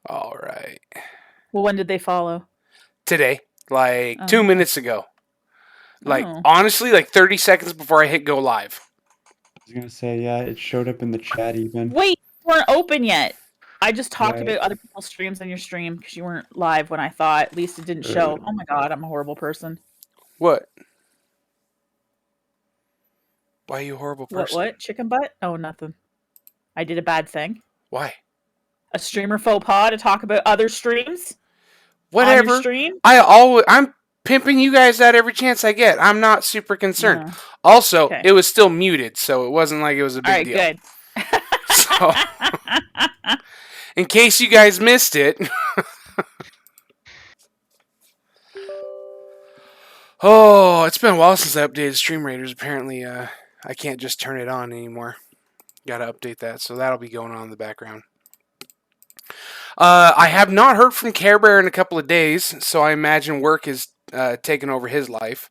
All right. Well, when did they follow? Today, like Oh. 2 minutes ago. Like, Oh. honestly, like 30 seconds before I hit go live. I was gonna say, yeah, it showed up in the chat even. Wait, you weren't open yet. I just talked Right. about other people's streams on your stream because you weren't live when I thought. At least it didn't show. Oh my god, I'm a horrible person. What? Why are you a horrible person? What? Chicken butt? Oh, nothing. I did a bad thing. Why? A streamer faux pas to talk about other streams? Whatever. On your stream? I'm pimping you guys out every chance I get. I'm not super concerned. Also, Okay. it was still muted, so it wasn't like it was a big deal. Alright, good. So, in case you guys missed it. Oh, it's been a while since I updated Stream Raiders. Apparently, I can't just turn it on anymore. Gotta update that, so that'll be going on in the background. I have not heard from Care Bear in a couple of days, so I imagine work is taking over his life.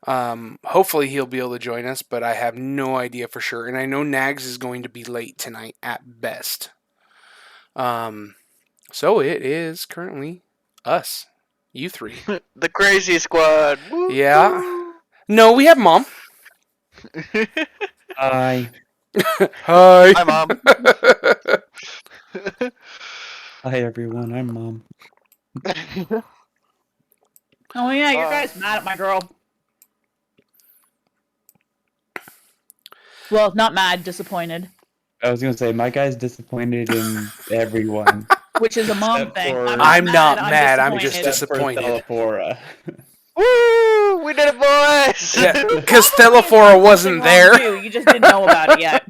Hopefully he'll be able to join us, but I have no idea for sure. And I know Nags is going to be late tonight at best. So it is currently us, you three. The crazy squad. Woo-hoo. Yeah. No, we have Mom. Hi. Hi. Hi, Mom. Hi, everyone. I'm Mom. Oh yeah, you guys mad at my girl. Well, not mad, disappointed. I was gonna say, my guy's disappointed in everyone. Which is a mom Except thing. for- I'm not mad. I'm just disappointed. disappointed. Thelephora. Woo! We did it, boys! Yeah, because Thelephora wasn't there. Too. You just didn't know about it yet.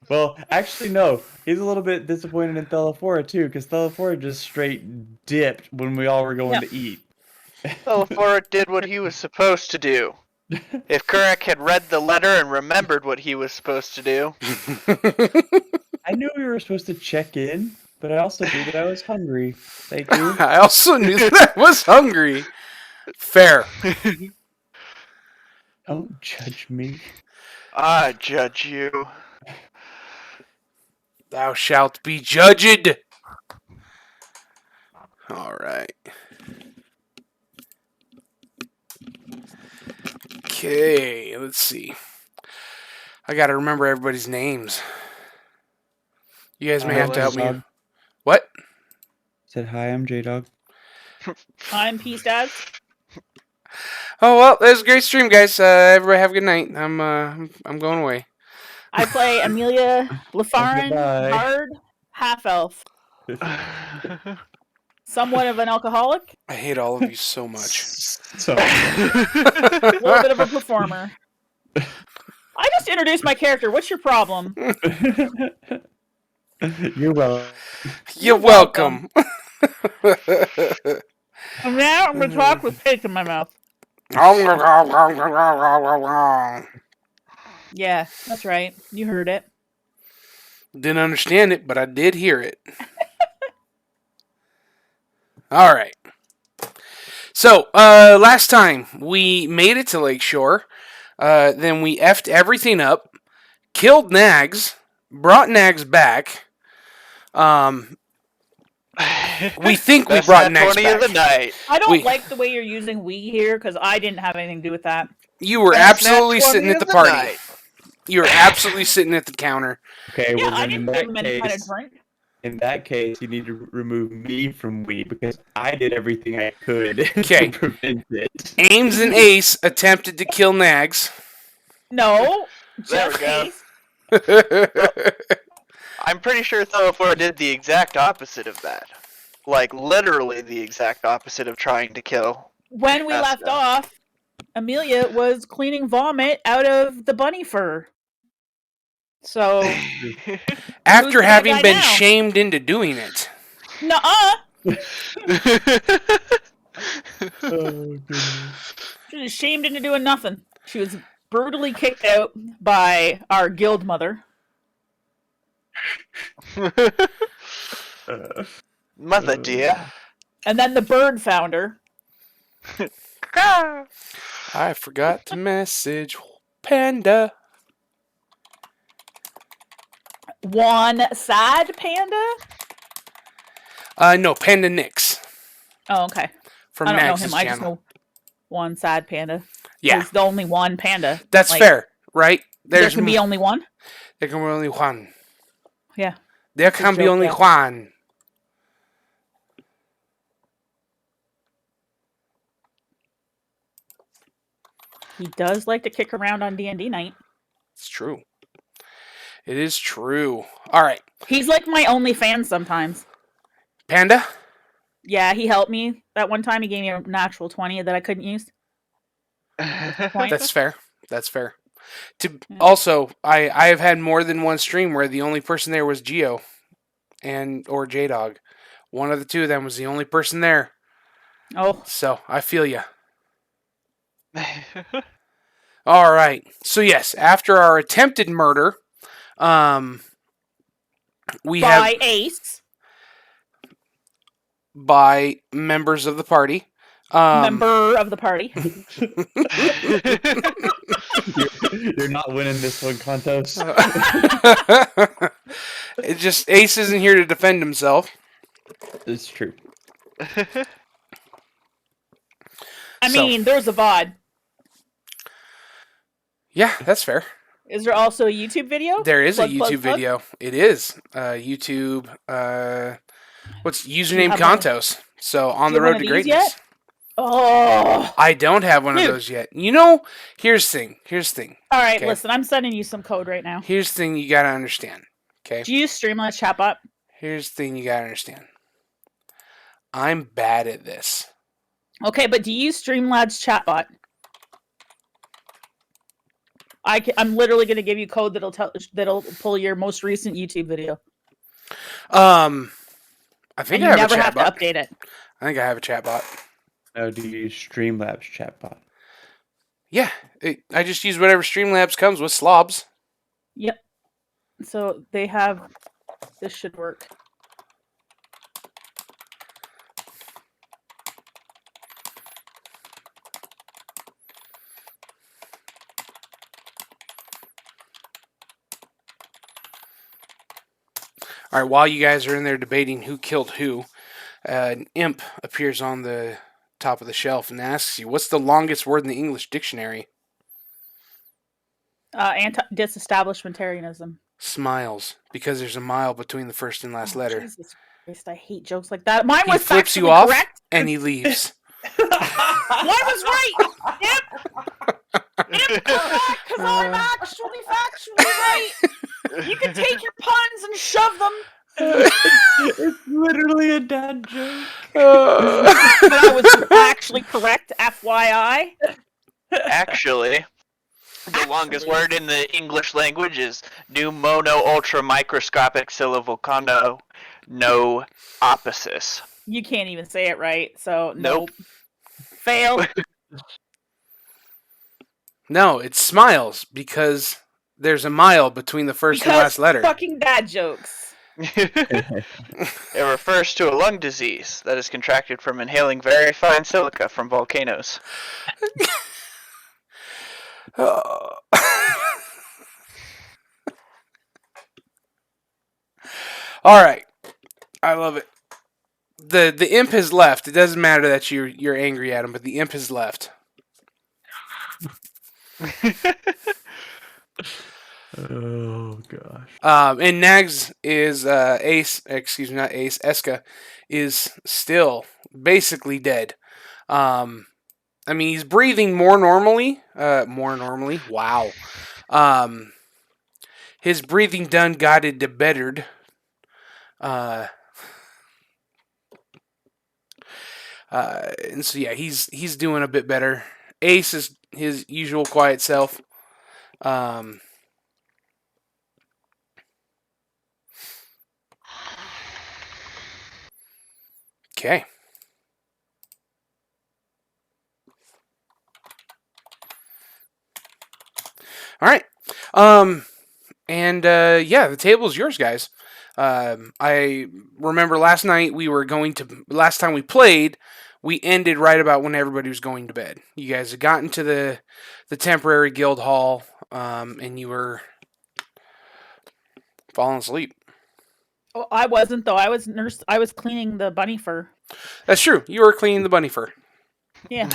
Well, actually, no. He's a little bit disappointed in Thelephora, too, because Thelephora just straight dipped when we all were going to eat. Thelephora did what he was supposed to do. If Kurac had read the letter and remembered what he was supposed to do. I knew we were supposed to check in, but I also knew that I was hungry. Thank you. I also knew that I was hungry. Fair. Don't judge me. I judge you. Thou shalt be judged. All right. Okay, let's see. I gotta remember everybody's names. You guys may have to help me. What? Said hi, I'm J-Dog. I'm Peace Dad. Oh well, that was a great stream, guys. Everybody have a good night. I'm going away. I play Amelia Lafarin, Goodbye. Bard, half elf. Somewhat of an alcoholic. I hate all of you so much. So, A little bit of a performer. I just introduced my character. What's your problem? you're welcome. You're welcome. And now I'm gonna talk with cake in my mouth. Yeah, that's right. You heard it. Didn't understand it, but I did hear it. All right. So, last time we made it to Lakeshore. Then we effed everything up, killed Nags, brought Nags back. We think we brought Nags back. Of the night. I don't like the way you're using we here because I didn't have anything to do with that. You were Best absolutely nat 20 sitting at of the the party. night. You were absolutely sitting at the counter. Okay, Yeah, well, I then didn't give him any kind of drink. in that case, you need to remove me from we because I did everything I could Okay. to prevent it. Ames and Ace attempted to kill Nags. No, There we just go. Ace. I'm pretty sure Thelephora did the exact opposite of that. Like, literally the exact opposite of trying to kill. When we That's left dumb. off, Amelia was cleaning vomit out of the bunny fur. So, After the having guy been now? shamed into doing it. nuh-uh. Oh, goodness. She was shamed into doing nothing. She was brutally kicked out by our guild mother. Mother dear. And then the bird found her. I forgot to message Panda. One sad panda? No, Panda Nix Oh, okay. from I don't know Nags' him. I just channel. know one sad panda. Yeah, There's the only one panda. that's Like, fair, right? There can be only one. There can be only one. Yeah. There That's his can be joke, only yeah. one. He does like to kick around on D&D night. It's true. It is true. All right, He's like my only fan sometimes. Panda. Yeah, he helped me that one time. He gave me a natural 20 that I couldn't use. Point. That's fair. That's fair. To Yeah. also, I have had more than one stream where the only person there was Geo, or J Dog. One of the two of them was the only person there. Oh, So I feel ya. All right. So yes, after our attempted murder, we have by Ace, by members of the party. member of the party. You're not winning this one, Contos. It just Ace isn't here to defend himself. It's true. I So- mean, there's a VOD. Yeah, that's fair. Is there also a YouTube video? There is a Plug, plug, YouTube plug? video. It is YouTube. What's username have one of- Contos? So on Do the you have road one to of these greatness. yet? Oh. I don't have one of Dude. those yet. You know, here's the thing. All right, Okay. listen, I'm sending you some code right now. Here's the thing you gotta understand. Okay. Do you use Streamlabs chatbot? Here's the thing you gotta understand. I'm bad at this. Okay, but do you use Streamlabs chatbot? I'm literally going to give you code that'll pull your most recent YouTube video. I think And I you have never a have to chatbot. update it. I think I have a chatbot. No, do you use Streamlabs chatbot? Yeah, I just use whatever Streamlabs comes with slobs. Yep. So they have. This should work. All right, while you guys are in there debating who killed who, an imp appears on the top of the shelf and asks you, "What's the longest word in the English dictionary?" Disestablishmentarianism. Smiles, because there's a mile between the first and last letter. Jesus Christ, I hate jokes like that. Mine He was flips you factually off correct. and he leaves. Mine was right. Yep. Yep, correct, because I'm actually factually right. You can take your puns and shove them. It's literally a dad joke. But I was actually correct, FYI. Actually, the longest word in the English language is pneumono ultra microscopic syllabocono no opposites. You can't even say it right, so Nope. Fail. No, it smiles because there's a mile between the first and last letter. Fucking dad jokes. It refers to a lung disease that is contracted from inhaling very fine silica from volcanoes. Oh. All right, I love it. The imp has left. It doesn't matter that you're angry at him, but the imp has left. Oh gosh. And Nags is Ace. Excuse me, not Ace. Eska is still basically dead. I mean, he's breathing more normally. More normally. Wow. His breathing done got it bettered. And so yeah, he's doing a bit better. Ace is his usual quiet self. Okay. All right. And yeah, the table is yours, guys. I remember last time we played, we ended right about when everybody was going to bed. You guys had gotten to the temporary guild hall, and you were falling asleep. Oh, I wasn't though. I was nurse. I was cleaning the bunny fur. That's true. You were cleaning the bunny fur. Yeah,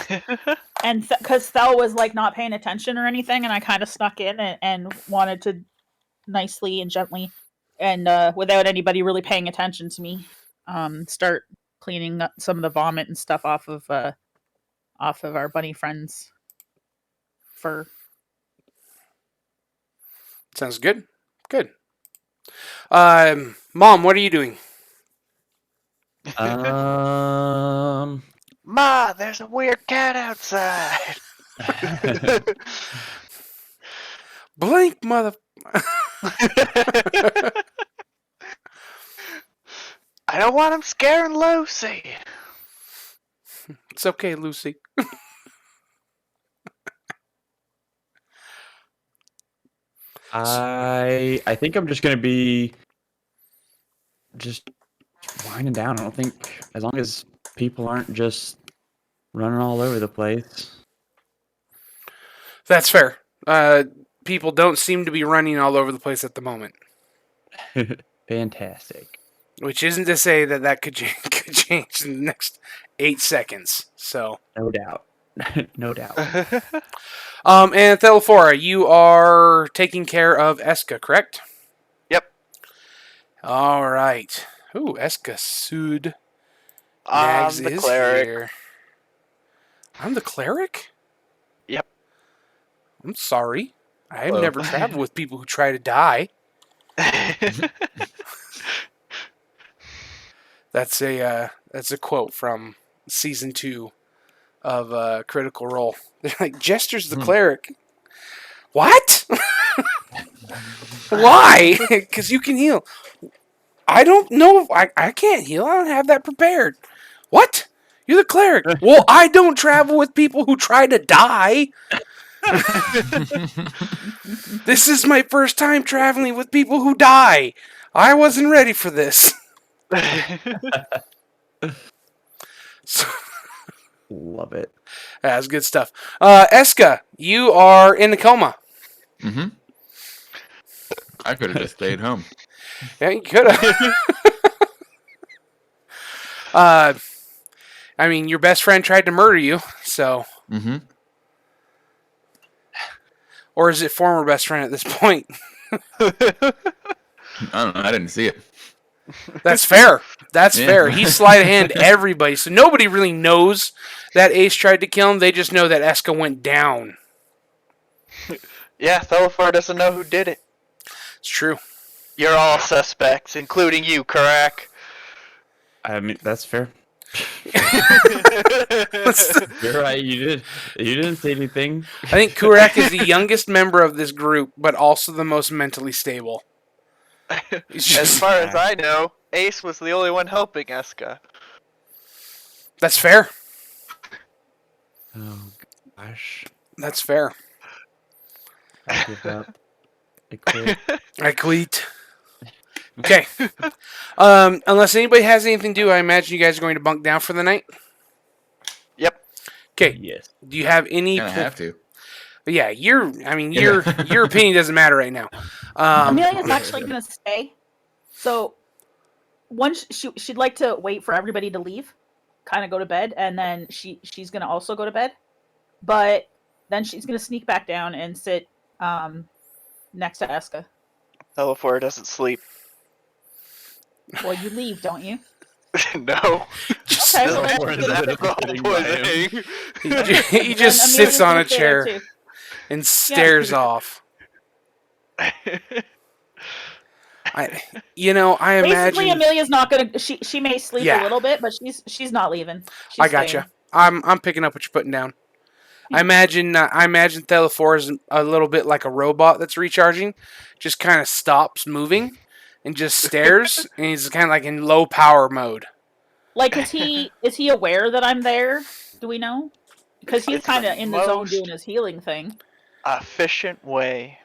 and because Thel was like not paying attention or anything, and I kind of snuck in and wanted to nicely and gently, and without anybody really paying attention to me, start cleaning up some of the vomit and stuff off of our bunny friend's fur. Sounds good. Good. Mom, what are you doing? Ma, there's a weird cat outside. Blank mother. I don't want him scaring Lucy. It's okay, Lucy. I think I'm just gonna be just winding down. I don't think, as long as people aren't just running all over the place. That's fair. People don't seem to be running all over the place at the moment. Fantastic. Which isn't to say that could change in the next 8 seconds. So, No doubt. No doubt. and Thelephora, you are taking care of Eska, correct? Yep. All right. Ooh, Eska Sud. I'm Nags the is cleric. here. I'm the cleric? Yep. I'm sorry. I've Hello. never traveled with people who try to die. That's a quote from season 2 of Critical Role. They're like, Jester's the cleric. What? Why? Because you can heal. I don't know if I can't heal. I don't have that prepared. What? You're the cleric. Well, I don't travel with people who try to die. This is my first time traveling with people who die. I wasn't ready for this. So, Love it. that's good stuff. Eska, you are in a coma. Mm-hmm. I could have just stayed home. Yeah, you could have. I mean, your best friend tried to murder you, so. Mm-hmm. Or is it former best friend at this point? I don't know. I didn't see it. That's fair. That's Yeah. fair. He sleight of hand everybody, so nobody really knows that Ace tried to kill him. They just know that Eska went down. Yeah, Thelephora doesn't know who did it. It's true. You're all suspects, including you, Kurac. I mean, that's fair. You're right. You didn't say anything. I think Kurac is the youngest member of this group, but also the most mentally stable. He's As just, far as I know, Ace was the only one helping Eska. that's fair. Oh gosh. That's fair. I give up. I quit. I quit. Okay. Unless anybody has anything to do, I imagine you guys are going to bunk down for the night. Yep. Okay. Yes. Do you have any? Kind of have to. Yeah, your opinion doesn't matter right now. Amelia's actually gonna stay. So once she'd like to wait for everybody to leave, kind of go to bed, and then she's gonna also go to bed. But then she's gonna sneak back down and sit next to Eska. Thelephora doesn't sleep. Well, you leave, don't you? No. Just, Okay, well, then Thelephora she's doesn't gonna- sitting by him. he just then sits Amelia's on gonna a stay there, chair too. and stares off. I Basically, imagine. Amelia's not gonna. She may sleep Yeah. a little bit, but she's not leaving. She's I gotcha. staying. I'm picking up what you're putting down. I imagine Thelephora is a little bit like a robot that's recharging, just kind of stops moving and just stares, and he's kind of like in low power mode. Like, is he aware that I'm there? Do we know? Because he's It's kind the of in the zone most- doing his healing thing. Efficient way.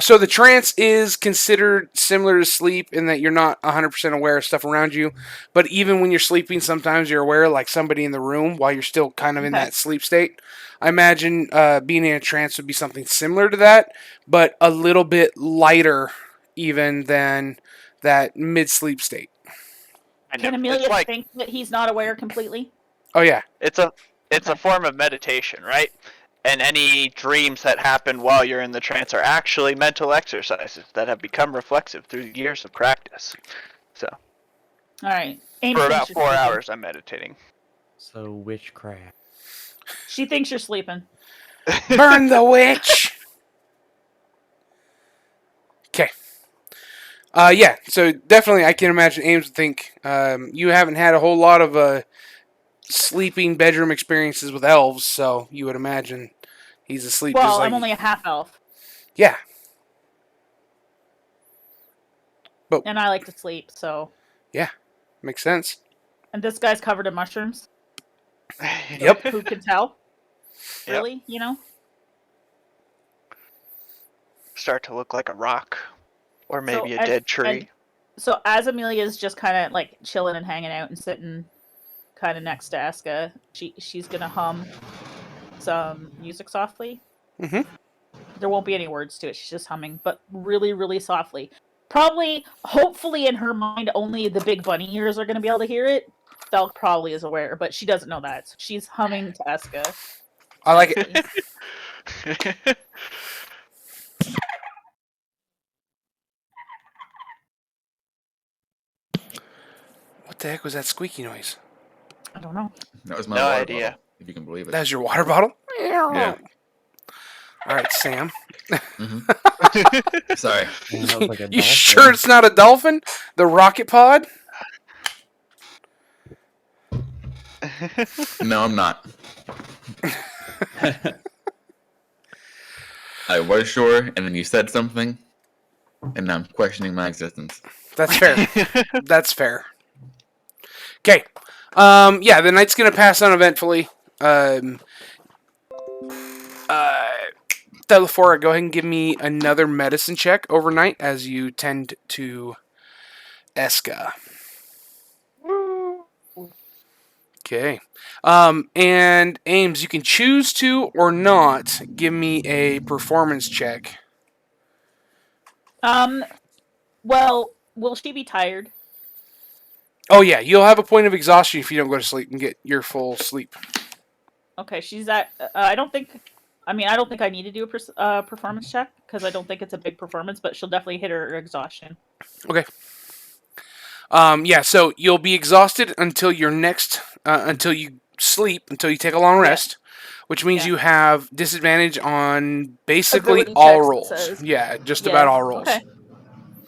So the trance is considered similar to sleep in that you're not 100% aware of stuff around you, but even when you're sleeping, sometimes you're aware like somebody in the room while you're still kind of in Okay. that sleep state. I imagine being in a trance would be something similar to that, but a little bit lighter even than that mid-sleep state. Can Amelia think that he's not aware completely? Oh yeah. It's a form of meditation, right? And any dreams that happen while you're in the trance are actually mental exercises that have become reflexive through years of practice. So, all right. For about 4 hours, I'm meditating. So witchcraft. She thinks you're sleeping. Burn the witch! Okay. Yeah, so definitely I can imagine Ames would think you haven't had a whole lot of sleeping bedroom experiences with elves, so you would imagine he's asleep. Well, just like, I'm only a half elf. Yeah. And I like to sleep, so... Yeah, makes sense. And this guy's covered in mushrooms. Yep. Who could tell? Really, you know? Start to look like a rock. Or maybe a dead tree. So as Amelia's just kind of like chilling and hanging out and sitting kind of next to Eska, she's going to hum some music softly. Mm-hmm. There won't be any words to it. She's just humming, but really, really softly. Probably, hopefully in her mind, only the big bunny ears are going to be able to hear it. Thel probably is aware, but she doesn't know that. So she's humming to Eska. I like it. What the heck was that squeaky noise? I don't know. That was my No water idea. bottle, if you can believe it. That was your water bottle? Yeah. All right, Sam. Mm-hmm. Sorry. Man, that was like a You dolphin. sure it's not a dolphin? The rocket pod? No, I'm not. I was sure, and then you said something, and now I'm questioning my existence. That's fair. That's fair. Okay. Yeah, the night's gonna pass uneventfully. Thelephora, go ahead and give me another medicine check overnight as you tend to Eska. Okay. And Ames, you can choose to or not give me a performance check. Well, will she be tired? Oh yeah, you'll have a point of exhaustion if you don't go to sleep and get your full sleep. Okay, she's at. I don't think I need to do a performance check because I don't think it's a big performance, but she'll definitely hit her exhaustion. Okay. Yeah, so you'll be exhausted until your next, until you sleep, until you take a long rest, which means you have disadvantage on basically Ability all checks, it rolls. says. Yeah, just about all rolls. Okay.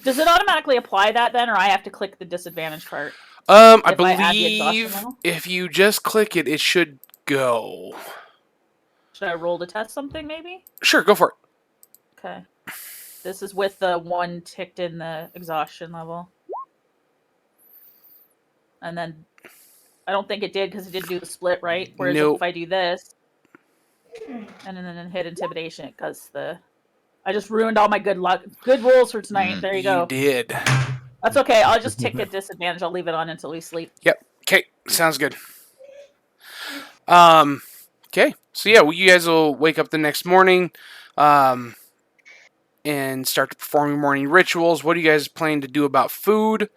Does it automatically apply that then, or I have to click the disadvantage part? I If I add the exhaustion believe level? if you just click it, it should go. Should I roll to test something, maybe? Sure, go for it. Okay. This is with the one ticked in the exhaustion level. And then I don't think it did because it didn't do the split, right? Whereas Nope. if I do this and then hit intimidation, it does I just ruined all my good luck. Good rolls for tonight. There you go. You did. That's okay. I'll just tick a disadvantage. I'll leave it on until we sleep. Yep. Okay, sounds good. Okay, so yeah, you guys will wake up the next morning, and start to perform your morning rituals. What do you guys plan to do about food?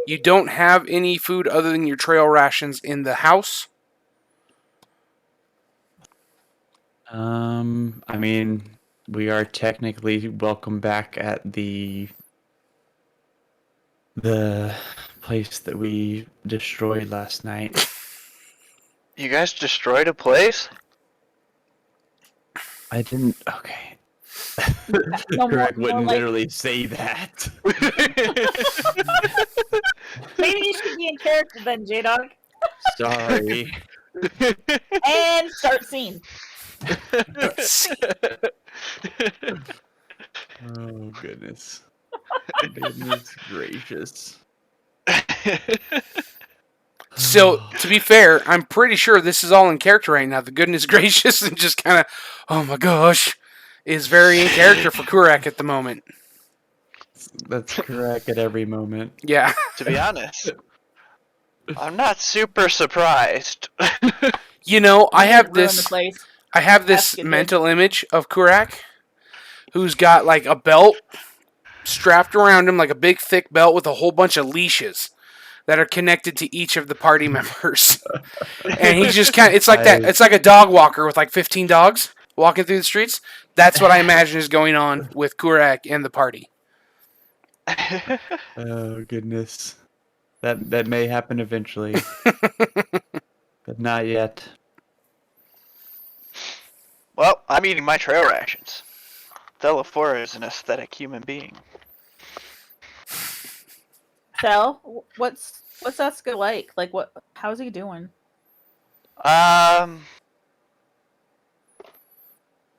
You don't have any food other than your trail rations in the house. I mean, we are technically welcome back at the place that we destroyed last night. You guys destroyed a place? I didn't. Okay. No, Correct. more Wouldn't like- literally say that. Maybe you should be in character then, J-Dog. Sorry. And start scene. Oh goodness. Goodness gracious. So, to be fair, I'm pretty sure this is all in character right now. The goodness gracious and just kind of, oh my gosh, is very in character for Kurac at the moment. That's correct at every moment. Yeah. To be honest, I'm not super surprised. You know, I have Ruin the this place. mental image of Kurac, who's got like a belt strapped around him like a big thick belt with a whole bunch of leashes that are connected to each of the party members. And he's just it's like that. It's like a dog walker with like 15 dogs walking through the streets. That's what I imagine is going on with Kurac and the party. Oh goodness, that may happen eventually, but not yet. Well, I'm eating my trail rations. Thelephora is an aesthetic human being. Sal, what's Eska like? Like, how's he doing?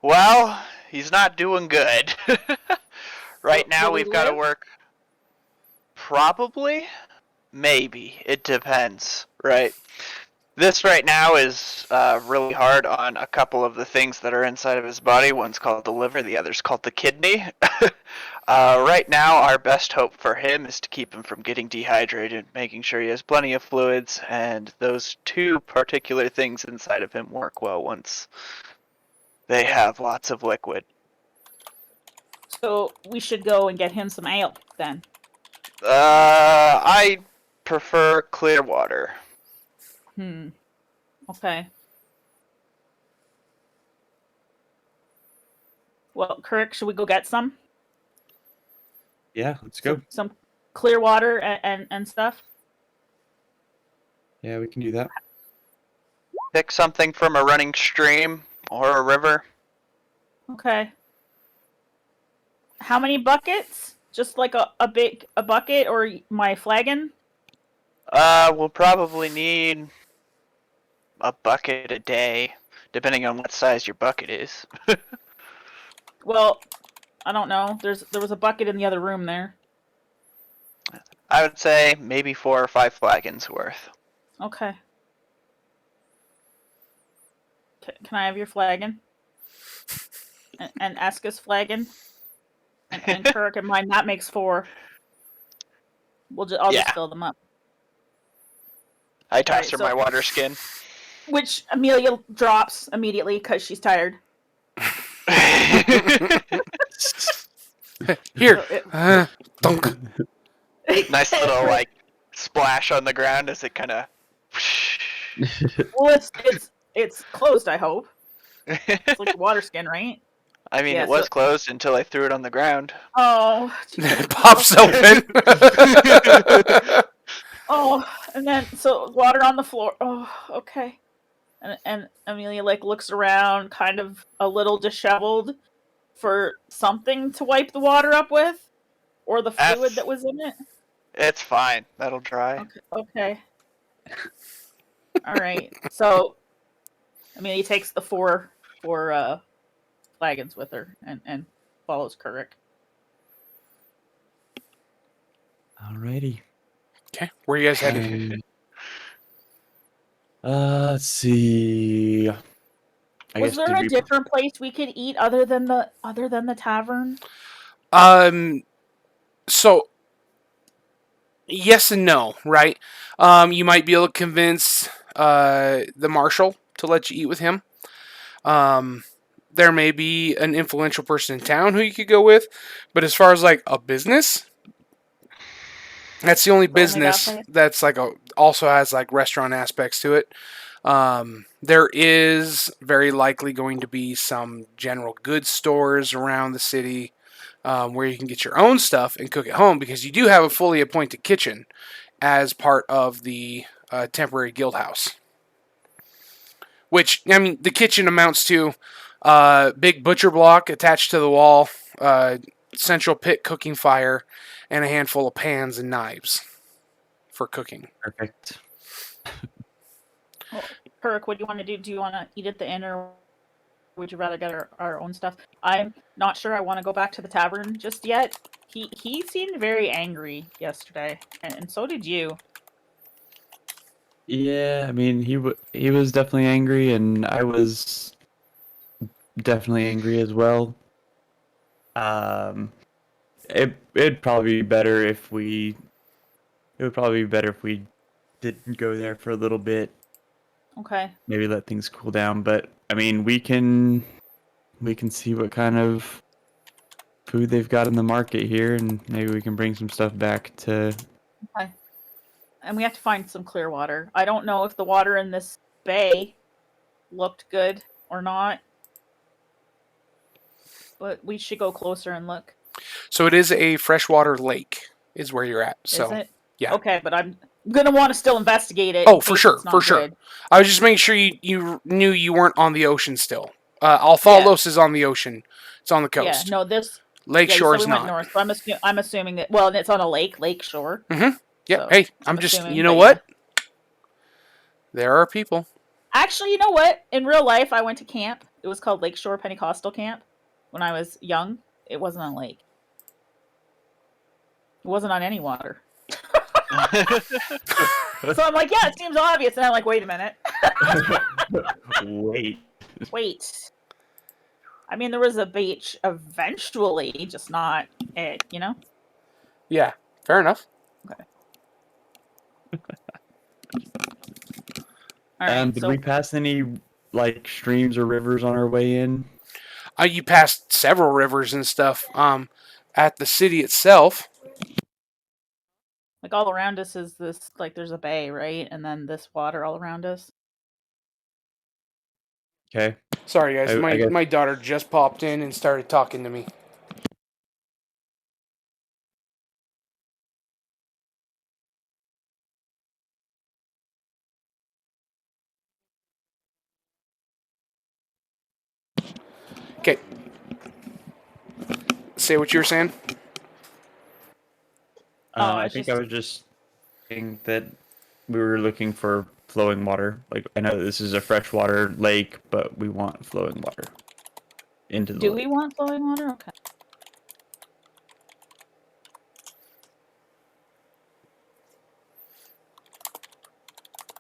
Well, he's not doing good. Right now, Will he we've got to live? work. Probably, maybe. It depends, right? This right now is really hard on a couple of the things that are inside of his body. One's called the liver, the other's called the kidney. Right now, our best hope for him is to keep him from getting dehydrated, making sure he has plenty of fluids, and those two particular things inside of him work well once they have lots of liquid. So we should go and get him some ale then. I prefer clear water. Okay. Well, Kurac, should we go get some? Yeah, let's go. Some clear water and stuff? Yeah, we can do that. Pick something from a running stream or a river. Okay. How many buckets? Just like a bucket or my flagon? We'll probably need a bucket a day, depending on what size your bucket is. Well, I don't know. There was a bucket in the other room there. I would say maybe 4 or 5 flagons worth. Okay. Can I have your flagon? And Eska's flagon? And Kurac and mine. That makes 4. I'll Yeah. just fill them up. I toss Alright, her so- my water skin. Which Amelia drops immediately because she's tired. Here. So Dunk. Nice little like splash on the ground as it kind of. Well, it's closed. I hope it's like a water skin, right? I mean, Yeah, it was so- closed until I threw it on the ground. Oh, It pops open. oh, and then so water on the floor. Oh, okay. And Amelia like looks around, kind of a little disheveled, for something to wipe the water up with, or the fluid That's- that was in it. It's fine. That'll dry. Okay. All right. So Amelia takes the four flagons with her and follows Kurac. Alrighty. Okay, where are you guys headed? Let's see. I Was guess there did a we- different place we could eat other than the tavern? So yes and no, right? You might be able to convince the marshal to let you eat with him. There may be an influential person in town who you could go with, but as far as like a business, that's the only that business place? that's like also has like restaurant aspects to it. There is very likely going to be some general goods stores around the city where you can get your own stuff and cook at home, because you do have a fully appointed kitchen as part of the temporary guild house. Which, I mean, the kitchen amounts to big butcher block attached to the wall, central pit cooking fire, and a handful of pans and knives for cooking. Perfect. Well, Kurac, what do you want to do? Do you want to eat at the inn, or would you rather get our own stuff? I'm not sure I want to go back to the tavern just yet. He seemed very angry yesterday, and so did you. Yeah, I mean he was definitely angry, and I was definitely angry as well. It'd probably be better if we. It would probably be better if we didn't go there for a little bit. Okay. Maybe let things cool down. But I mean, we can see what kind of food they've got in the market here, and maybe we can bring some stuff back to. Okay. And we have to find some clear water. I don't know if the water in this bay looked good or not, but we should go closer and look. So it is a freshwater lake, is where you're at. Is So it? yeah. Okay, but I'm gonna want to still investigate it. Oh, in for case sure, it's not for sure. good. I was just making sure you knew you weren't on the ocean still. Alphalos is on the ocean. It's on the Yeah, coast. no, this Lakeshore so is we went not. north. So I'm assuming that. Well, it's on a lake shore. Mm-hmm. Yeah. So, Hey, I'm I'm just. assuming, You know but what? There are people. Actually, you know what? In real life, I went to camp. It was called Lakeshore Pentecostal Camp when I was young. It wasn't on a lake. It wasn't on any water. So I'm like, yeah, it seems obvious. And I'm like, wait a minute. Wait. I mean, there was a beach eventually, just not it, you know? Yeah. Fair enough. Okay. All right. Did So we pass any like streams or rivers on our way in? You passed several rivers and stuff. At the city itself. like all around us is this, like there's a bay, right? And then this water all around us. Okay. Sorry, guys. I guess- My daughter just popped in and started talking to me. Okay. Say what you were saying. I it's think just- I was just saying that we were looking for flowing water. Like I know this is a freshwater lake, but we want flowing water into the Do lake. we want flowing water? Okay.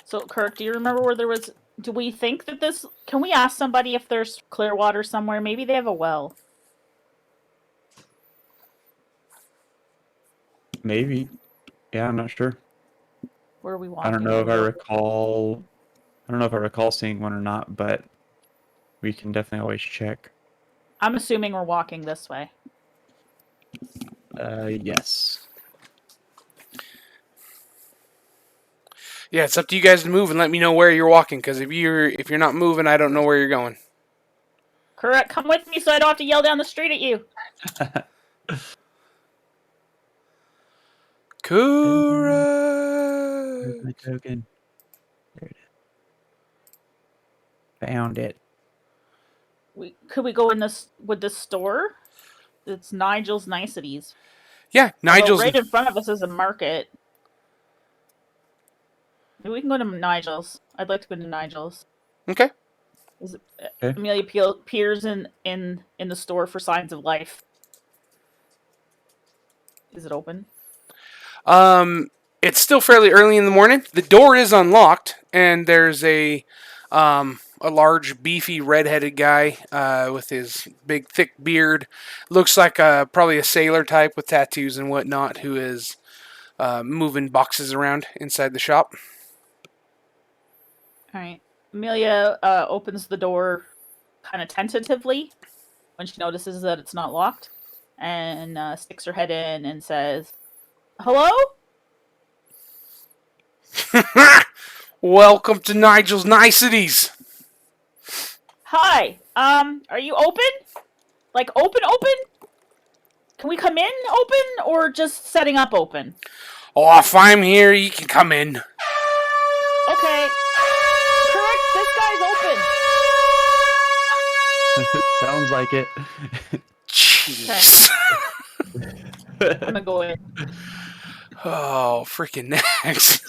So, Kirk, do you remember where there was? Do we think that this? Can we ask somebody if there's clear water somewhere? Maybe they have a well. Maybe. Yeah, I'm not sure. Where are we walking? I don't know if I recall. I don't know if I recall seeing one or not, but we can definitely always check. I'm assuming we're walking this way. Yes. Yeah, it's up to you guys to move and let me know where you're walking. Because if you're not moving, I don't know where you're going. Correct. Come with me so I don't have to yell down the street at you. Where's Kurac. my token? There it is. Found it. Could we go in this with this store? It's Nigel's Niceties. Yeah, Nigel's. Right in front of us is a market. Maybe we can go to Nigel's. I'd like to go to Nigel's. Okay. Okay. Amelia peers in the store for signs of life. Is it open? It's still fairly early in the morning. The door is unlocked, and there's a large, beefy, red-headed guy with his big, thick beard. Looks like probably a sailor type with tattoos and whatnot, who is moving boxes around inside the shop. All right. Amelia opens the door kind of tentatively when she notices that it's not locked, and sticks her head in and says, "Hello? Welcome to Nigel's Niceties. Hi. Are you open? Like open? Can we come in open or just setting up open?" Oh, if I'm here, you can come in. Okay. Correct. This guy's open. Sounds like it. Jeez. I'm gonna go in. Oh, freaking Nax.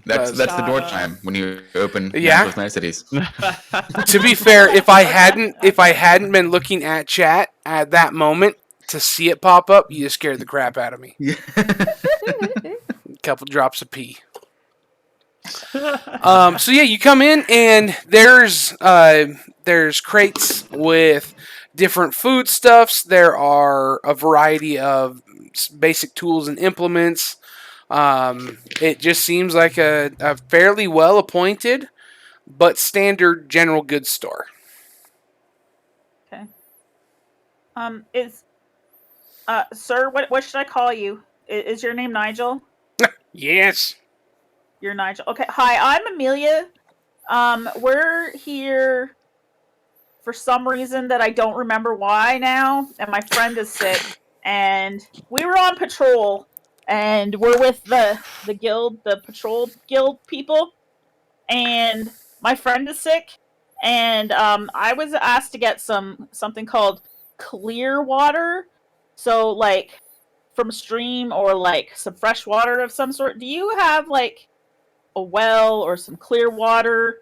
That's the door Stop. chime when you open Yeah. those niceties. To be fair, if I hadn't been looking at chat at that moment to see it pop up, you just scared the crap out of me. Couple drops of pee. So yeah, you come in and there's crates with different foodstuffs. There are a variety of basic tools and implements. It just seems like a fairly well appointed but standard general goods store. Okay. Sir, what should I call you? Is your name Nigel? Yes. You're Nigel. Okay. Hi, I'm Amelia. We're here for some reason that I don't remember why now, and my friend is sick, and we were on patrol, and we're with the guild, the patrol guild people, and my friend is sick, and I was asked to get something called clear water, so like from a stream or like some fresh water of some sort. Do you have like a well or some clear water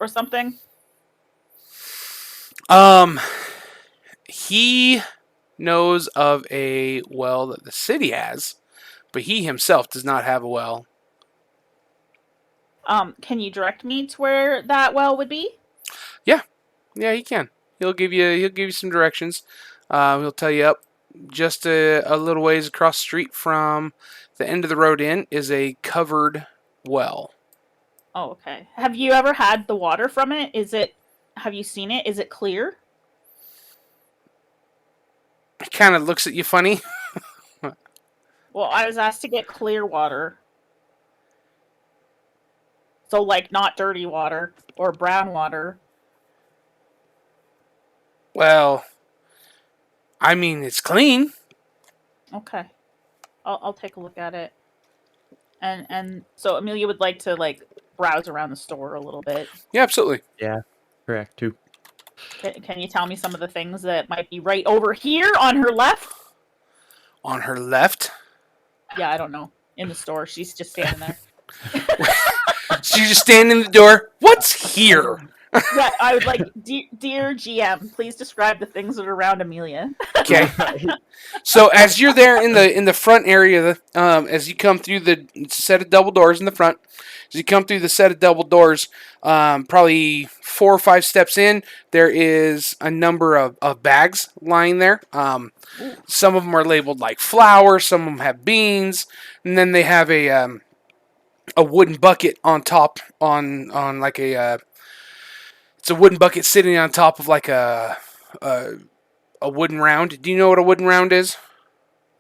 or something? He knows of a well that the city has, but he himself does not have a well. Can you direct me to where that well would be? Yeah, he can. He'll give you some directions. He'll tell you up just a little ways across the street from the end of the road in is a covered well. Oh, okay. Have you ever had the water from it? Have you seen it? Is it clear? He kind of looks at you funny. Well, I was asked to get clear water. So, like, not dirty water or brown water. Well, I mean, it's clean. Okay. I'll take a look at it. And so Amelia would like to, like, browse around the store a little bit. Yeah, absolutely. Yeah, correct, too. Can you tell me some of the things that might be right over here on her left? On her left, Yeah, I don't know. In the store. She's just standing there. she's just standing in the door. What's here? Yeah, I would like, dear GM, please describe the things that are around Amelia. Okay. So as you're there in the front area, as you come through the set of double doors in the front, as you come through the set of double doors, probably 4 or 5 steps in, there is a number of bags lying there. Some of them are labeled like flour, some of them have beans, and then they have a wooden bucket on top on like a it's a wooden bucket sitting on top of like a wooden round. Do you know what a wooden round is?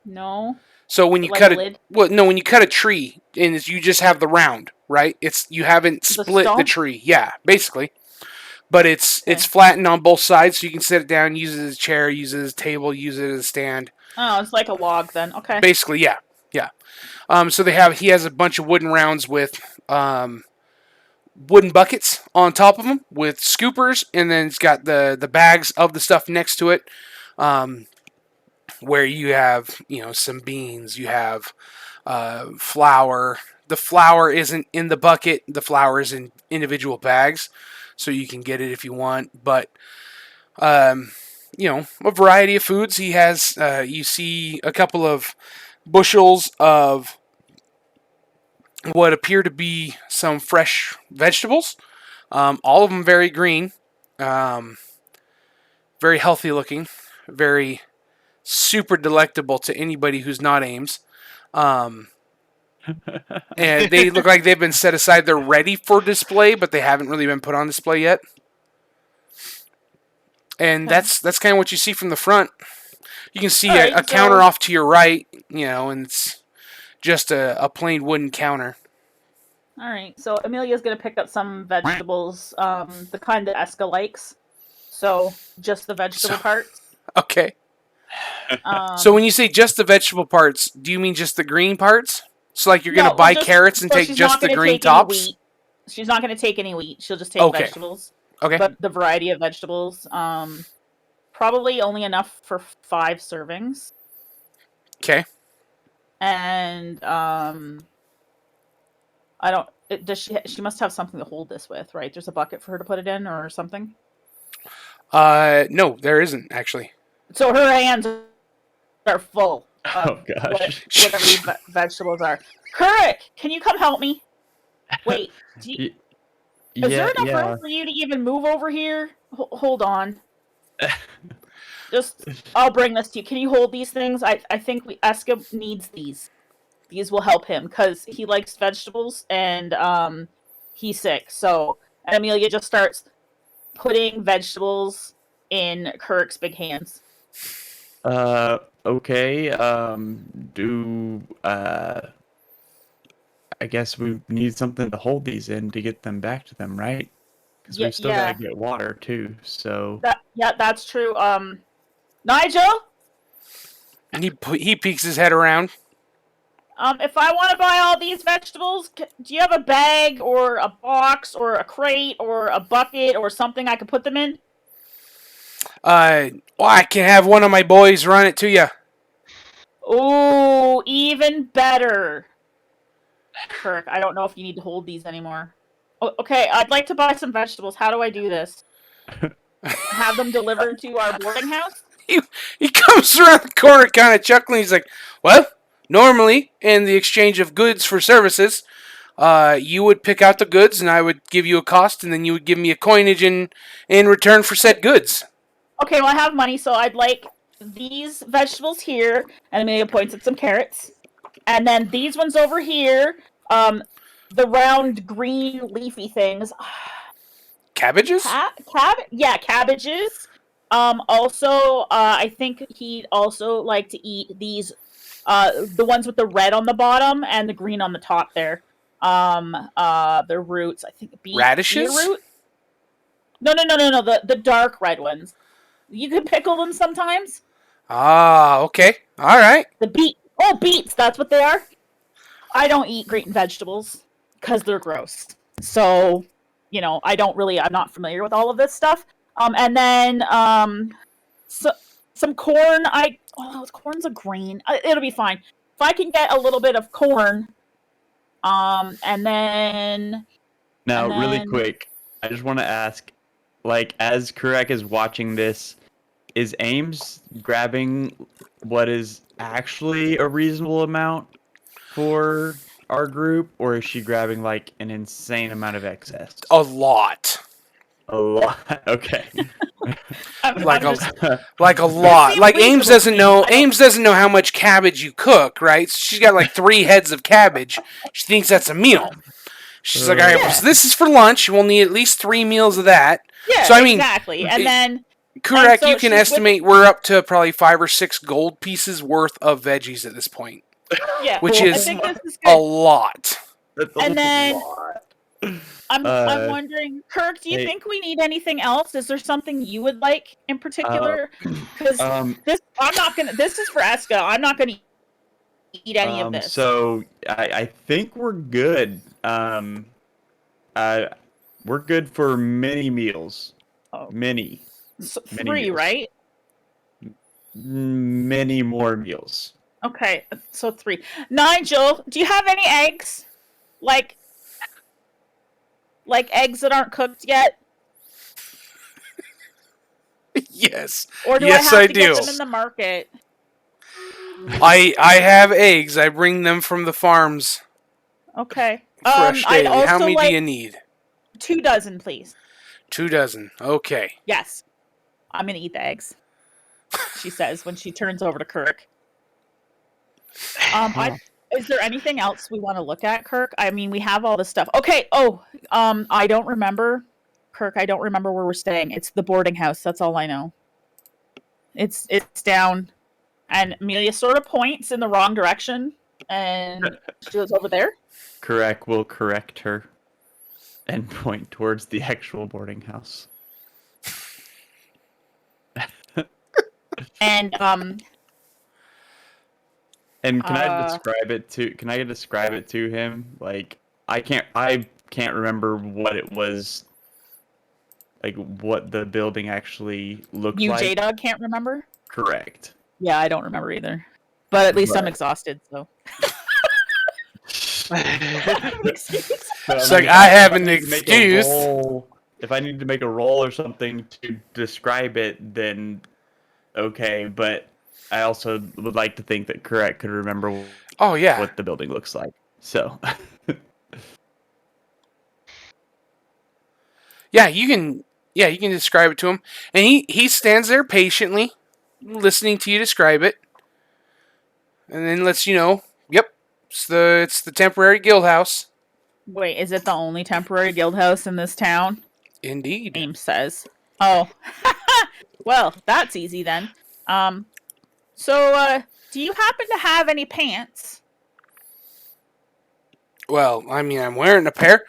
No. So when you Like cut a a lid? well, no, when you cut a tree and you just have the round, right? It's you haven't The split the stump? tree. Yeah, basically. But it's Okay. flattened on both sides, so you can sit it down, use it as a chair, use it as a table, use it as a stand. Oh, it's like a log then. Okay. Basically, yeah. So he has a bunch of wooden rounds with wooden buckets on top of them with scoopers, and then it's got the bags of the stuff next to it, where you have some beans, you have flour. The flour isn't in the bucket. The flour is in individual bags, so you can get it if you want. But a variety of foods. He has. You see a couple of bushels of what appear to be some fresh vegetables. All of them very green, very healthy looking, very super delectable to anybody who's not Ames. And they look like they've been set aside. They're ready for display, but they haven't really been put on display yet. And Okay. that's kind of what you see from the front. You can see Alright, a counter so- off to your right, and it's just a plain wooden counter. All right. So Amelia's gonna pick up some vegetables, the kind that Eska likes. So just the vegetable So- parts. Okay. Um, So when you say just the vegetable parts, do you mean just the green parts? So like you're no, gonna buy just- carrots and so take she's just not the gonna green take any tops? wheat. She's not gonna take any wheat. She'll just take Okay. vegetables. Okay. But the variety of vegetables, probably only enough for 5 servings. Okay. And I don't. Does she must have something to hold this with, right? There's a bucket for her to put it in or something. No, there isn't actually. So her hands are full Oh of gosh. whatever these vegetables are. Kurac, can you come help me? Wait, is there enough room for you to even move over here? Hold on. I'll bring this to you. Can you hold these things? I think Eska needs these. These will help him because he likes vegetables and he's sick. So And Amelia just starts putting vegetables in Kuruk's big hands. Okay. I guess we need something to hold these in to get them back to them, right? Because Yeah, we've still got to get water too. So that's true. Nigel, He peeks his head around. if I want to buy all these vegetables, do you have a bag or a box or a crate or a bucket or something I could put them in? Well, I can have one of my boys run it to you. Ooh, even better. Kirk, I don't know if you need to hold these anymore. Okay, I'd like to buy some vegetables. How do I do this? Have them delivered to our boarding house? He comes around the corner kind of chuckling. He's like, well, normally in the exchange of goods for services, you would pick out the goods and I would give you a cost and then you would give me a coinage in return for said goods. Okay, well I have money, so I'd like these vegetables here, and Amelia points at some carrots. And then these ones over here, the round green leafy things. Cabbages? Cabbages. Also, I think he'd also like to eat these, the ones with the red on the bottom and the green on the top there. The roots, I think Radishes? beetroot? No, the dark red ones. You could pickle them sometimes. Ah, okay. All right. Beets, that's what they are. I don't eat green vegetables because they're gross. So, I'm not familiar with all of this stuff. And then, some corn. Corn's a grain. It'll be fine. If I can get a little bit of corn, and then... Now, and then... really quick, I just want to ask, as Kurac is watching this, is Ames grabbing what is actually a reasonable amount for our group, or is she grabbing, an insane amount of excess? A lot. A lot. Okay. Like a lot. Like Ames doesn't know. Ames doesn't know how much cabbage you cook, right? So she's got 3 heads of cabbage. She thinks that's a meal. She's like, all right, well, so this is for lunch. We'll need at least 3 meals of that. Yeah, so, I mean, exactly. And then... Correct, so you can estimate we're up to probably 5 or 6 gold pieces worth of veggies at this point. Yeah. Which is a lot. And then... I'm wondering, Kirk, do you think we need anything else? Is there something you would like in particular? Because this is for Eska. I'm not gonna eat any of this. So I think we're good. We're good for many meals. Oh. Many 3, meals. Right? Many more meals. Okay, so 3. Nigel, do you have any eggs? Like eggs that aren't cooked yet? Yes. Or do yes, I have I to do. get them in the market? I have eggs. I bring them from the farms. Okay. Fresh daily. How many do you need? 2 dozen, please. 2 dozen. Okay. Yes. I'm gonna eat the eggs. She says when she turns over to Kirk. Is there anything else we want to look at, Kirk? I mean, we have all this stuff. Okay. I don't remember, Kirk. I don't remember where we're staying. It's the boarding house. That's all I know. It's down, and Amelia sort of points in the wrong direction, and she goes over there. Kurac will correct her and point towards the actual boarding house. And And can I describe it to him? I can't remember what it was, what the building actually looked like. You J-Dog can't remember? Correct. Yeah, I don't remember either. But at least I'm exhausted, so. It's like I have an excuse. If I need to make a roll or something to describe it, then okay, but I also would like to think that Kurac could remember what the building looks like. So you can describe it to him. And he stands there patiently listening to you describe it. And then lets you know, yep, it's the temporary guild house. Wait, is it the only temporary guild house in this town? Indeed. Ames says. Oh. Well, that's easy then. So, do you happen to have any pants? Well, I mean, I'm wearing a pair.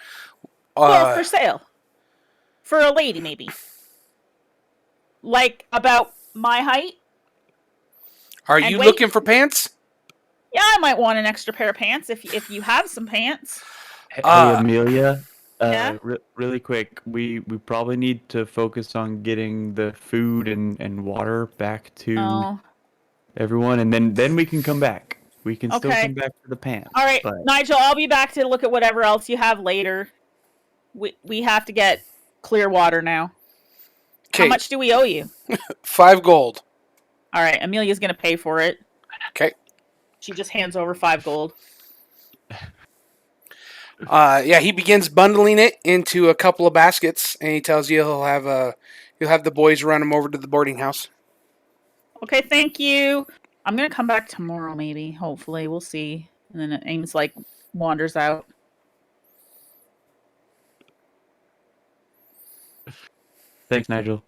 Well, for sale. For a lady, maybe. Like, about my height? Are and you weight? looking for pants? Yeah, I might want an extra pair of pants if you have some pants. Hey, Ah. Amelia. Yeah? Really quick, we probably need to focus on getting the food and water back to Oh. everyone, and then we can come back. We can still Okay. come back to the pants. All right, but Nigel, I'll be back to look at whatever else you have later. We have to get clear water now. How Okay, much do we owe you? 5 gold. All right, Amelia's gonna pay for it. Okay. She just hands over 5 gold. Yeah, he begins bundling it into a couple of baskets, and he tells you he'll have the boys run him over to the boarding house. Okay, thank you. I'm gonna come back tomorrow, maybe. Hopefully, we'll see. And then Ames like wanders out. thanks, Nigel.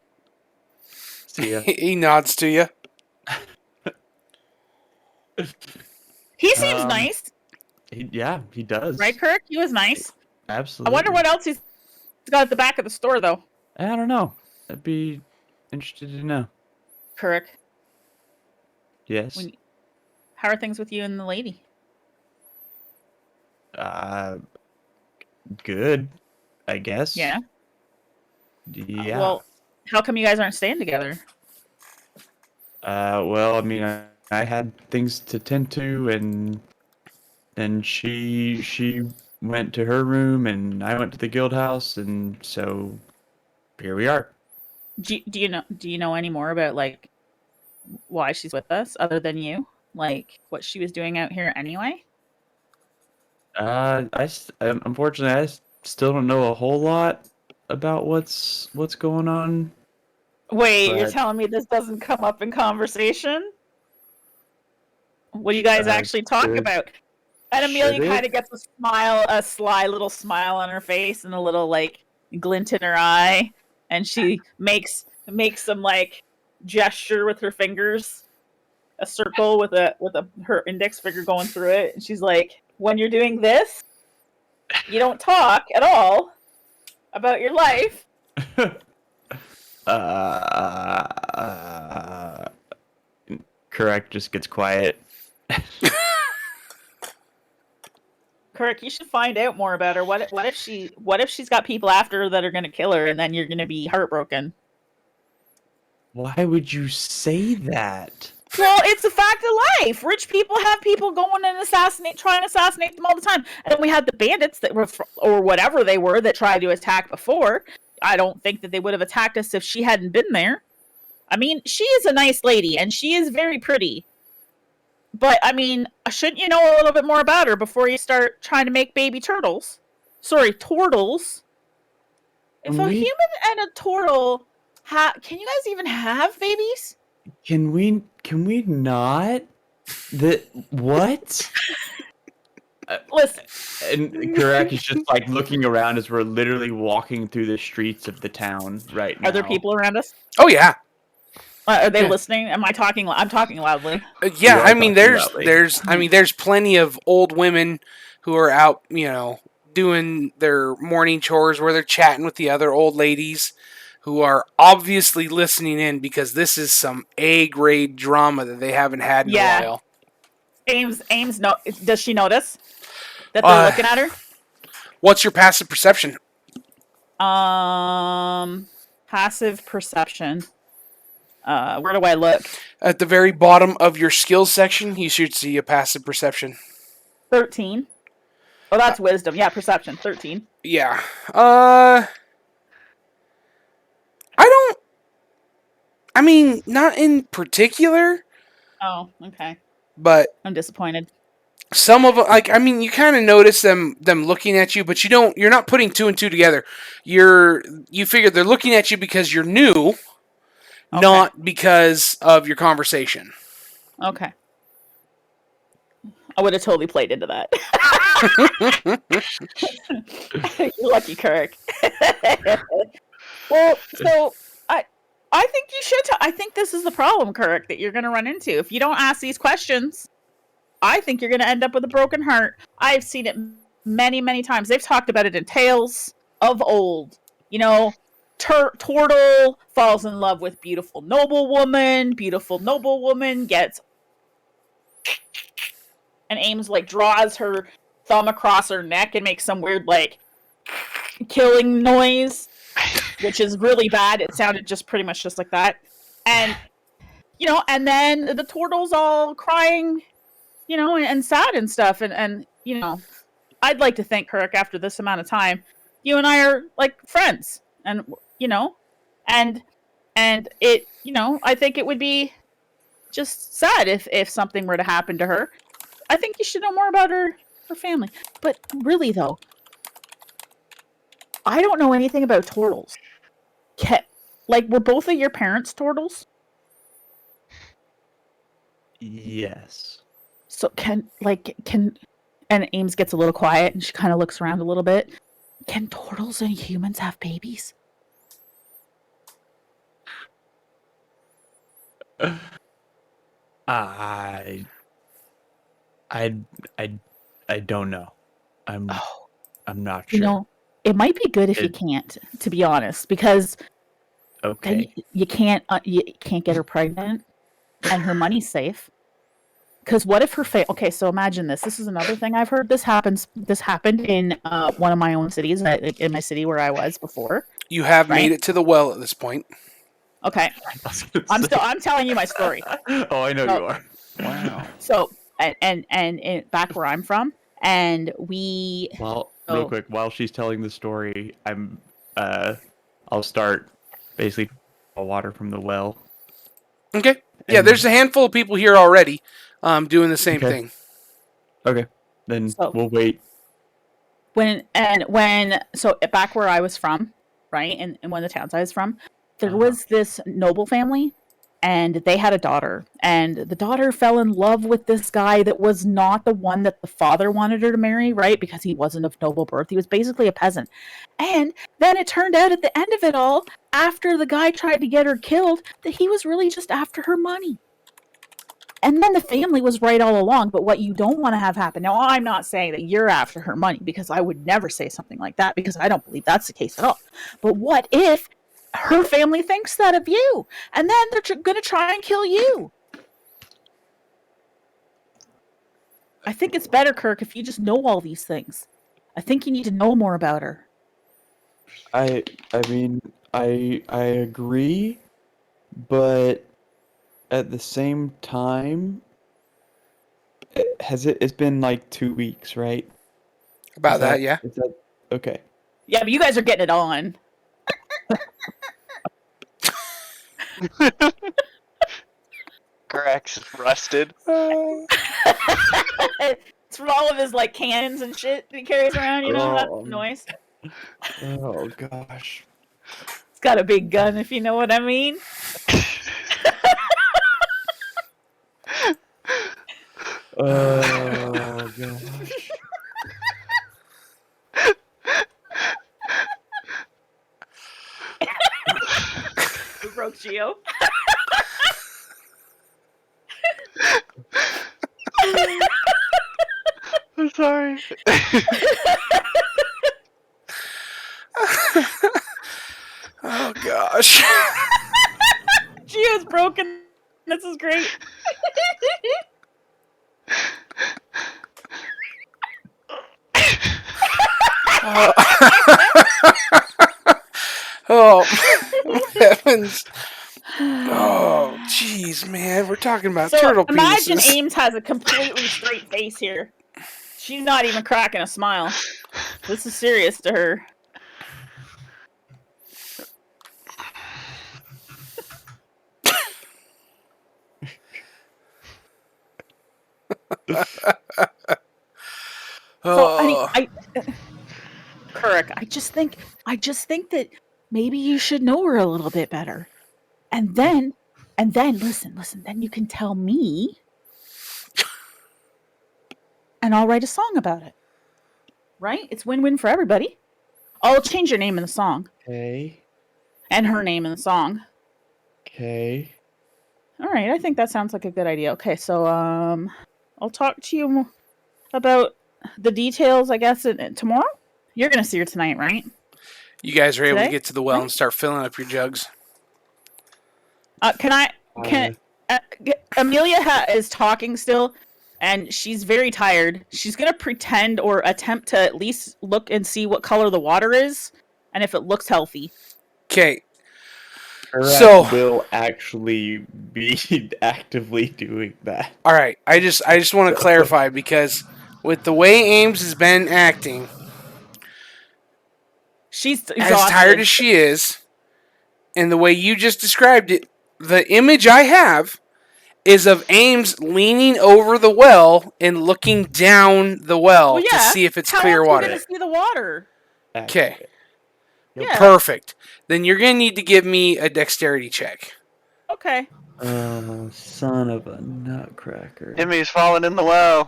See ya. He nods to you. He seems Um, nice, he does. right, Kirk? He was nice. Absolutely. I wonder what else he's got at the back of the store, though. I don't know. I'd be interested to know. Kirk, Yes. how are things with you and the lady? Good. I guess. Yeah. Yeah. Well, how come you guys aren't staying together? Well, I mean, I had things to tend to, and then she went to her room, and I went to the guild house, and so here we are. Do you know any more about like why she's with us other than you? Like what she was doing out here anyway? Unfortunately, still don't know a whole lot about what's going on. Wait, you're But- telling me this doesn't come up in conversation? What do you guys actually talk should- about? And Amelia should kind it? of gets a sly little smile on her face and a little like glint in her eye, and she makes some like gesture with her fingers, a circle with her index finger going through it, and she's like, "When you're doing this, you don't talk at all about your life." Correct. Just gets quiet. Kirk, you should find out more about her. What if she's got people after her that are gonna kill her, and then you're gonna be heartbroken? Why would you say that? Well, it's a fact of life. Rich people have people going and trying to assassinate them all the time. And then we had the bandits that were, or whatever they were, that tried to attack before. I don't think that they would have attacked us if she hadn't been there. I mean, she is a nice lady, and she is very pretty. But, I mean, shouldn't you know a little bit more about her before you start trying to make baby turtles? Sorry, turtles. If a human and a turtle can you guys even have babies? Can we not? What? Listen. And Kurac is just like looking around as we're literally walking through the streets of the town right now. Are there people around us? Oh yeah. Are they Yeah. listening? Am I talking? I'm talking loudly. Yeah, You are I mean talking there's loudly. there's plenty of old women who are out, doing their morning chores where they're chatting with the other old ladies who are obviously listening in because this is some A-grade drama that they haven't had in a while. Ames, does she notice that they're looking at her? What's your passive perception? Passive perception. Where do I look? At the very bottom of your skills section, you should see a passive perception. 13. Oh, that's wisdom. Yeah, perception. 13. Yeah. I mean, not in particular, Oh, okay. but I'm disappointed. some of them, you kind of notice them looking at you, but you're not putting two and two together. You figure they're looking at you because you're new, not because of your conversation. Okay. I would have totally played into that. You're lucky, Kirk. Well, so I think you should. I think this is the problem, Kirk, that you're going to run into if you don't ask these questions. I think you're going to end up with a broken heart. I've seen it many, many times. They've talked about it in tales of old. You know, Turtle falls in love with beautiful noblewoman. Beautiful noblewoman gets, and Ames like draws her thumb across her neck and makes some weird like killing noise, which is really bad. It sounded just pretty much just like that, and you know, and then the turtle's all crying, you know, and sad and stuff, and you know, I'd like to think, Kirk, after this amount of time, you and I are like friends, and you know, and it, you know, I think it would be just sad if something were to happen to her. I think you should know more about her family. But really, though, I don't know anything about turtles. Like, were both of your parents turtles? Yes. So and Ames gets a little quiet and she kind of looks around a little bit. Can turtles and humans have babies? I don't know. I'm not sure. You know, it might be good if you can't, to be honest, because Okay. you can't get her pregnant and her money's safe. Because what if her okay, so imagine this. This is another thing I've heard. This happened in one of my own cities, in my city where I was before. You have made it to the well at this point. Okay, I'm telling you my story. Oh, I know you are. Wow. So and back where I'm from, and we. Well, real quick, while she's telling the story, I'll start basically water from the well. Okay. Yeah, there's a handful of people here already, doing the same thing. Okay, then we'll wait. So back where I was from, right, in one of the towns I was from, there was this noble family, and they had a daughter, and the daughter fell in love with this guy that was not the one that the father wanted her to marry, right, because he wasn't of noble birth. He was basically a peasant. And then it turned out at the end of it all, after the guy tried to get her killed, that he was really just after her money. And then the family was right all along, but what you don't want to have happen. Now, I'm not saying that you're after her money, because I would never say something like that, because I don't believe that's the case at all. But what if her family thinks that of you, and then they're going to try and kill you? I think it's better, Kirk, if you just know all these things. I think you need to know more about her. I mean, I agree, but at the same time, it's been like 2 weeks, right? About that, yeah. Is that okay? Yeah, but you guys are getting it on. Kurac's rusted. It's from all of his like cannons and shit that he carries around, you know, that noise. Oh gosh. It's got a big gun, if you know what I mean. Oh gosh. We broke Geo. I'm sorry. Oh gosh. Geo's broken. This is great. Oh, heavens. Oh, jeez, man. We're talking about turtle imagine penises. Ames has a completely straight face here. She's not even cracking a smile. This is serious to her. Kurac, I just think that maybe you should know her a little bit better. And then listen, then you can tell me and I'll write a song about it. Right? It's win-win for everybody. I'll change your name in the song. Okay. And her name in the song. Okay. All right, I think that sounds like a good idea. Okay, so I'll talk to you about the details, I guess, tomorrow. You're gonna see her tonight, right? You guys are able to Today? get to the well Right. and start filling up your jugs. Amelia is talking still, and she's very tired. She's gonna pretend or attempt to at least look and see what color the water is, and if it looks healthy. Okay. Kurac So- will actually be actively doing that. All right. I just want to clarify because with the way Ames has been acting, She's as exhausted. tired as she is, and the way you just described it, the image I have is of Ames leaning over the well and looking down the well to see if it's How clear else are you water. gonna see the water? Okay. Yeah. Perfect. Then you're going to need to give me a dexterity check. Okay. Oh, son of a nutcracker. Timmy's falling in the well.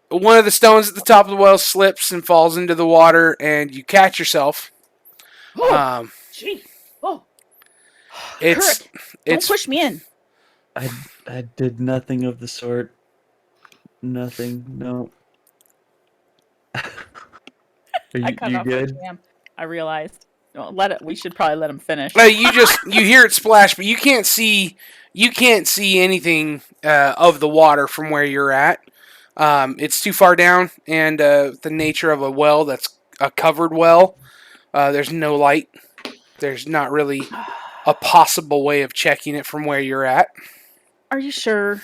One of the stones at the top of the well slips and falls into the water, and you catch yourself. Oh, gee. Oh. It's Kurac, don't it's push me in. I did nothing of the sort. Nothing. No. Are I you, cut you off good? my jam. I realized. No, we should probably let him finish. you hear it splash, but you can't see anything of the water from where you're at. It's too far down, and the nature of a well that's a covered well, there's no light. There's not really a possible way of checking it from where you're at. Are you sure?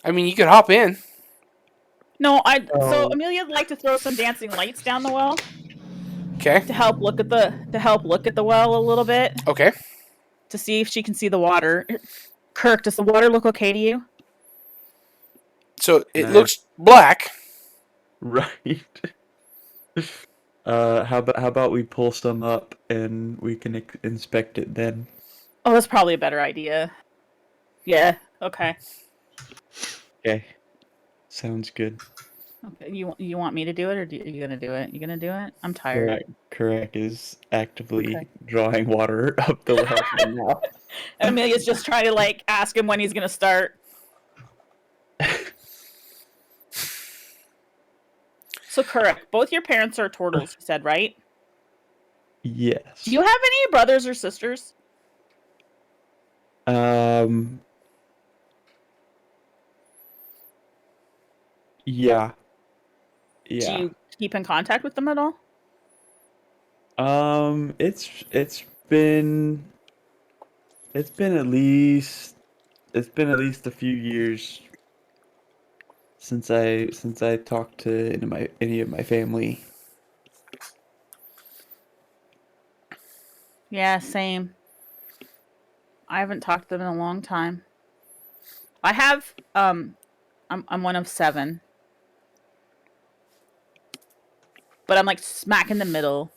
I mean, you could hop in. No, Oh. So Amelia'd like to throw some dancing lights down the well Okay. to help look at the well a little bit Okay. to see if she can see the water. Kirk, does the water look okay to you? So it No. looks black. Right. How about we pull some up and we can inspect it then? Oh, that's probably a better idea. Yeah. Okay. Okay. Sounds good. Okay. You want me to do it, or are you gonna do it? You gonna do it? I'm tired. Kurac is actively Okay. drawing water up the well right now. Amelia's just trying to ask him when he's gonna start. So correct. Both your parents are turtles, you said, right? Yes. Do you have any brothers or sisters? Yeah. Do Yeah. you keep in contact with them at all? It's been at least a few years since I talked to any of my family. Yeah, same. I haven't talked to them in a long time. I have I'm one of 7. But I'm smack in the middle.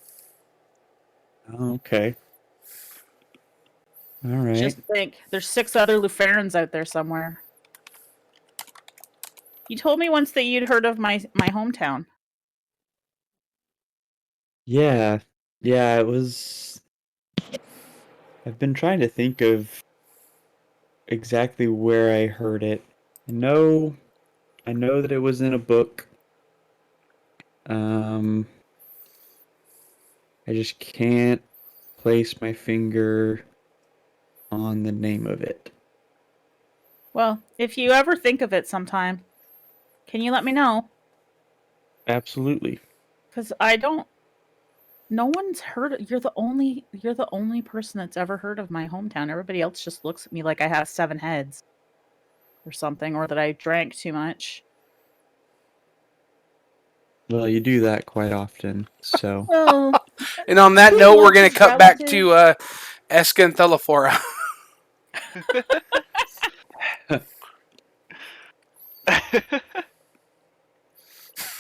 Okay. All right. Just think, there's 6 other Luferans out there somewhere. You told me once that you'd heard of my hometown. Yeah. Yeah, it was. I've been trying to think of exactly where I heard it. I know that it was in a book. I just can't place my finger on the name of it. Well, if you ever think of it sometime, can you let me know? Absolutely. Because no one's heard. You're the only person that's ever heard of my hometown. Everybody else just looks at me like I have 7 heads or something, or that I drank too much. Well, you do that quite often, so. Well, And on that Who note, we're loves going to his cut back relatives? to Eska and Thelephora.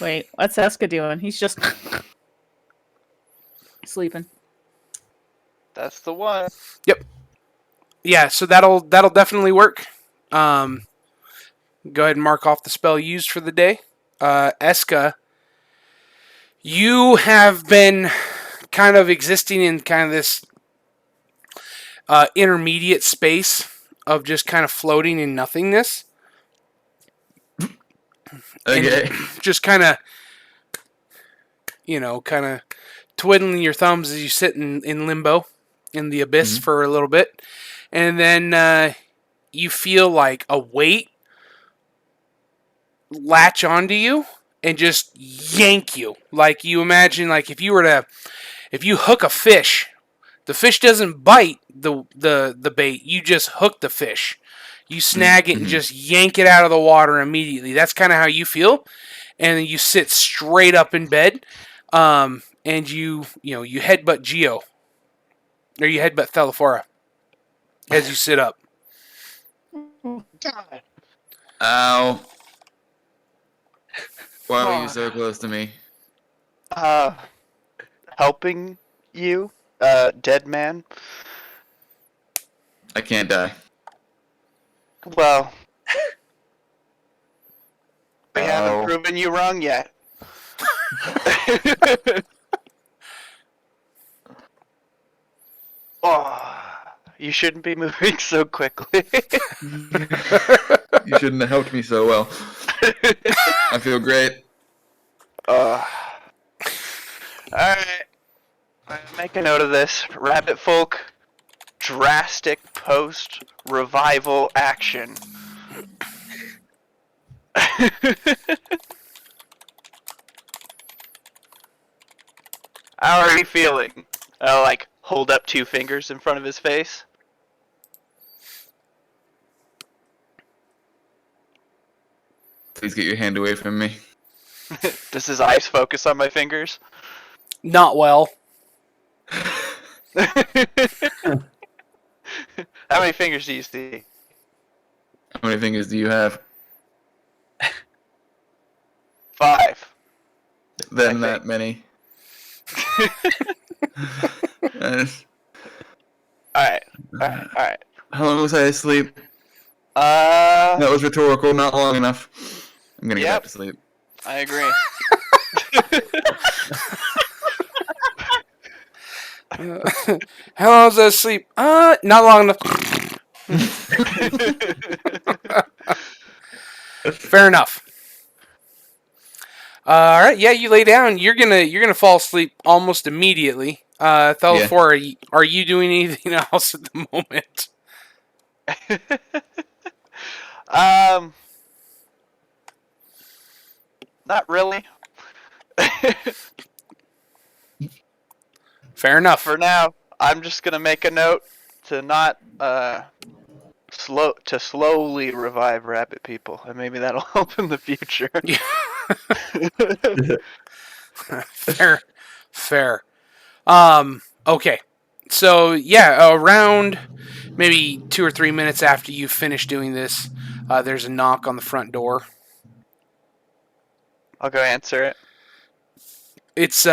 wait, what's Eska doing? He's just sleeping. That's the one. Yeah, so that'll definitely work. Go ahead and mark off the spell used for the day. Eska, you have been kind of existing in kind of this intermediate space of just kind of floating in nothingness. Okay. And just kind of, kind of twiddling your thumbs as you sit in limbo in the abyss for a little bit. And then you feel like a weight latch onto you and just yank you. Like you imagine, like if you hook a fish, the fish doesn't bite the bait. You just hook the fish. You snag it and just yank it out of the water immediately. That's kind of how you feel. And then you sit straight up in bed, and you headbutt Geo, or you headbutt Thelephora as you sit up. God. Ow. Why were you so close to me? Helping you, dead man. I can't die. Well, we haven't proven you wrong yet. Oh, you shouldn't be moving so quickly. You shouldn't have helped me so well. I feel great. Alright. Make a note of this. Rabbit folk, drastic post-revival action. How are you feeling? Hold up 2 fingers in front of his face. Please get your hand away from me. Does his eyes focus on my fingers? Not well. How many fingers do you see? How many fingers do you have? 5. Then that many. Alright. How long was I asleep? That That was rhetorical, not long enough. I'm gonna get back to sleep. I agree. How long was I asleep? Not long enough. Fair enough. All right, yeah, you lay down. You're gonna fall asleep almost immediately. Thelephora, are you doing anything else at the moment? Not really. Fair enough. For now, I'm just gonna make a note to not slowly revive rabbit people, and maybe that'll help in the future. Fair. Okay. So yeah, around maybe 2 or 3 minutes after you finish doing this, there's a knock on the front door. I'll go answer it. It's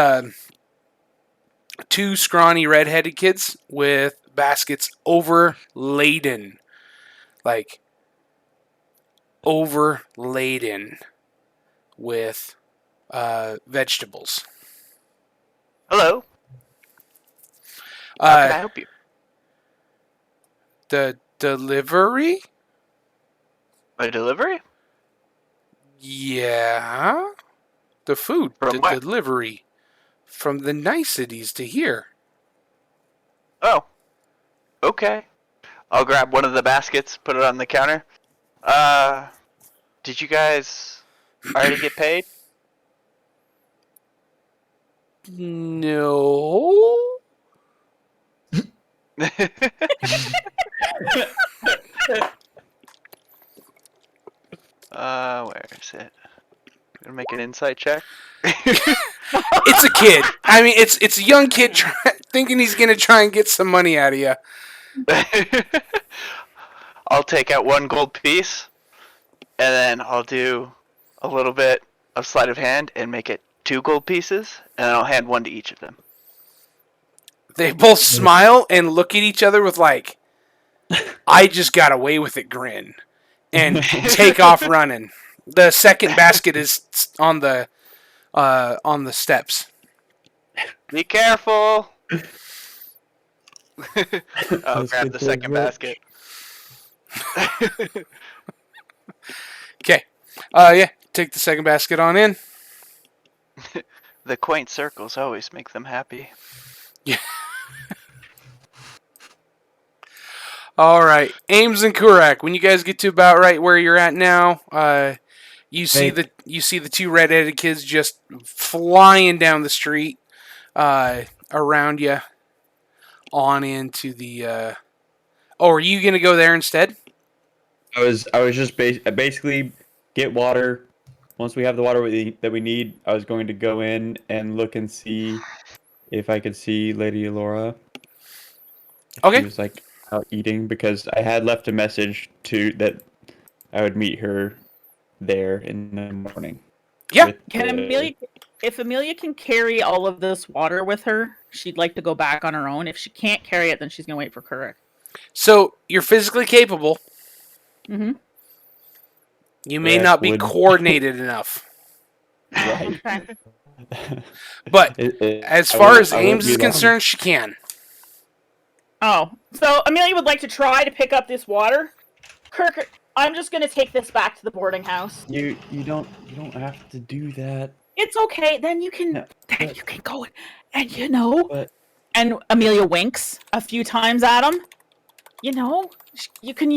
2 scrawny redheaded kids with baskets overladen, like overladen with vegetables. Hello. How can I help you? The delivery? A delivery? Yeah. The food. From the what? delivery. From the niceties to here. Oh. Okay. I'll grab one of the baskets, put it on the counter. Did you guys already get paid? No. Where is it? Gonna make an insight check. It's a kid. I mean, it's a young kid thinking he's gonna try and get some money out of you. I'll take out 1 gold piece, and then I'll do a little bit of sleight of hand and make it 2 gold pieces, and then I'll hand 1 to each of them. They both smile and look at each other with like, I just got away with it grin. and take off running. The second basket is on the steps. Be careful. Oh, Let's grab get the to second work. basket. Okay. Yeah. Take the second basket on in. The quaint circles always make them happy. Yeah. All right, Ames and Kurac. When you guys get to about right where you're at now, you see Hey. the two redheaded kids just flying down the street around you, on into the. Oh, are you gonna go there instead? I was just basically get water. Once we have the water that we need, I was going to go in and look and see if I could see Lady Laura. If Okay. she was like out eating, because I had left a message that I would meet her there in the morning. Yeah. with Can the- Amelia, if Amelia can carry all of this water with her, she'd like to go back on her own. If she can't carry it, then she's gonna wait for Kurac. So you're physically capable. Mm-hmm. You may Kurac not be would- coordinated enough. Right. Okay. But as far as I won't Ames be is long. concerned, she can. Oh, so Amelia would like to try to pick up this water. Kirk, I'm just gonna take this back to the boarding house. You don't have to do that. It's okay. Then you can No, then but- you can go and But and Amelia winks a few times at him. You can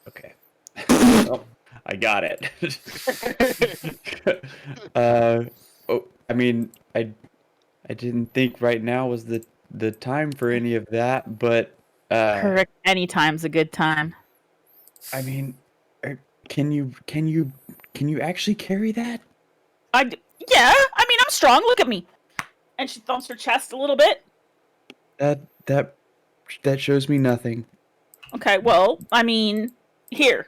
okay. Well, I got it. I mean, I didn't think right now was the time for any of that, but Kirk, anytime's a good time. I mean, can you actually carry that? Yeah, I mean I'm strong. Look at me. And she thumps her chest a little bit. That shows me nothing. Okay, well, I mean, here.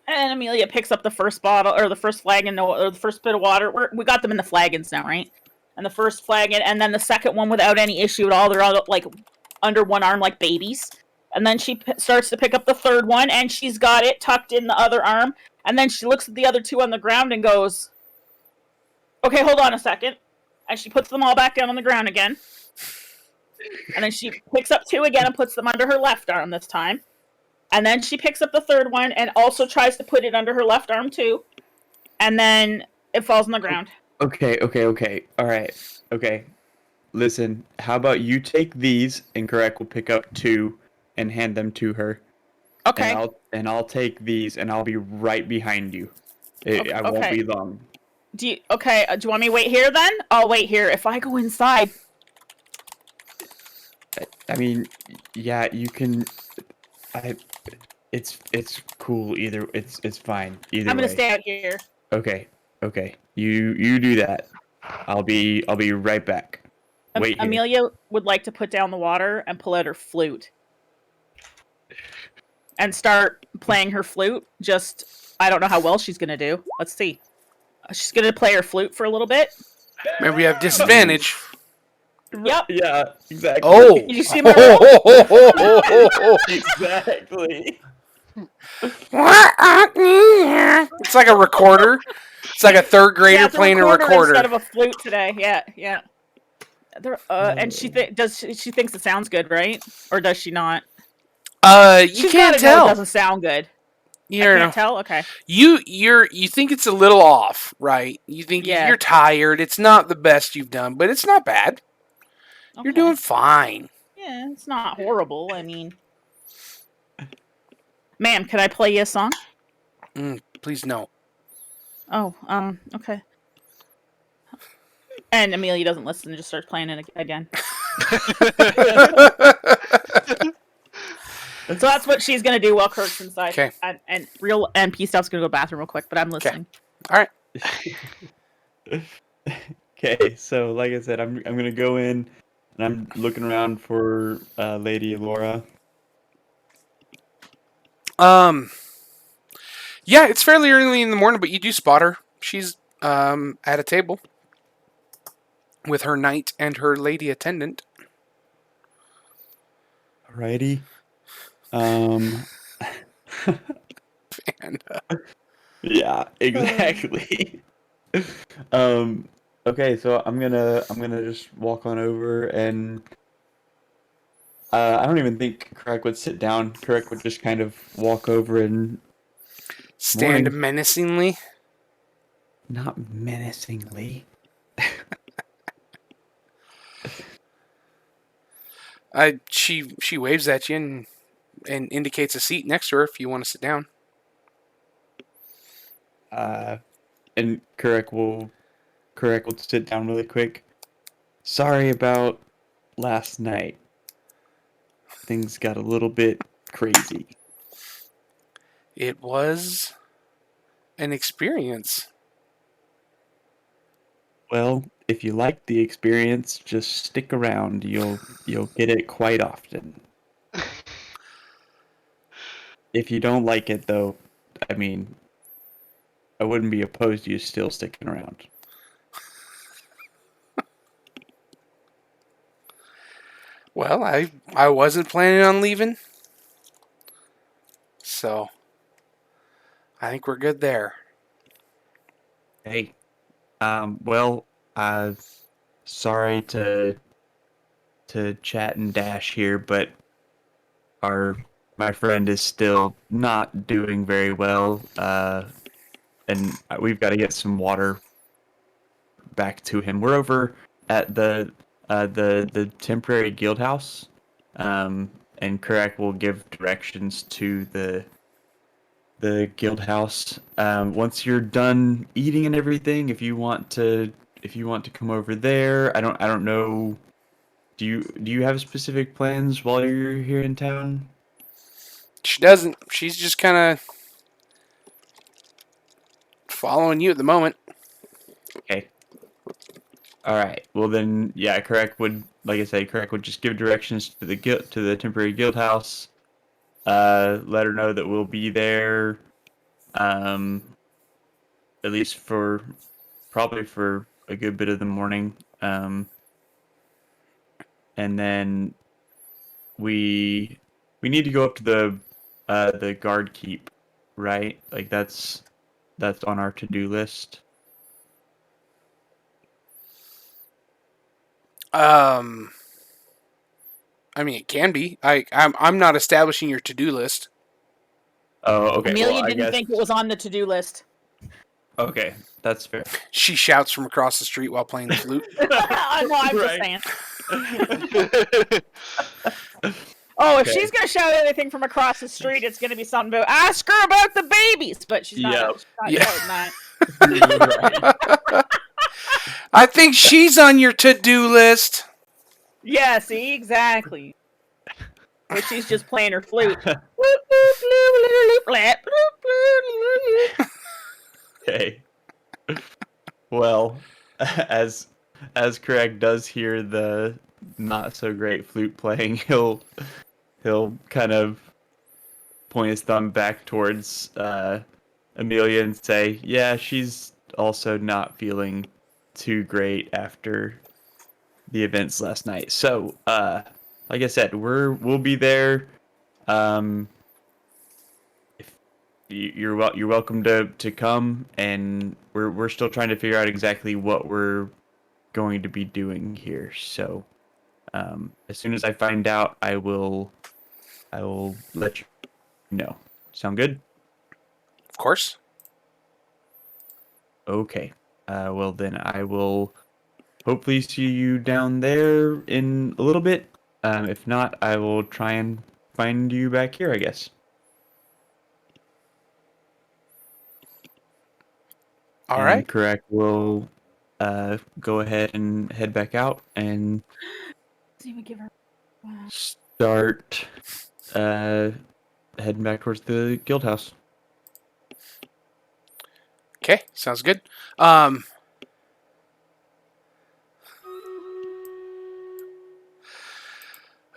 And Amelia picks up the first bottle, or the first flagon, or the first bit of water. We got them in the flagons now, right? And the first flagon, and then the second one without any issue at all. They're all, like, under one arm like babies. And then she starts to pick up the third one, and she's got it tucked in the other arm. And then she looks at the other two on the ground and goes, okay, hold on a second. And she puts them all back down on the ground again. And then she picks up two again and puts them under her left arm this time. And then she picks up the third one and also tries to put it under her left arm too. And then it falls on the ground. Okay. All right. Okay. Listen, how about you take these, and Kurac will pick up two and hand them to her. Okay. And I'll take these, and I'll be right behind you. I won't Okay. be long. Do you want me to wait here then? I'll wait here. If I go inside, I mean, yeah, you can. It's cool. It's fine. Either I'm gonna way. stay out here. Okay. You do that. I'll be right back. Wait here. Amelia would like to put down the water and pull out her flute. And start playing her flute. I don't know how well she's gonna do. Let's see. She's gonna play her flute for a little bit. Maybe we have disadvantage. Yep. Yeah, exactly. Oh. Did you see my roll? Exactly. It's like a recorder. It's like a third grader it's playing a recorder. instead of a flute today. Yeah. And she she thinks it sounds good, right? Or does she not? You She's can't gotta know tell. It doesn't sound good. You I don't can't know. tell. Okay. You think it's a little off, right? You think Yeah. you're tired. It's not the best you've done, but it's not bad. You're Okay. doing fine. Yeah, it's not horrible. I mean, ma'am, can I play you a song? Please no. Oh, okay. And Amelia doesn't listen and just starts playing it again. So that's what she's gonna do while Kirk's inside. Okay. And P Stuff's gonna go to the bathroom real quick, but I'm listening. All right. Okay, so like I said, I'm gonna go in, and I'm looking around for Lady Laura. Yeah, it's fairly early in the morning, but you do spot her. She's at a table with her knight and her lady attendant. Alrighty. Um, And yeah, exactly. Um, okay, so I'm gonna just walk on over and I don't even think Craig would sit down. Craig would just kind of walk over and stand morning, menacingly. not menacingly. She waves at you and indicates a seat next to her if you want to sit down. Uh, and Craig will sit down really quick. Sorry about last night. Things got a little bit crazy. It was an experience. Well, if you like the experience, just stick around. You'll get it quite often. If you don't like it though, I mean, I wouldn't be opposed to you still sticking around. Well, I wasn't planning on leaving, so I think we're good there. Hey, well, sorry to chat and dash here, but our my friend is still not doing very well. And we've got to get some water back to him. We're over at the temporary guild house, and Kurak will give directions to the guild house. Once you're done eating and everything, if you want to come over there, I don't know. Do you have specific plans while you're here in town? She doesn't. She's just kind of following you at the moment. Okay. All right. Well then, yeah, Kurak would, like I said, Kurak would just give directions to the temporary guild house. Let her know that we'll be there. Um, at least for probably for a good bit of the morning. And then we we need to go up to the guard keep, right? Like that's on our to-do list. Um, I mean, it can be. I'm not establishing your to-do list. Oh, okay. Well, Amelia I didn't guess think it was on the to-do list. okay. That's fair. She shouts from across the street while playing the flute. I know, I'm just Right. saying. Oh, if Okay. she's gonna shout anything from across the street, it's gonna be something about ask her about the babies. But she's not. Yep. She's not Yeah. shouting that. Right. I think she's on your to-do list. Yeah, see, exactly. Where she's just playing her flute. Okay. Well, as Craig does hear the not so great flute playing, he'll kind of point his thumb back towards Amelia and say, "Yeah, she's also not feeling too great after the events last night. So, like I said, we'll be there. Um, if you're welcome to come, and we're still trying to figure out exactly what we're going to be doing here. So, as soon as I find out, I will let you know. Sound good? Of course. Okay. Well then, I will hopefully see you down there in a little bit. If not, I will try and find you back here, I guess. All And right. Correct will go ahead and head back out and Even give her. start uh, heading back towards the guild house. Okay. Sounds good. Um.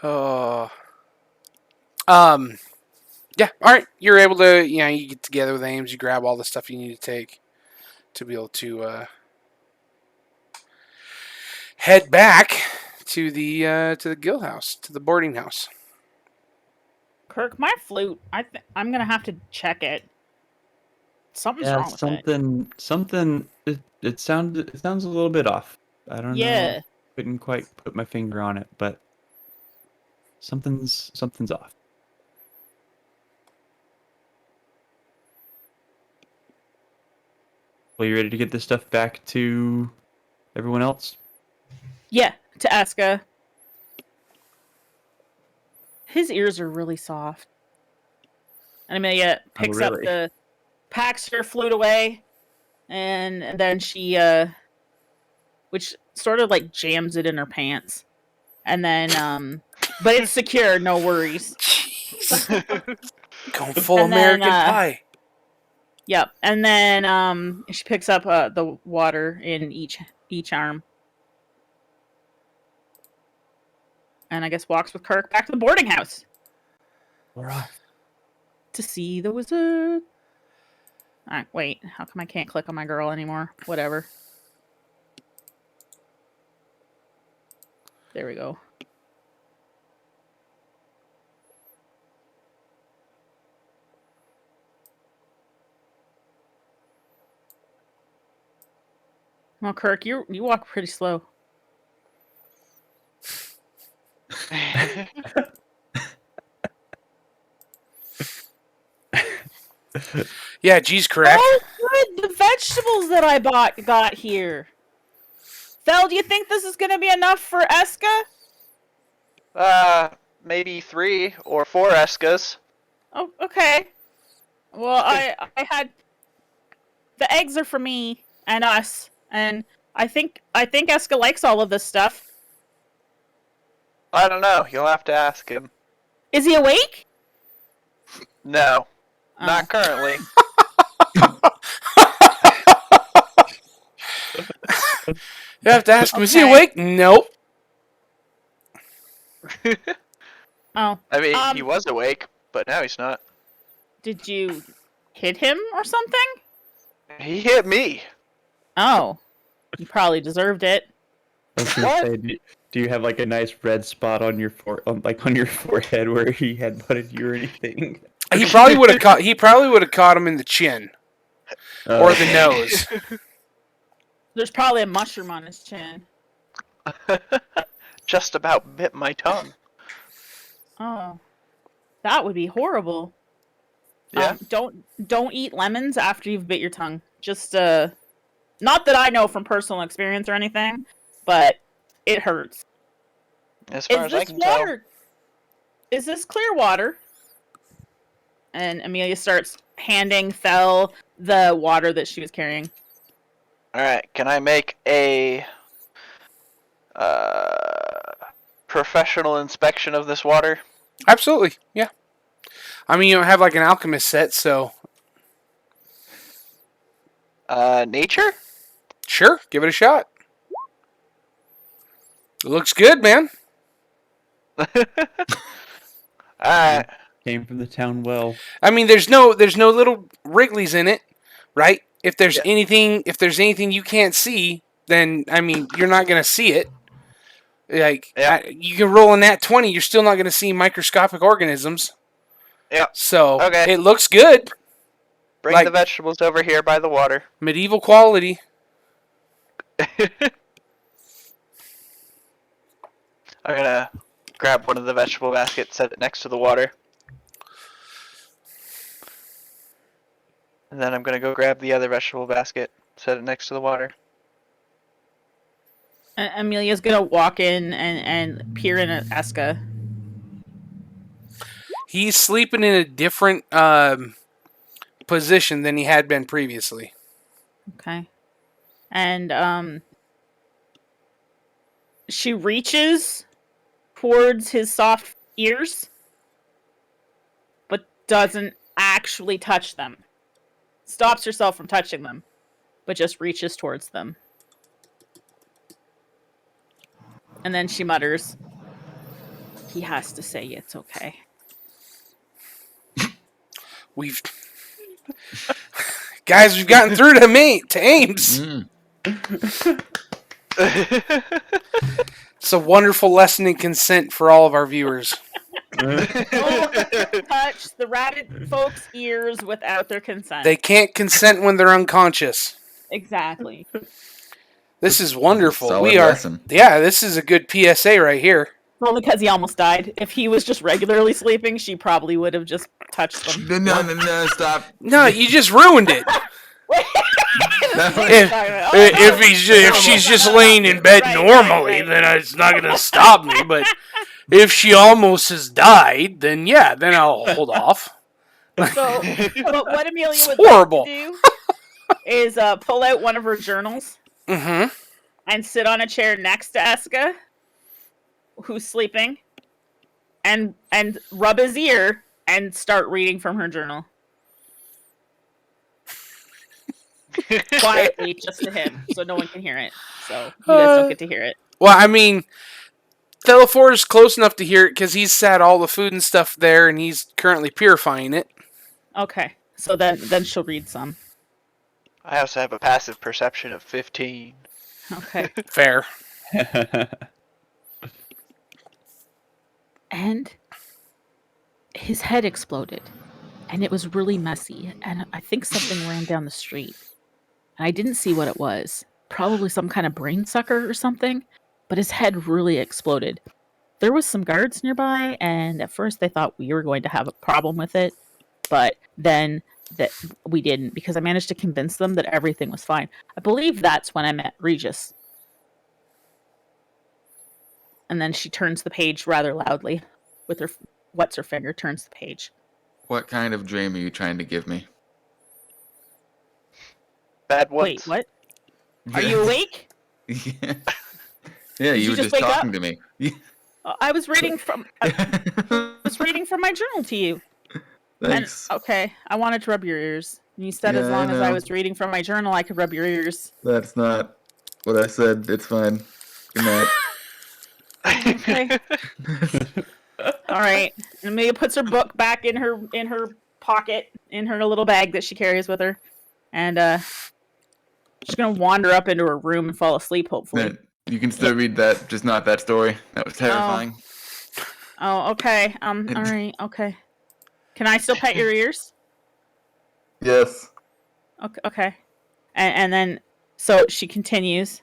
Oh. Yeah. All right. You're able to. You get together with Ames. You grab all the stuff you need to take to be able to head back to the guild house, to the boarding house. Kirk, my flute. I'm gonna have to check it. Something's Yeah, wrong with it. something. It sounds a little bit off. I don't know. Yeah. Couldn't quite put my finger on it, but something's off. Well, you ready to get this stuff back to everyone else? Yeah, to Eska. His ears are really soft. And Amelia picks up really? packs her flute away, and then she, which sort of like jams it in her pants. And then, but it's secure, no worries. Jeez. Going full And then, American Pie. Yep. And then, she picks up the water in each arm. And I guess walks with Kirk back to the boarding house. We're off. To see the wizard. Alright, wait. How come I can't click on my girl anymore? Whatever. There we go. Well, Kirk, you walk pretty slow. Yeah, geez, correct. Oh, good! The vegetables that I got here. Fel, do you think this is gonna be enough for Eska? Maybe 3 or 4 Eskas. Oh, okay. Well, I had the eggs are for me and us, and I think Eska likes all of this stuff. I don't know. You'll have to ask him. Is he awake? No, Oh. not currently. You have to ask him, is he Okay. awake? Nope. Oh. I mean, he was awake, but now he's not. Did you hit him or something? He hit me. Oh. You probably deserved it. I was gonna say, do you have like a nice red spot on your on your forehead where he had butted you or anything? He probably would have caught. He probably would have caught him in the chin or the nose. There's probably a mushroom on his chin. Just about bit my tongue. Oh. That would be horrible. Yeah. Don't eat lemons after you've bit your tongue. Just not that I know from personal experience or anything, but it hurts. As far Is as I this can tell. water? Is this clear water? And Amelia starts handing Fel the water that she was carrying. Alright, can I make a professional inspection of this water? Absolutely, yeah. I mean, you don't have like an alchemist set, so Nature? sure, give it a shot. It looks good, man. Alright. Came from the town well. I mean, there's no little Wrigley's in it, right? If there's Yeah. anything you can't see, then I mean, you're not gonna see it. Like Yeah. you can roll a nat 20, you're still not gonna see microscopic organisms. Yeah. So Okay. it looks good, Bring Like- the vegetables over here by the water. medieval quality. I'm gonna grab one of the vegetable baskets, set it next to the water. And then I'm gonna go grab the other vegetable basket, set it next to the water. Amelia's gonna walk in and peer in at Eska. He's sleeping in a different position than he had been previously. Okay. And she reaches towards his soft ears, but doesn't actually touch them. Stops herself from touching them, but just reaches towards them. And then she mutters, "He has to say it's okay." We've guys, we've gotten through to Ames. It's a wonderful lesson in consent for all of our viewers. Don't touch the rabbit folks' ears without their consent. They can't consent when they're unconscious. Exactly. This is wonderful. Solid We are. lesson. Yeah, this is a good PSA right here. Only because he almost died. If he was just regularly sleeping, she probably would have just touched them. No, stop. No, you just ruined it. If she's just laying in bed normally, then it's not gonna stop me. But if she almost has died, then yeah, then I'll hold off. So, but what Amelia It's would horrible. like to do is pull out one of her journals Mm-hmm. and sit on a chair next to Eska, who's sleeping, and rub his ear and start reading from her journal. Quietly, just to him, so no one can hear it. So you guys don't get to hear it. Well, I mean, Thelephora close enough to hear it because he's sat all the food and stuff there, and he's currently purifying it. Okay, so then she'll read some. I also have a passive perception of 15. Okay. Fair. And his head exploded, and it was really messy, and I think something ran down the street. And I didn't see what it was. Probably some kind of brain sucker or something, but his head really exploded. There was some guards nearby, and at first they thought we were going to have a problem with it, but then that we didn't, because I managed to convince them that everything was fine. I believe that's when I met Regis. And then she turns the page rather loudly with her, wets her finger, turns the page. What kind of dream are you trying to give me? Wait, Bad ones. what? Are you awake? Yeah, yeah, Did you you were just just wake talking up? to me. I was reading from my journal to you. Thanks. And, okay, I wanted to rub your ears. And you said as Yeah, I long as I know. was reading from my journal, I could rub your ears. That's not what I said. It's fine. Good night. Okay. All right. And Amelia puts her book back in her pocket, in her little bag that she carries with her, and she's gonna wander up into her room and fall asleep. Hopefully. No, you can still read that, just not that story. That was terrifying. Oh, okay. All right. Okay. Can I still pet your ears? Yes. Okay. Okay. And then, so she continues,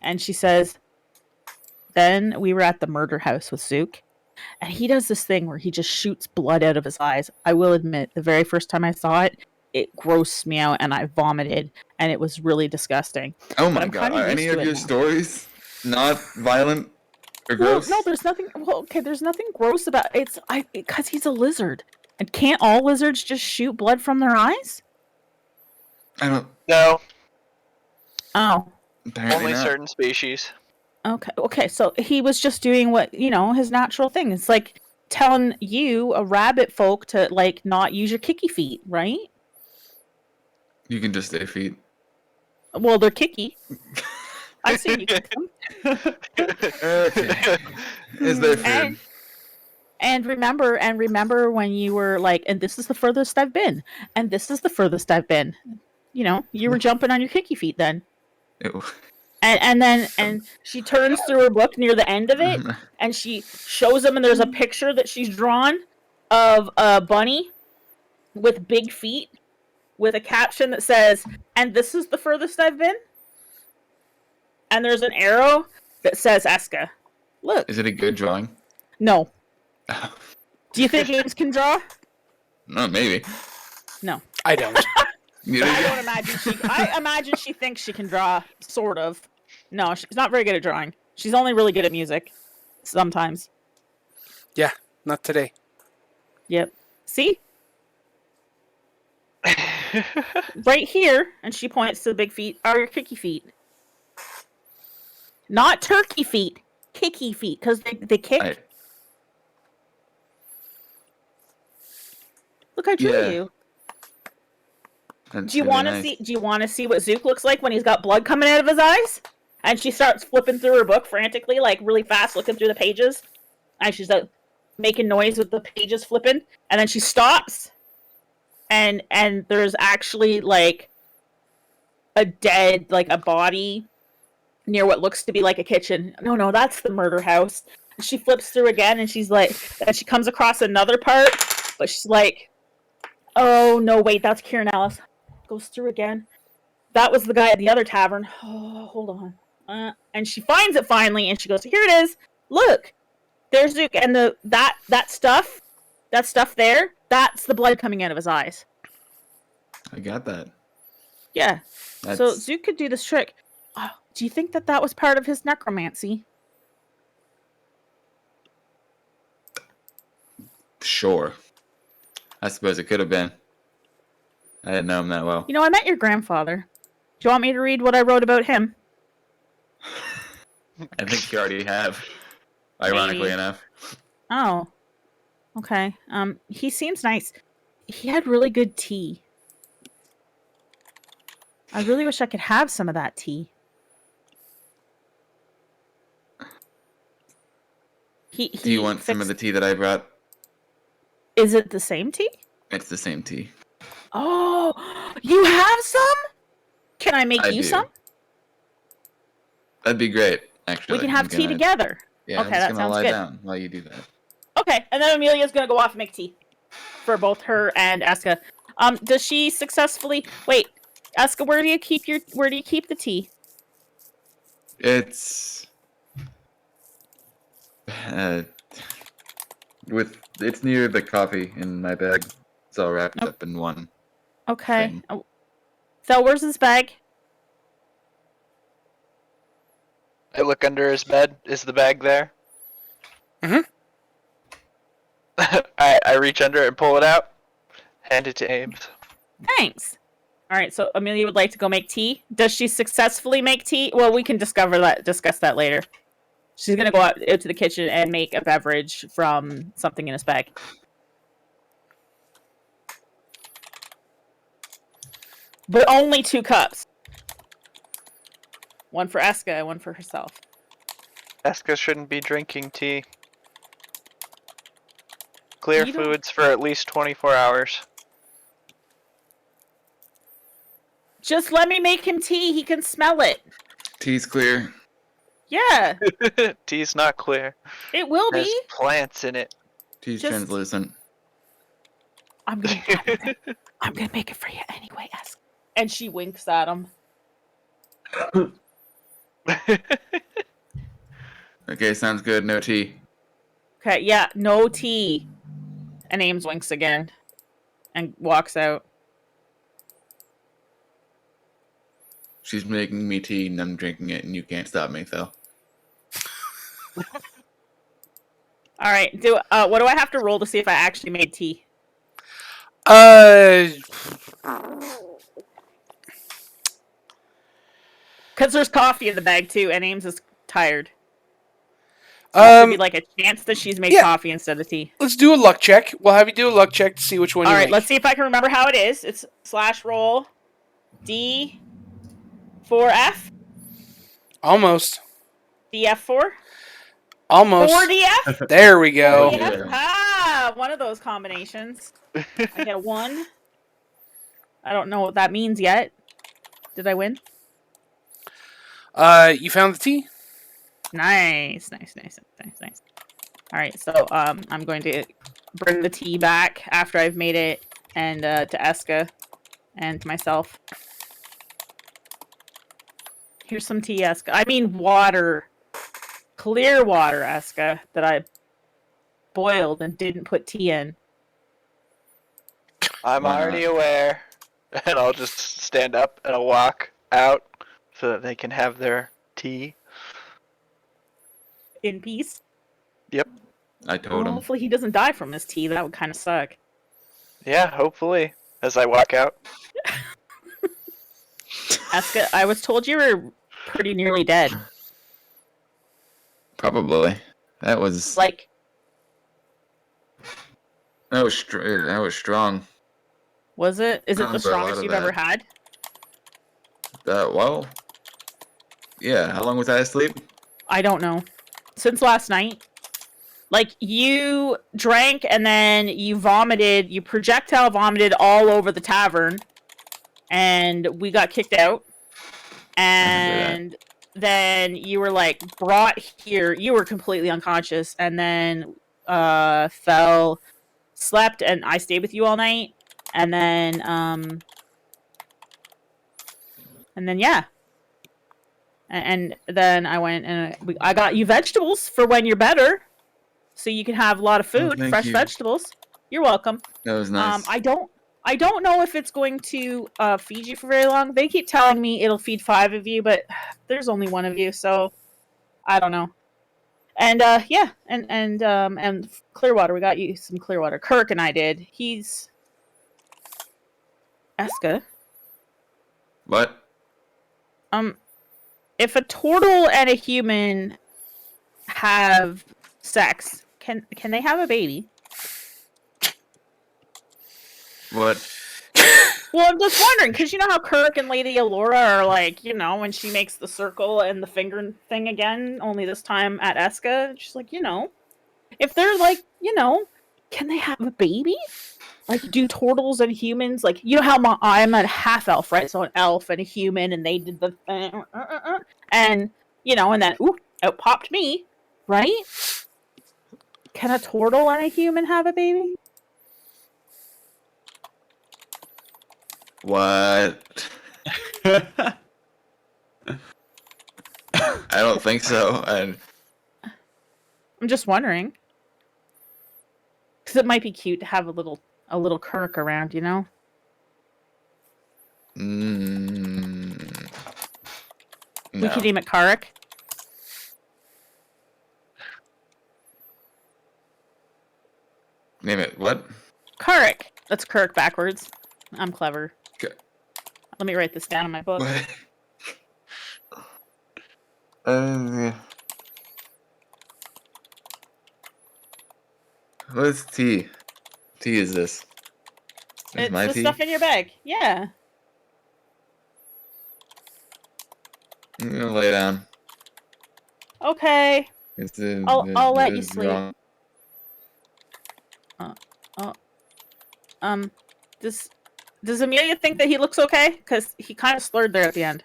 and she says, then we were at the murder house with Zook, and he does this thing where he just shoots blood out of his eyes. I will admit, the very first time I saw it, it grossed me out, and I vomited, and it was really disgusting. Oh my I'm god, kinda are any used to of it your now. stories not violent or Well, gross? no, there's nothing. Well, okay, there's nothing gross about it. Because he's a lizard, and can't all lizards just shoot blood from their eyes? I don't. No, Oh, Apparently only not. certain species. okay. So he was just doing what his natural thing. It's like telling you, a rabbit folk, to not use your kicky feet, right? You can just say feet. Well, they're kicky. I've seen you kick them. Okay. Is there food? And remember when you were like, and this is the furthest I've been, and this is the furthest I've been. You were jumping on your kicky feet then. Ew. And she turns through her book near the end of it, and she shows him, and there's a picture that she's drawn of a bunny with big feet, with a caption that says, "And this is the furthest I've been." And there's an arrow that says Eska. Look. Is it a good drawing? No. Do you think Ames can draw? No, maybe. No. I don't. I imagine she thinks she can draw, sort of. No, she's not very good at drawing. She's only really good at music. Sometimes. Yeah, not today. Yep. See? Right here, and she points to the big feet, are your kicky feet. Not turkey feet. Kicky feet, because they kick. Look, I drew Yeah. you. That's Do you really want to nice. see? Do you want to see what Zook looks like when he's got blood coming out of his eyes? And she starts flipping through her book frantically, like really fast, looking through the pages. And she's making noise with the pages flipping. And then she stops. And there's actually a dead, a body near what looks to be like a kitchen. No, that's the murder house. She flips through again, and she's like, and she comes across another part, but she's like, oh no, wait, that's Kieran Ellis. Goes through again. That was the guy at the other tavern. Oh, hold on. And she finds it finally, and she goes, here it is. Look, there's Zook, and that stuff there, that's the blood coming out of his eyes. I got that. Yeah. That's... So Zook could do this trick. Oh, do you think that was part of his necromancy? Sure. I suppose it could have been. I didn't know him that well. You know, I met your grandfather. Do you want me to read what I wrote about him? I think you already have. Ironically enough. Oh. Okay. He seems nice. He had really good tea. I really wish I could have some of that tea. Do you want some of the tea that I brought? Is it the same tea? It's the same tea. Oh, you have some? Can I make you some? That'd be great, actually. We can have tea together. Yeah, okay, I'm just that gonna sounds lie good. down while you do that. Okay, and then Amelia's gonna go off and make tea for both her and Eska. Does she successfully wait? Eska, where do you keep the tea? It's it's near the coffee in my bag. It's all wrapped up in one. Okay. Thing. Oh. So where's his bag? I look under his bed. Is the bag there? Mm-hmm. I reach under it and pull it out. Hand it to Ames. Thanks. All right, so Amelia would like to go make tea. Does she successfully make tea? Well, we can discuss that later. She's gonna go out to the kitchen and make a beverage from something in his bag. But only 2 cups. One for Eska, one for herself. Eska shouldn't be drinking tea. Clear foods for at least 24 hours. Just let me make him tea. He can smell it. Tea's clear. Yeah. Tea's not clear. It will There's be. plants in it. Tea's translucent. I'm gonna make it for you anyway, Eska. And she winks at him. Okay, sounds good. No tea. Okay, yeah, no tea. And Ames winks again and walks out. She's making me tea and I'm drinking it and you can't stop me, though. All right, what do I have to roll to see if I actually made tea? Because there's coffee in the bag too, and Ames is tired. So it'd be like a chance that she's made coffee instead of tea. Let's do a luck check. We'll have you do a luck check to see which one you make. Alright, let's see if I can remember how it is. It's /roll D4F. Almost. DF4. Almost. 4DF. There we go. 4DF. Ah, one of those combinations. I get a 1. I don't know what that means yet. Did I win? You found the tea? Nice. Alright, so I'm going to bring the tea back after I've made it, and to Eska and to myself. Here's some tea, Eska. I mean water. Clear water, Eska, that I boiled and didn't put tea in. I'm already aware. And I'll just stand up and I'll walk out so that they can have their tea. In peace? Yep. I told him. Hopefully he doesn't die from this tea. That would kind of suck. Yeah, hopefully. As I walk out. Eska, I was told you were pretty nearly dead. Probably. That was... Like... That was strong. Was it? Is it the strongest you've ever had? Well... Yeah, how long was I asleep? I don't know. Since last night. Like, you drank and then you vomited, you projectile vomited all over the tavern. And we got kicked out. And then you were like brought here. You were completely unconscious, and then fell, slept, and I stayed with you all night, and then yeah, and then I went and I got you vegetables for when you're better, so you can have a lot of food, thank fresh you. vegetables. You're welcome. That was nice. I don't know if it's going to feed you for very long. They keep telling me it'll feed 5 of you, but there's only 1 of you, so I don't know. And yeah, and Clearwater, we got you some Clearwater. Kirk and I did. He's Eska. What? If a turtle and a human have sex, can they have a baby? What? Well, I'm just wondering, because you know how Kirk and Lady Alora are like, you know, when she makes the circle and the finger thing again, only this time at Eska, she's like, you know, if they're like, you know, can they have a baby? Like, do turtles and humans, like, you know how I'm a half elf, right? So an elf and a human, and they did the and, you know, and then, ooh, out popped me, right? Can a turtle and a human have a baby? What? I don't think so. And I'm just wondering. Because it might be cute to have a little Kirk around, you know? We no. could name it Karak. Name it what? Karak. That's Kirk backwards. I'm clever. Okay. Let me write this down in my book. What? What's tea? Tea is this? It's my the tea? stuff in your bag. Yeah. I'm gonna lay down. Okay. I'll let you it's sleep. wrong. Does Amelia think that he looks okay? Because he kind of slurred there at the end.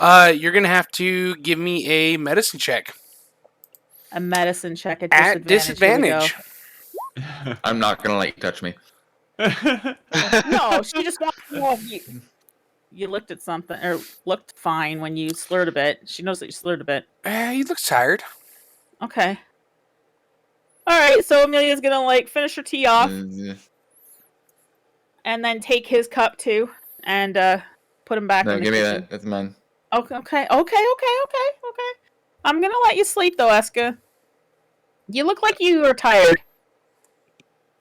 You're gonna have to give me a medicine check A medicine check at at disadvantage. disadvantage. I'm not gonna let you touch me. No, she just wants to know if you looked at something or looked fine when you slurred a bit. She knows that you slurred a bit. He looks tired. Okay. All right, so Amelia's gonna like finish her tea off and then take his cup too and put him back No, in the give me kitchen. that. That's mine. Okay. I'm gonna let you sleep though, Eska. You look like you are tired.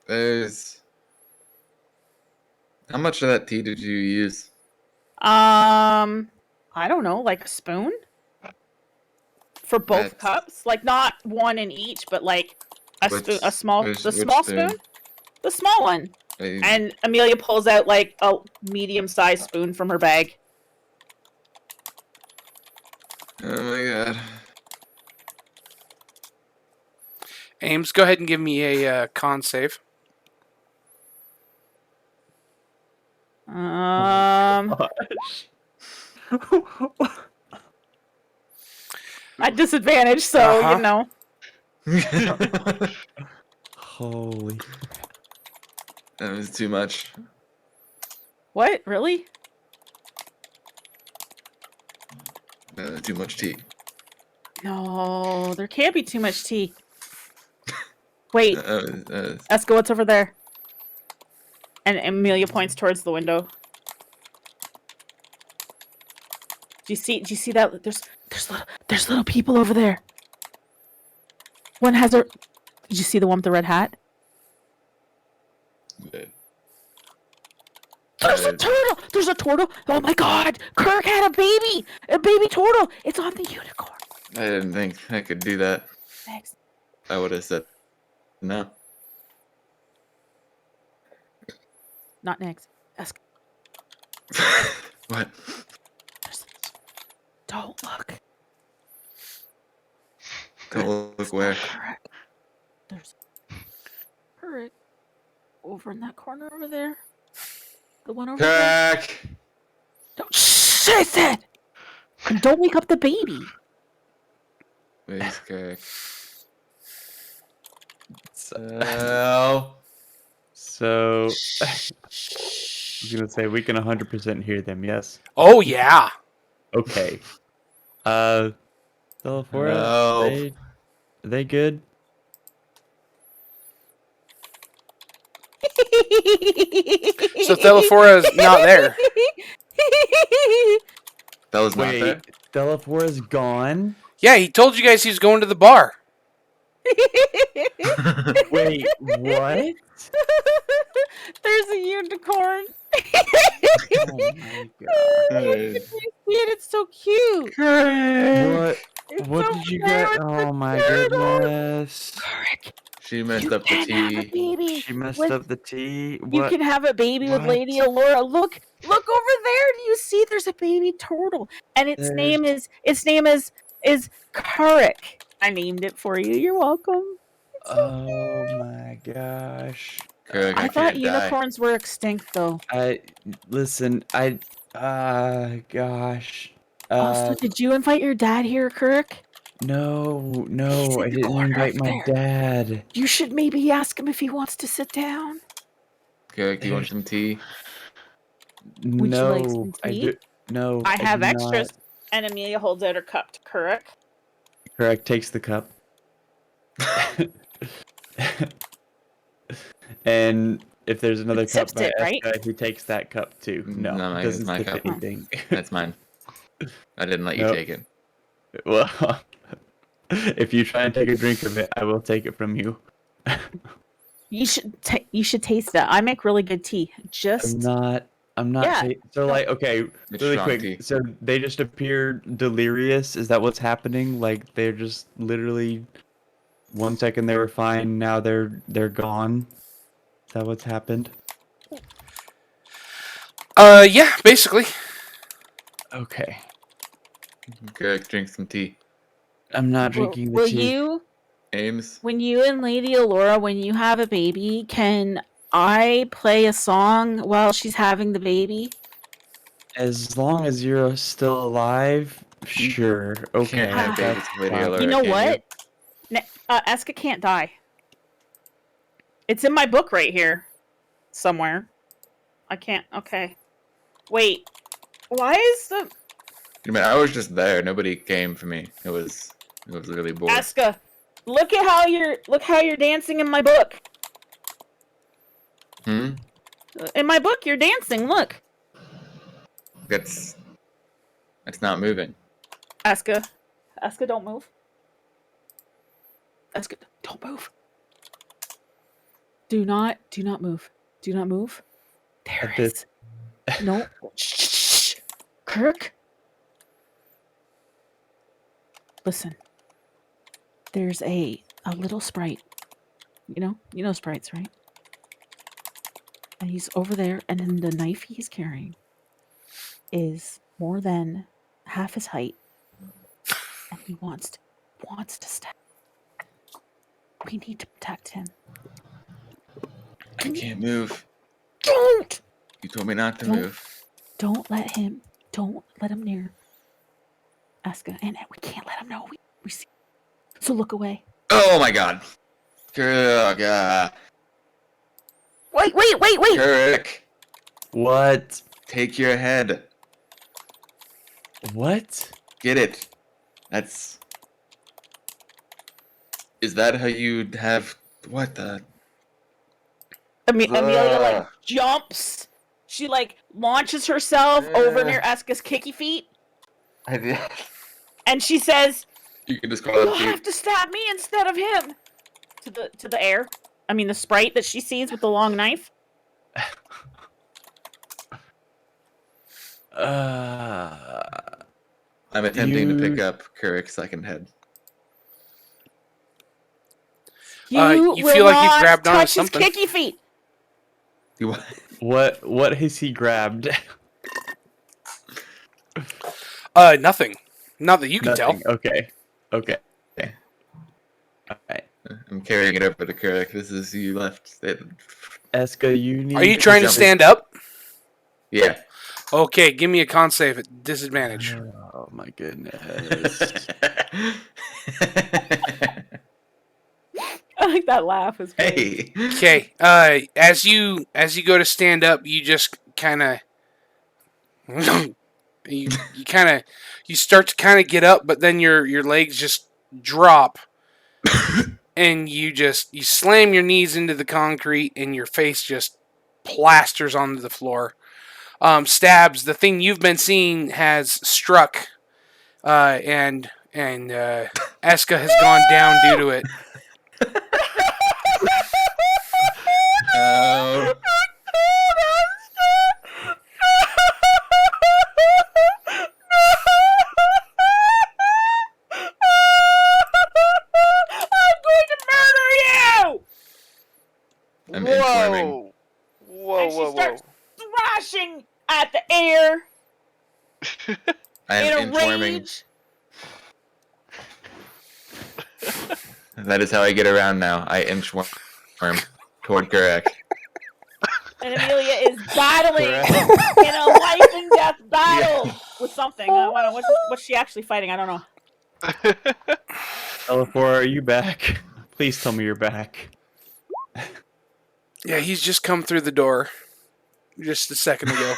There's. How much of that tea did you use? I don't know, like a spoon for both That's- cups, like not one in each, but like a spoon, a small, which small spoon, the small one. And Amelia pulls out like a medium-sized spoon from her bag. Oh my god. Ames, go ahead and give me a con save. At disadvantage, so you know. Holy. That was too much. What? Really? Too much tea. No, there can't be too much tea. Wait, Uh, Eska, what's over there? And Amelia points towards the window. Do you see that? There's little people over there. One has a. Did you see the one with the red hat? There's a turtle! There's a turtle! Oh my god! Kirk had a baby! A baby turtle! It's on the unicorn. I didn't think I could do that. Next. I would have said no. Not next. Eska. What? Don't look. Don't look where. Correct. There's Kirk over in that corner over there. The one over there. Crack! Don't. Shh. Hush, I said! And don't wake up the baby. Where's Kurac? So I was gonna say we can 100% hear them. Yes. Oh yeah. Okay. Thelephora, Help. are they good? So Thelephora is not there. That was not Wait, there? Thelephora's gone? Yeah, he told you guys he was going to the bar. Wait, what? There's a unicorn. Oh my god. Hey. It's so cute. What? It's What so did you cute. get? It's Oh a my turtle. goodness. Kurac, She messed you up the can have a tea. baby. She messed with- up the tea. You What? can have a baby with What? Lady Allura. Look over there. Do you see? There's a baby turtle, and its name is Kurac. I named it for you. You're welcome. Oh my gosh. Kurac, I I thought can't die. unicorns were extinct, though. Listen, gosh. Also, did you invite your dad here, Kurac? No, He's I in the didn't corner invite over my there. dad. You should maybe ask him if he wants to sit down. Kurac, do you want some tea? Would you like No, some I tea? do. No, I have do extras. not. And Amelia holds out her cup to Kurac. Correct. Takes the cup. And if there's another It cup sips by it, right? Eska, he takes that cup too. No, No, he it's doesn't my sip cup. anything. That's mine. I didn't let you Nope. take it. Well, if you try and take a drink of it, I will take it from you. You should taste it. I make really good tea. I'm not. Yeah. So like, okay, It's really strong quick. tea. So they just appear delirious. Is that what's happening? Like they're just literally. 1 second they were fine. Now they're gone. Is that what's happened? Yeah, basically. Okay. Kurac, drink some tea. I'm not drinking the Will tea. you, Ames? when you and Lady Allura, when you have a baby, can I play a song while she's having the baby? As long as you're still alive, sure. Okay. Can't have babies that's with Lady fine. Allura, You know can what? Eska can't die. It's in my book right here. Somewhere. I can't. Okay. Wait. Why is the... I mean, I was just there. Nobody came for me. It was really boring. Eska, look how you're dancing in my book. Hmm? In my book, you're dancing. Look. That's not moving. Eska, don't move. Eska, don't move. Do not move. Do not move. There At is. No. Shh. Kirk. Listen. There's a little sprite. You know sprites, right? And he's over there, and then the knife he's carrying is more than half his height, and he wants to stab. We need to protect him. I can't move. Don't You told me not to Don't. move. Don't let him near Eska, and we can't let him know we see. So look away. Oh my god. Kurac. Wait. Kurac. What? Take your head. What? Get it. Is that how you have... What the... Amelia like Ugh. jumps. She like launches herself over near Eska's kicky feet, and she says, You can just call "You'll it... have to stab me instead of him." To the air. I mean, the sprite that she sees with the long knife. I'm attempting to pick up Kurac's second head. You will feel like you've not grabbed onto touch something. his kicky feet. You What has he grabbed? Nothing. Not that you can Nothing. tell. Okay. Alright. I'm carrying it over to Kurac. This is you left. Eska, you need Are you trying to jumping. stand up? Yeah. Okay, give me a con save at disadvantage. Oh my goodness. I like that laugh. Is good. Hey. Okay, as you go to stand up, you just kind of you start to kind of get up, but then your legs just drop, and you slam your knees into the concrete, and your face just plasters onto the floor. Stabs, the thing you've been seeing has struck, and Eska has gone down due to it. Oh. I'm going to murder you! I'm inchworming. Whoa, And she whoa, whoa. starts thrashing at the air I in am a inchworming. rage. That is how I get around now. I inchworm toward Kurac. And Amelia is battling Correct. in a life and death battle with something. What's she actually fighting? I don't know. Thelephora, are you back? Please tell me you're back. Yeah, he's just come through the door just a second ago.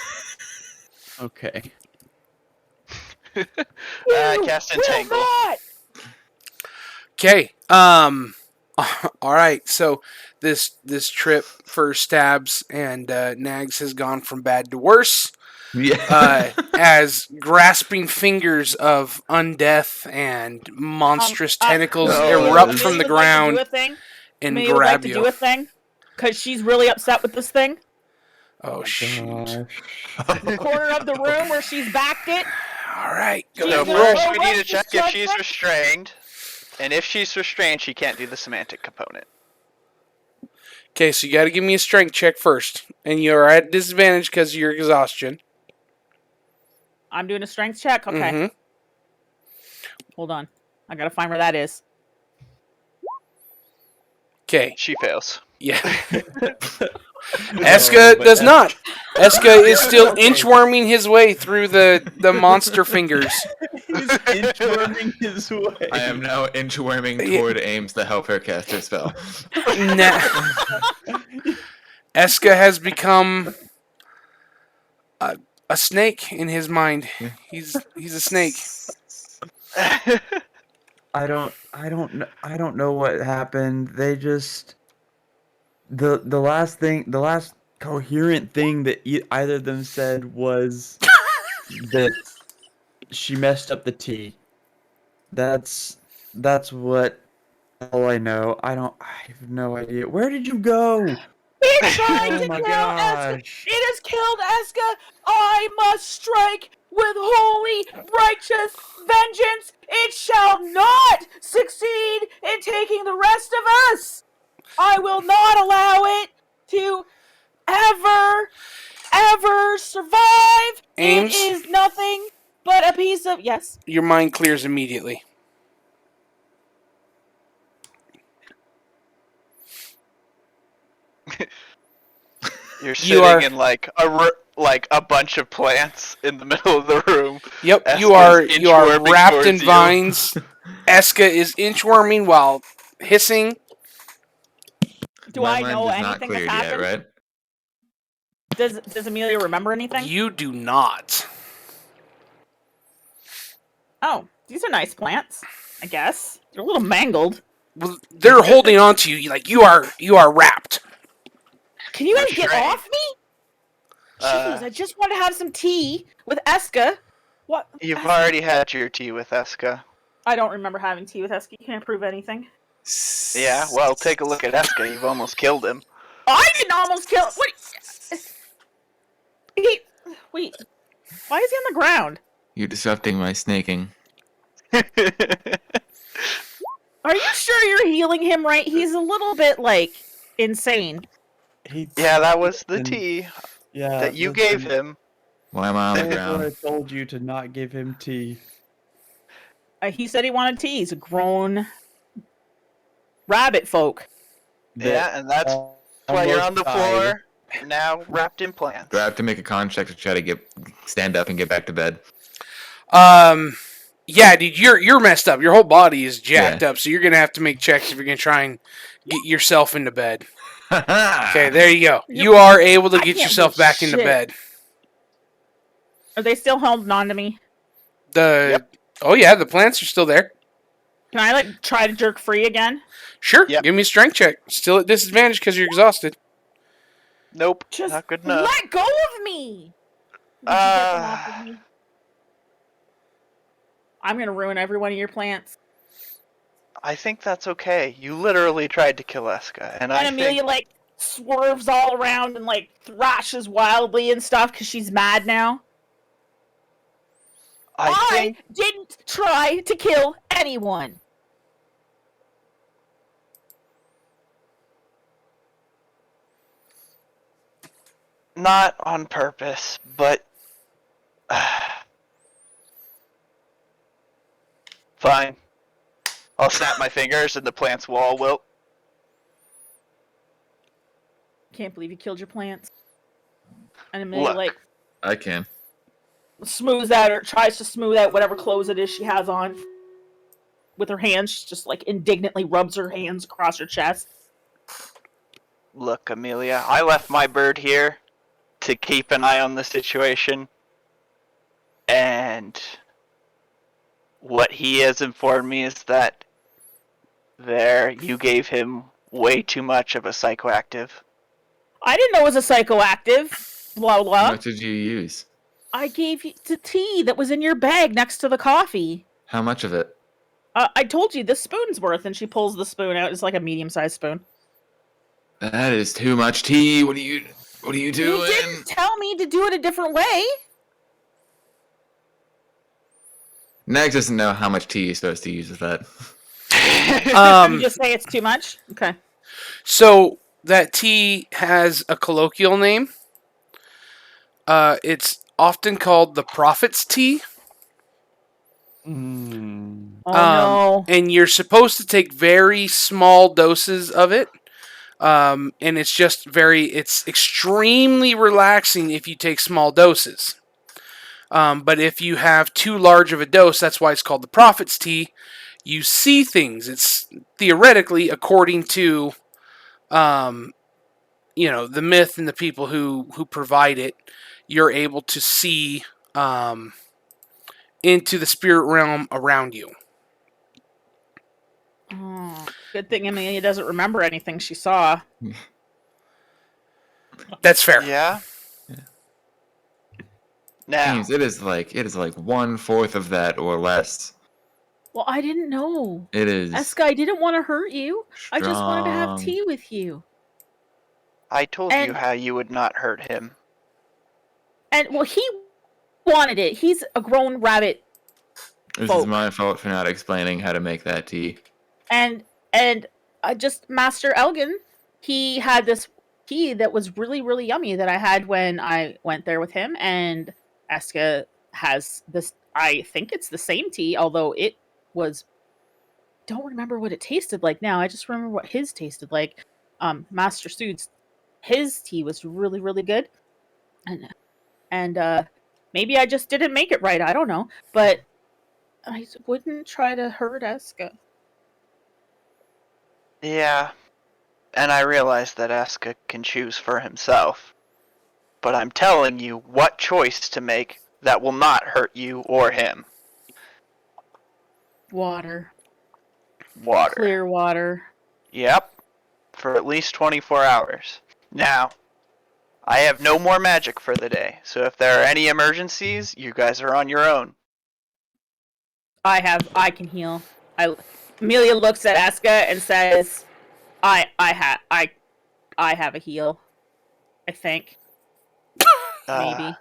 Okay. Cast You will Entangle. not! Okay. All right. So this trip for Stabs and Nags has gone from bad to worse. Yeah. As grasping fingers of undeath and monstrous tentacles no, erupt Amelia from the would like to ground do a thing. and Amelia would like grab to you. do a thing because she's really upset with this thing. Oh shoot! Corner of the room where she's backed it. All right. Go She's ahead So and gonna roll. first, go we right need to check if she's judgment. restrained. And if she's restrained, she can't do the semantic component. Okay, so you got to give me a strength check first, and you're at disadvantage because of your exhaustion. I'm doing a strength check. Okay, Mm-hmm. hold on. I gotta find where that is. Okay. She fails. Yeah. No, Eska but does Es- not. Eska is still Okay. inchworming his way through the monster fingers. He's inchworming his way. I am now inchworming Yeah. toward Ames to help her cast her spell. Eska has become a snake in his mind. He's a snake. I don't know what happened. They just the last coherent thing that either of them said was that she messed up the tea. That's what all I know. I have no idea. Where did you go? It's trying Oh to my kill Eska. gosh. It has killed Eska. I must strike with holy, righteous vengeance. It shall not succeed in taking the rest of us. I will not allow it to ever survive. Ames? It is nothing but a piece of yes. Your mind clears immediately. You're You sitting are- in like a bunch of plants in the middle of the room. Yep, Eska's you are inchworming wrapped towards in you. vines. Eska is inchworming while hissing. Do My I mind know is not anything that's cleared yet, happened? right? Does Amelia remember anything? You do not. Oh, these are nice plants. I guess they're a little mangled. Well, they're holding on to you like you are wrapped. Can you guys get Restrained. off me? Jeez, Uh, I just want to have some tea with Eska. What? You've Eska? already had your tea with Eska. I don't remember having tea with Eska. You can't prove anything. Yeah, well, take a look at Eska. You've almost killed him. I didn't almost kill. What? Wait. Why is he on the ground? You're disrupting my snaking. Are you sure you're healing him right? He's a little bit like insane. Yeah, that was the And- tea Yeah, that you listen, gave him. Why am I on the Thelephora ground? told you to not give him tea. He said he wanted tea. He's a grown rabbit folk. Yeah, and that's Al- why you're almost on the died. floor. now wrapped in plants. Do I have to make a con check to try to stand up and get back to bed? Yeah, dude, you're messed up. Your whole body is jacked Yeah. up, so you're gonna have to make checks if you're gonna try and get yourself into bed. Okay, Okay, there you go. Yep. You are able to I get can't yourself do back into shit. bed. Are they still holding on to me? Oh yeah, the plants are still there. Can I like try to jerk free again? Sure, Yep. give me a strength check. Still at disadvantage because you're exhausted. Nope, Just not good enough. let go of me. Did you get them off of me? I'm gonna ruin every one of your plants. I think that's okay. You literally tried to kill Eska, and I And Amelia think like swerves all around and like thrashes wildly and stuff because she's mad now. I didn't try to kill anyone. not on purpose, but fine. I'll snap my fingers and the plants will all wilt. Can't believe you killed your plants. And Amelia Look. like I can. smooths out or tries to smooth out whatever clothes it is she has on with her hands. She just like indignantly rubs her hands across her chest. Look, Amelia, I left my bird here to keep an eye on the situation. And what he has informed me is that you gave him way too much of a psychoactive. I didn't know it was a psychoactive. Blah How blah. much did you use? I gave you the tea that was in your bag next to the coffee. How much of it? I told you this spoon's worth, and she pulls the spoon out. It's like a medium-sized spoon. That is too much tea. What are you You doing? didn't tell me to do it a different way. Nags doesn't know how much tea you're supposed to use with that. You just say it's too much. Okay. So that tea has a colloquial name. It's often called the prophet's tea. Mm. Oh no. And you're supposed to take very small doses of it. And it's extremely relaxing if you take small doses. But if you have too large of a dose, that's why it's called the prophet's tea. You see things. It's theoretically, according to, the myth and the people who provide it, you're able to see into the spirit realm around you. Oh, good thing Amelia doesn't remember anything she saw. That's fair. Yeah. Now, James, it is like 1/4 of that or less. Well, I didn't know. It is. Eska, I didn't want to hurt you. I just wanted to have strong. tea with you. I told you and- how you would not hurt him. And well, he wanted it. He's a grown rabbit. This folk. is my fault for not explaining how to make that tea. And just Master Elgin, he had this tea that was really, really yummy that I had when I went there with him. And Eska has this, I think it's the same tea, although it was, don't remember what it tasted like now. I just remember what his tasted like. Master Sood's, his tea was really, really good. And maybe I just didn't make it right. I don't know. But I wouldn't try to hurt Eska. Yeah. And I realize that Eska can choose for himself. But I'm telling you what choice to make that will not hurt you or him. Water. Water. Clear water. Yep. For at least 24 hours. Now, I have no more magic for the day, so if there are any emergencies, you guys are on your own. I can heal. Amelia looks at Eska and says, I have a heal. I think. Maybe.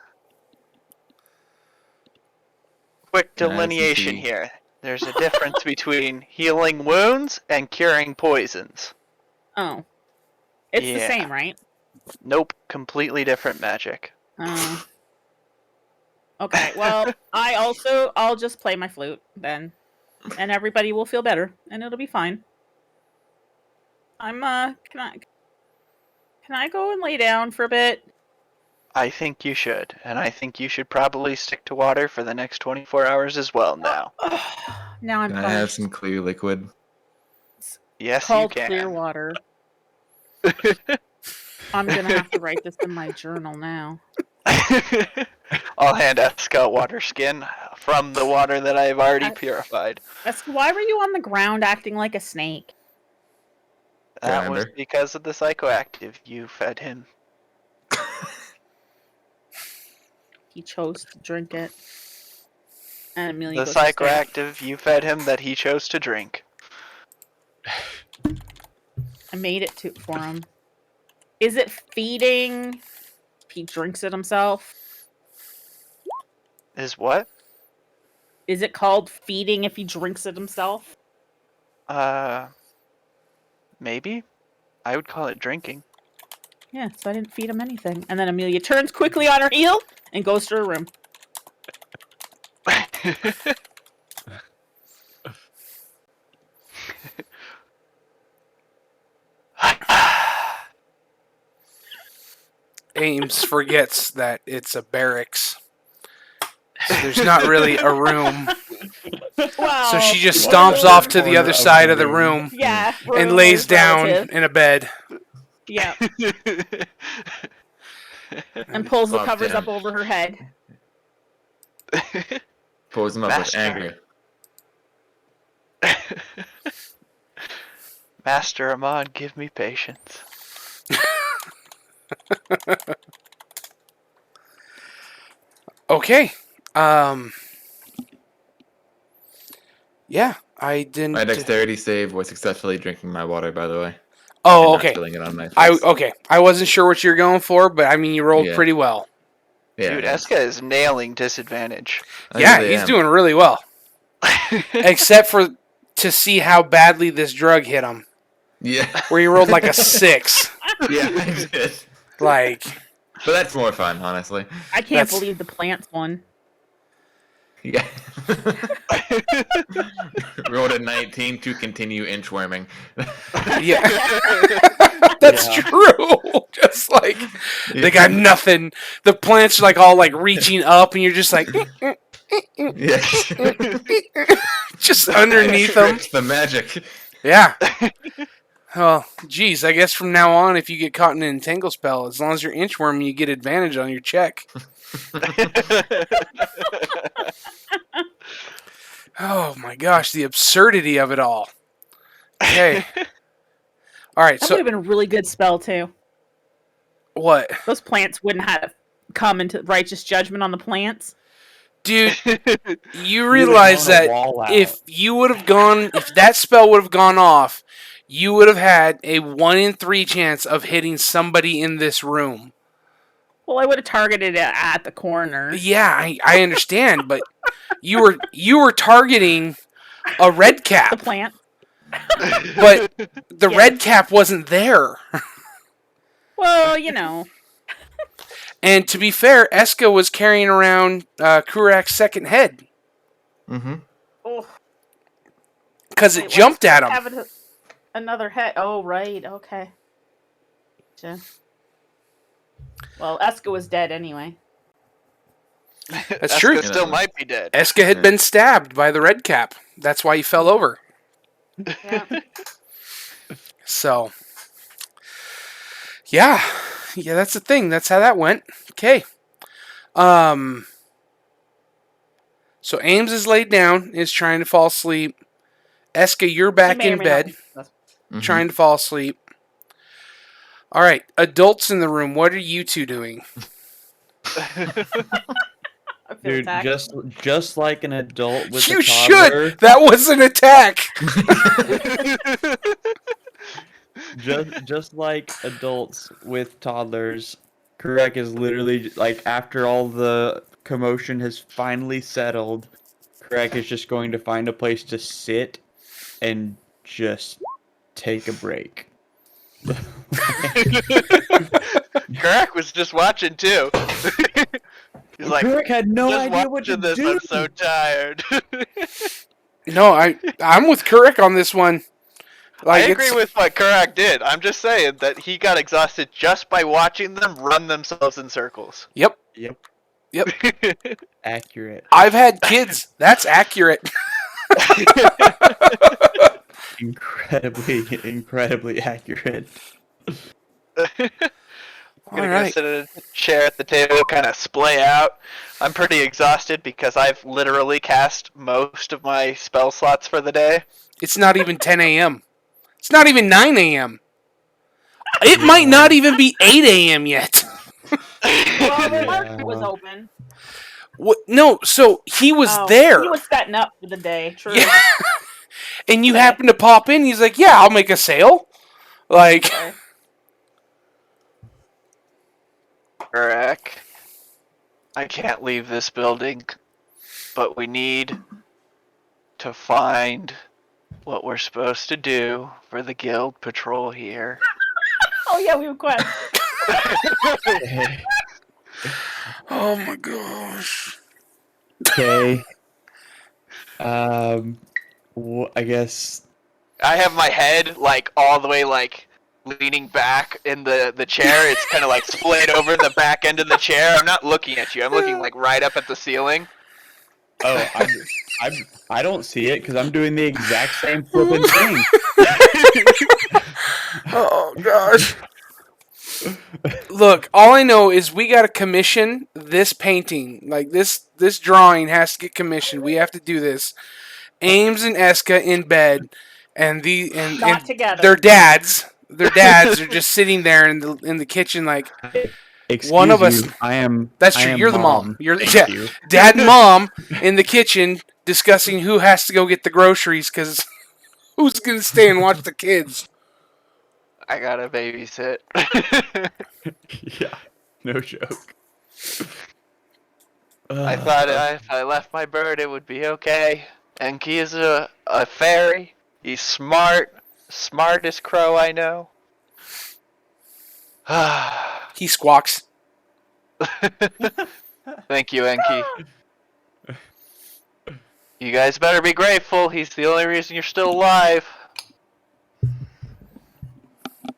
Quick Can I have some delineation tea? here. There's a difference between healing wounds and curing poisons. Oh. It's the Yeah. same, right? Nope, completely different magic. Oh. Okay, well, I'll just play my flute then. And everybody will feel better. And it'll be fine. Can Can I go and lay down for a bit? I think you should, and I think you should probably stick to water for the next 24 hours as well now. Now I'm Can I have punished. some clear liquid? Yes, Called you clear can. water. I'm gonna have to write this in my journal now. I'll hand Eska a water skin from the water that I've already purified. Eska, why were you on the ground acting like a snake? That was Remember? because of the psychoactive you fed him. He chose to drink it. And Amelia The goes to stay. psychoactive you fed him that he chose to drink. I made it for him. Is it feeding if he drinks it himself? Is what? Is it called feeding if he drinks it himself? Maybe? I would call it drinking. Yeah, so I didn't feed him anything. And then Amelia turns quickly on her heel and goes to her room. Ames forgets that it's a barracks. So there's not really a room. Wow. So she just stomps off to the Corner other of side the of the room. room Yeah. and lays down relative. in a bed. Yeah. And pulls the Fuck covers him. up over her head. Pulls him up Master. with anger. Master Amon, give me patience. Okay. Yeah, I didn't. My dexterity save was successfully drinking my water, by the way. Oh, and not okay. spilling it on my face. I wasn't sure what you were going for, but I mean, you rolled Yeah. pretty well. Yeah, Dude, thanks. Eska is nailing disadvantage. I Yeah, usually he's am. doing really well. Except for to see how badly this drug hit him, Yeah. where he rolled like a 6. Yeah, I did. Like, But that's more fun, honestly. I can't That's- believe the plants one. Yeah. Rolled a 19 to continue inchworming. yeah, that's Yeah. true. Just like they got nothing. The plants are like all like reaching up, and you're just like Yes. just underneath them. It's the magic. Yeah. Oh, geez. I guess from now on, if you get caught in an entangle spell, as long as you're inchworm, you get advantage on your check. Oh my gosh, the absurdity of it all. Okay. All right. That So would have been a really good spell too. what, Those plants wouldn't have come into righteous judgment on the plants. dude? You You realize would've blown a that wall out. if you would have gone, if that spell would have gone off, you would have had a 1 in 3 chance of hitting somebody in this room. Well, I would have targeted it at the corner. Yeah, I understand, but you were targeting a red The cap, plant. but the Yeah. red cap wasn't there. Well, you know. And to be fair, Eska was carrying around Kurac's second head Mm-hmm. Oh, because it wait, jumped why at does it him. have another head. Oh, right. Okay. Gotcha. Well, Eska was dead anyway. That's Eska true. still might be dead. Eska had been stabbed by the red cap. That's why he fell over. Yeah. So, yeah, that's the thing. That's how that went. Okay. So Ames is laid down, is trying to fall asleep. Eska, you're back May or in may not bed, be successful. trying to fall asleep. All right, adults in the room, what are you two doing? I feel Dude, attacked. just like an adult with You a toddler, should. That was an attack. just like adults with toddlers, Kurac is literally like after all the commotion has finally settled, Kurac is just going to find a place to sit and just take a break. Kurac was just watching too. He's like, Kurac had no just idea what to watching this. do. I'm so tired. No, I'm with Kurac on this one. Like I agree it's with what Kurac did. I'm just saying that he got exhausted just by watching them run themselves in circles. yep, Yep. yep. Accurate. I've had kids. That's accurate. Incredibly accurate. I'm All gonna go right. sit in a chair at the table, kind of splay out. I'm pretty exhausted because I've literally cast most of my spell slots for the day. It's not even 10 a.m. It's not even 9 a.m. It might Yeah. not even be 8 a.m. yet. Well, the Yeah. market was open. What? No, so he was Oh, there. he was setting up for the day. True. Yeah. And you Okay. happen to pop in. He's like, "Yeah, I'll make a sale." Like, Okay. Kurac, I can't leave this building, but we need to find what we're supposed to do for the guild patrol here. Oh yeah, we request. oh my gosh. Okay. I guess. I have my head like all the way like leaning back in the chair. It's kind of like splayed over the back end of the chair. I'm not looking at you. I'm looking like right up at the ceiling. Oh, I don't see it because I'm doing the exact same flipping thing. Oh gosh. Look, all I know is we got to commission this painting. Like this drawing has to get commissioned. We have to do this. Ames and Eska in bed, and Not together. their dads. Their dads are just sitting there in the kitchen, like Excuse one of us. you. I am. That's I true. am You're the mom. You're Thank you. dad and mom in the kitchen discussing who has to go get the groceries because who's gonna stay and watch the kids. I gotta babysit. Yeah. No joke. I thought if I left my bird, it would be okay. Enki is a fairy. He's smart. Smartest crow I know. He squawks. Thank you, Enki. You guys better be grateful. He's the only reason you're still alive.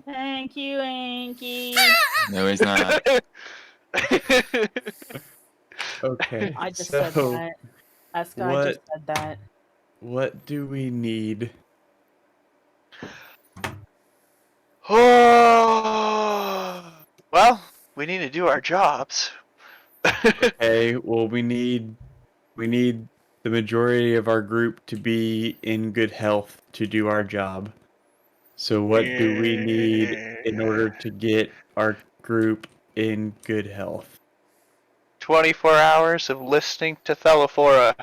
Thank you, Anky. No, he's not. Okay. I just so said that. Eska, I just said that. What do we need? Well, we need to do our jobs. Okay. Well, we need the majority of our group to be in good health to do our job. So what do we need in order to get our group in good health? 24 hours of listening to Thelephora.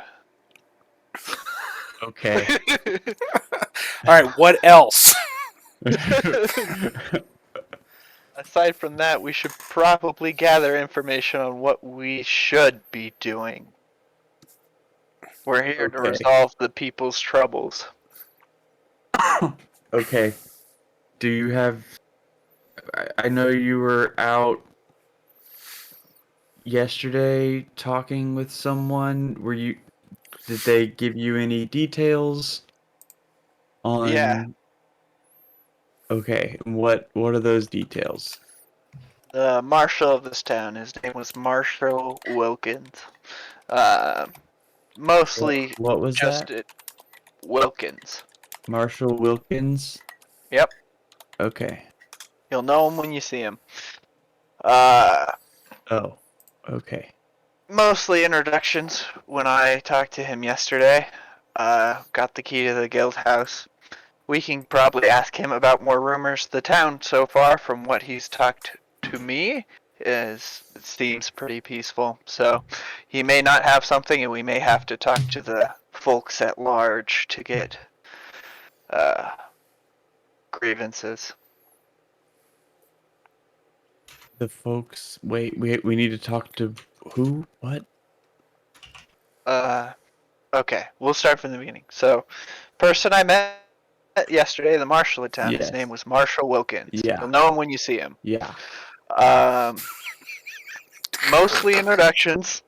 Okay. All right. What else? Aside from that, we should probably gather information on what we should be doing. We're here to Okay. resolve the people's troubles. Okay. Do you have... I know you were out yesterday talking with someone. Did they give you any details on... Yeah. Okay. What are those details? The marshal of this town, his name was Marshal Wilkins. Mostly What was just that? Wilkins. Marshall Wilkins? Yep. Okay. You'll know him when you see him. Oh. Okay. Mostly introductions when I talked to him yesterday. Got the key to the guild house. We can probably ask him about more rumors. The town so far, from what he's talked to me, it seems pretty peaceful. So he may not have something, and we may have to talk to the folks at large to get grievances. The folks... Wait, we need to talk to who? What? Okay, we'll start from the beginning. So, person I met yesterday, the marshal of town, Yes. his name was Marshal Wilkins. Yeah. You'll know him when you see him. Yeah. Mostly introductions,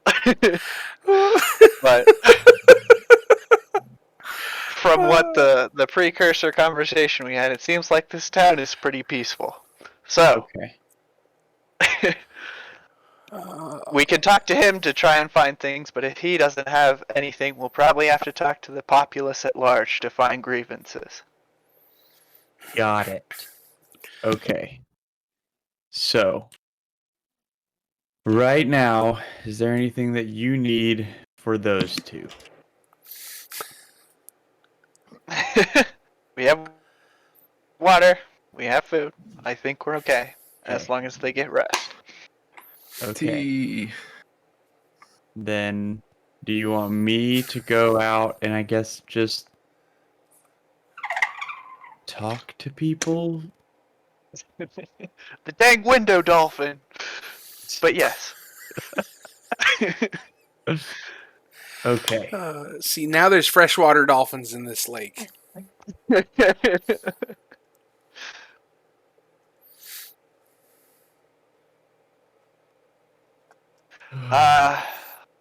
but from what the precursor conversation we had, it seems like this town is pretty peaceful. So Okay. we can talk to him to try and find things, but if he doesn't have anything, we'll probably have to talk to the populace at large to find grievances. Got it. Okay. So, right now, is there anything that you need for those two? We have water, we have food. I think we're okay, as Okay. long as they get rest. Okay. Tea. Then, do you want me to go out and I guess just talk to people? The dang window dolphin. But yes. Okay. See, now there's freshwater dolphins in this lake.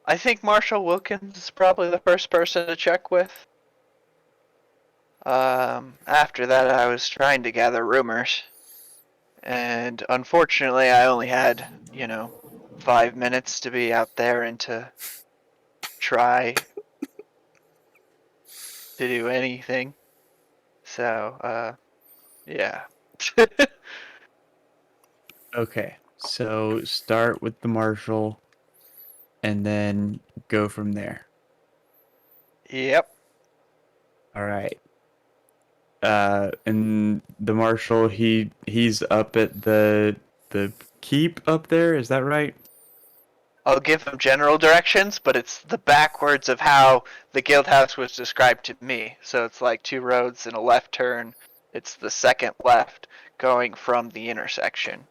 I think Marshall Wilkins is probably the first person to check with. After that, I was trying to gather rumors. And unfortunately, I only had, 5 minutes to be out there and to try to do anything. So, yeah. Okay. So, start with the marshal and then go from there. Yep. All right. And the marshal, he's up at the keep up there. Is that right? I'll give them general directions, but it's the backwards of how the guild house was described to me. So it's like 2 roads and a left turn. It's the second left going from the intersection.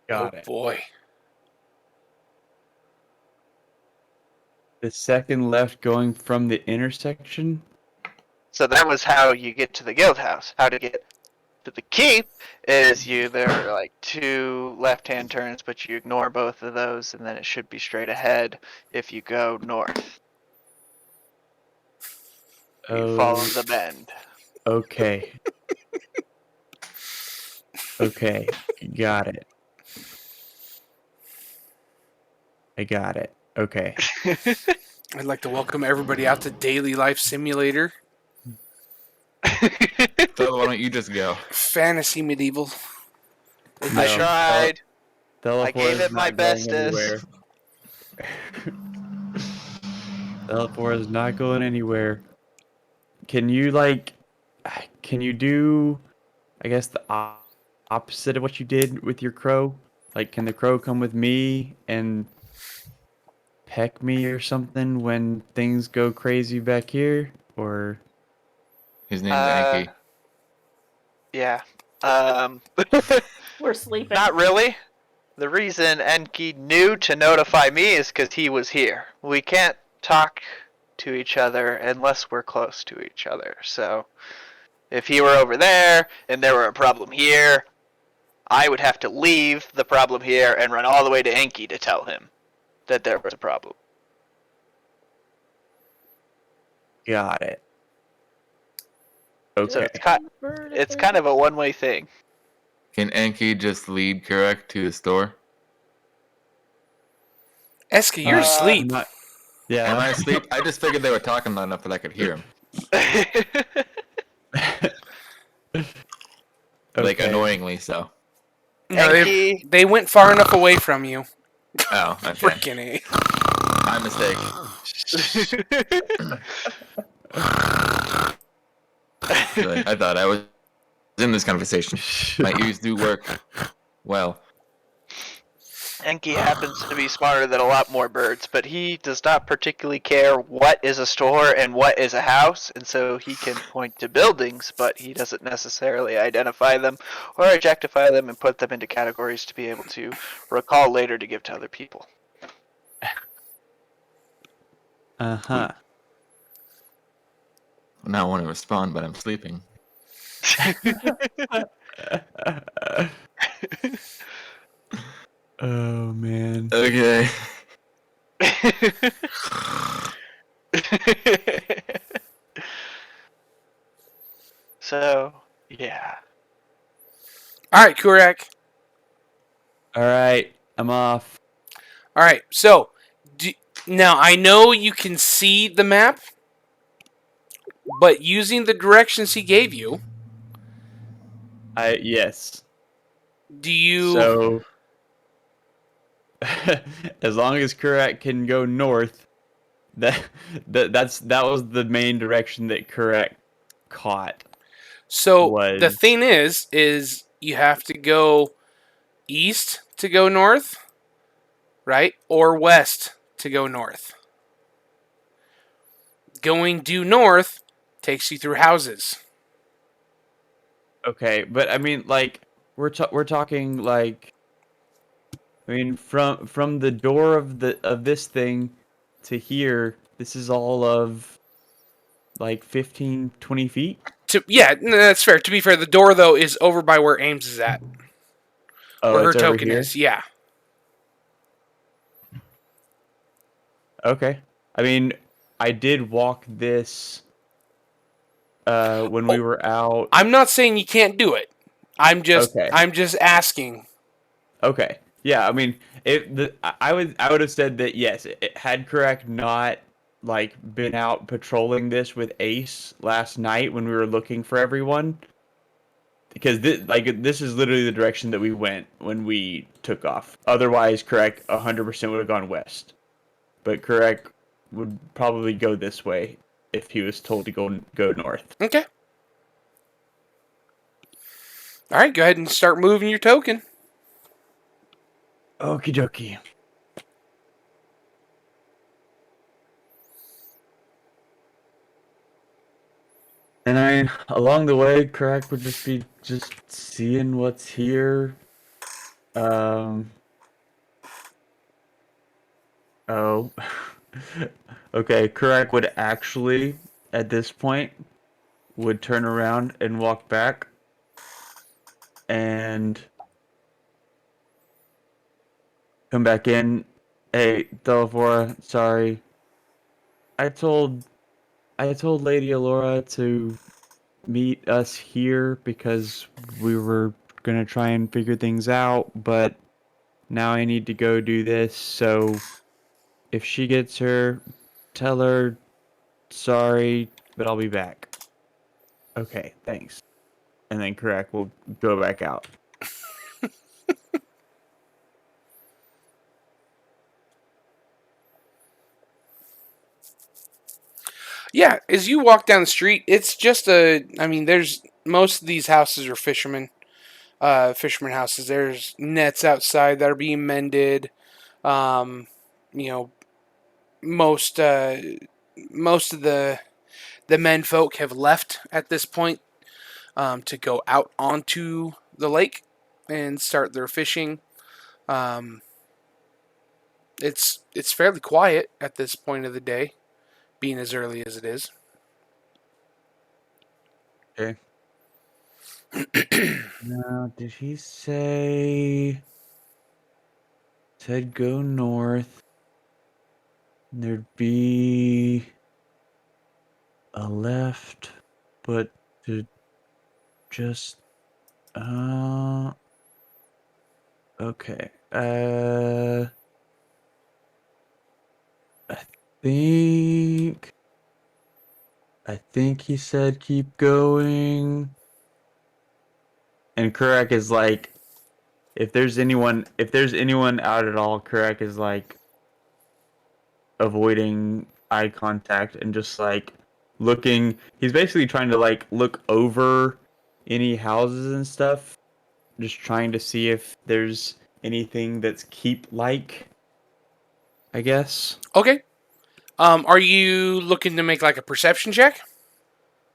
Got Oh it. boy. The second left going from the intersection. So that was how you get to the guild house. How to get to the keep is there are like 2 left-hand turns, but you ignore both of those, and then it should be straight ahead if you go north. You follow the bend. Okay. Okay. Got it. I got it. Okay. I'd like to welcome everybody out to Daily Life Simulator. So why don't you just go? Fantasy medieval. I tried. Thelephora I gave is it my not going bestest. anywhere. Thelephora is not going anywhere. Can you do, I guess, the opposite of what you did with your crow? Like, can the crow come with me and peck me or something when things go crazy back here? Or His name's Anki. Yeah. We're sleeping. Not really. The reason Enki knew to notify me is because he was here. We can't talk to each other unless we're close to each other. So, if he were over there and there were a problem here, I would have to leave the problem here and run all the way to Enki to tell him that there was a problem. got it. So Okay. it's kind of a one-way thing. Can Anki just lead Kurac to the store? Eska, you're asleep. Yeah. Am I asleep? I just figured they were talking loud enough that I could hear him. Like, Okay. annoyingly so. No, Enki, they went far enough away from you. Oh, okay. Freaking A. My mistake. Good. I thought I was in this conversation. My ears do work well. Enki happens to be smarter than a lot more birds, but he does not particularly care what is a store and what is a house, and so he can point to buildings, but he doesn't necessarily identify them or objectify them and put them into categories to be able to recall later to give to other people. Uh-huh. Now I want to respond, but I'm sleeping. Oh man. Okay. So, yeah. All right, Kurac. All right, I'm off. All right, so now I know you can see the map, but using the directions he gave you, Yes. do you? So as long as Kurak can go north, that that was the main direction that Kurak caught. So the Was thing is you have to go east to go north, right, or west to go north. Going due north takes you through houses. okay, but I mean, like we're talking like, I mean, from the door of this thing to here, this is all of like 15-20 feet. Yeah, no, that's fair. To be fair, the door though is over by where Ames is at, Oh, where her it's over token here. is. Yeah. Okay. I mean, I did walk this when we Oh, were out. I'm not saying you can't do it. Okay. I'm just asking. Okay. Yeah, I mean, I would have said that yes, had Kurak not like been out patrolling this with Ace last night when we were looking for everyone, because this is literally the direction that we went when we took off. Otherwise, Kurak 100% would have gone west. But Kurak would probably go this way if he was told to go north. Okay. All right, go ahead and start moving your token. Okie dokie. And I mean, along the way, Crack would just be just seeing what's here. Um. Oh. Okay, Crack would actually, at this point, would turn around and walk back, and come back in. Hey, Thelephora, sorry. I told I told Lady Alora to meet us here because we were gonna try and figure things out, but now I need to go do this, so if she gets her, tell her sorry, but I'll be back. Okay, thanks. And then Correct will go back out. Yeah, as you walk down the street, it's just I mean, there's most of these houses are fisherman houses. There's nets outside that are being mended. Um, you know, most most of the men folk have left at this point to go out onto the lake and start their fishing. Um, it's fairly quiet at this point of the day, being as early as it is. Okay. Now, did he say... Said go north. There'd be a left, but to just... Okay. I think... I think he said keep going. And Kurak is like, if there's anyone out at all, Kurak is like avoiding eye contact and just like looking. He's basically trying to like look over any houses and stuff, just trying to see if there's anything that's keep like, I guess. Okay. Are you looking to make like a perception check?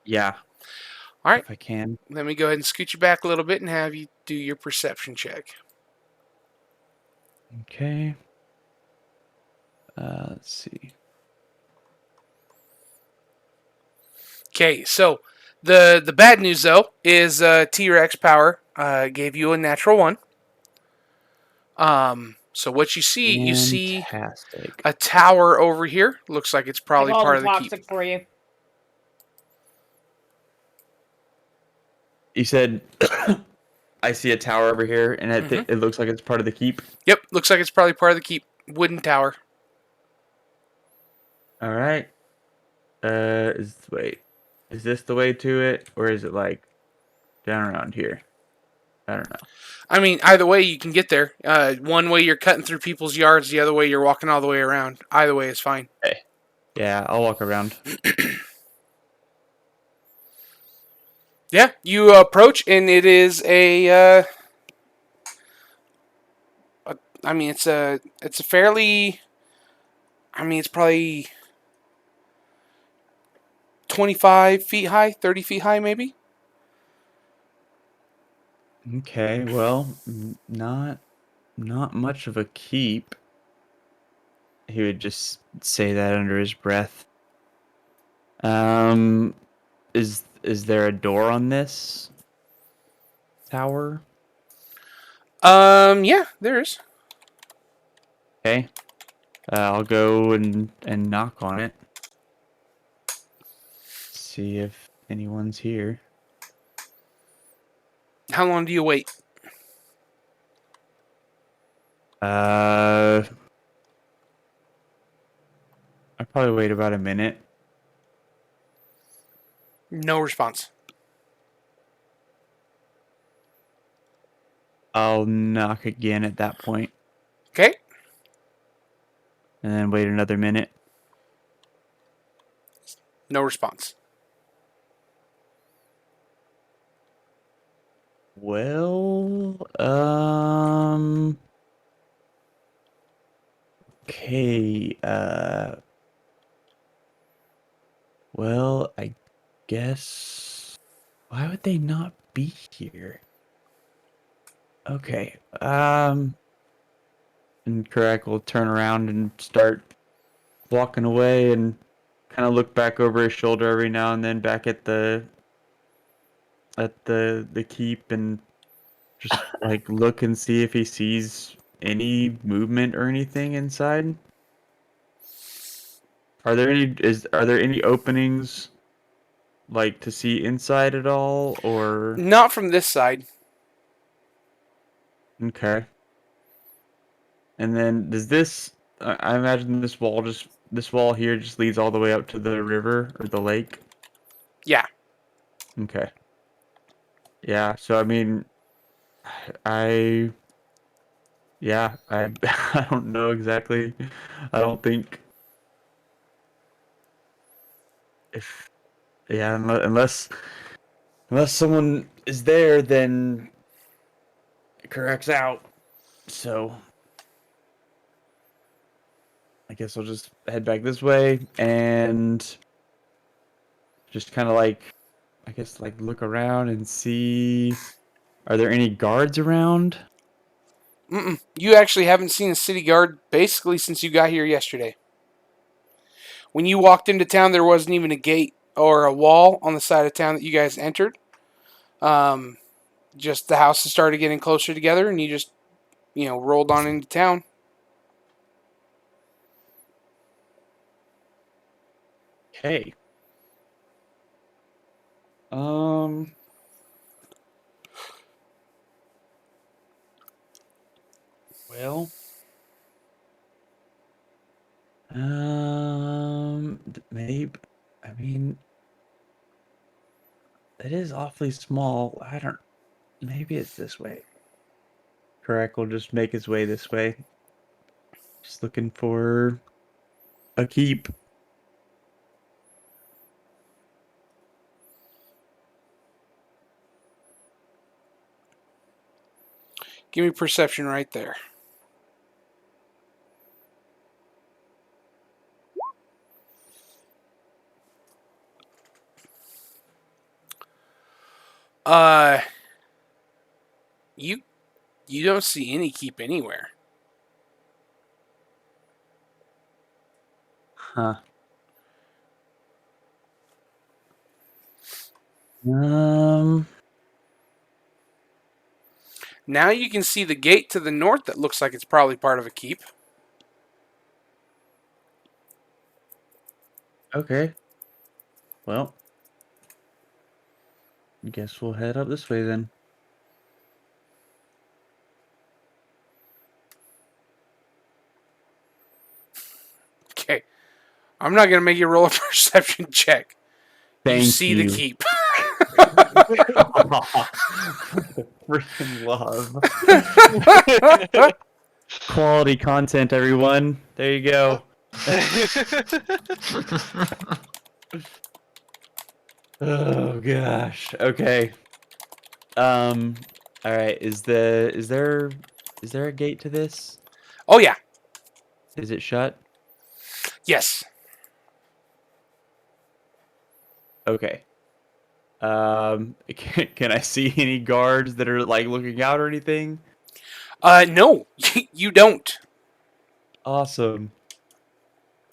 Yeah. All right. If I can. Let me go ahead and scoot you back a little bit and have you do your perception check. Okay. Let's see. Okay, so the bad news though is T-Rex power gave you a natural one. So what you see Fantastic. a tower over here. Looks like it's probably Like all part the of the keep. toxic for you. You said I see a tower over here, and it looks like it's part of the keep. Yep, looks like it's probably part of the keep. Wooden tower. All right. Wait, is this the way to it, or is it like down around here? I don't know. I mean, either way you can get there. One way you're cutting through people's yards, the other way you're walking all the way around. Either way is fine. Hey. Yeah, I'll walk around. Yeah, you approach, and it is I mean, it's a fairly. I mean, it's probably 25 feet high, 30 feet high, maybe. Okay, well, not much of a keep. He would just say that under his breath. Is there a door on this tower? Yeah, there is. Okay. I'll go and knock on it. See if anyone's here. How long do you wait? I'll probably wait about a minute. No response. I'll knock again at that point, Okay. and then wait another minute. No response. Well, okay, well, I guess, why would they not be here? Okay, and Kurac will turn around and start walking away and kind of look back over his shoulder every now and then back at the keep and just like look and see if he sees any movement or anything inside. Are there any openings like to see inside at all, or Not from this side. okay? And then does this? I imagine this wall here just leads all the way up to the river or the lake. Yeah. Okay. Yeah. So I mean, I yeah I I don't know exactly. I don't think if yeah unless someone is there, then Kurac's out. So I guess I'll just head back this way and just kind of like, I guess, like look around and see, are there any guards around? You actually haven't seen a city guard basically since you got here yesterday. When you walked into town, there wasn't even a gate or a wall on the side of town that you guys entered. Just the houses started getting closer together, and you just, rolled on into town. Okay. Um. Well. Maybe. I mean, it is awfully small. I don't. Maybe it's this way. Kurac will just make his way this way. Just looking for a keep. Give me perception right there. Uh, you don't see any keep anywhere. Huh. Um. Now you can see the gate to the north that looks like it's probably part of a keep. Okay. Well, guess we'll head up this way then. Okay. I'm not going to make you roll a perception check. You Thank see the you. keep. Freaking love. Quality content, everyone. There you go. Oh gosh. Okay. All right. Is there a gate to this? Oh, yeah. Is it shut? Yes. Okay. Can I see any guards that are like looking out or anything? No, you don't. Awesome.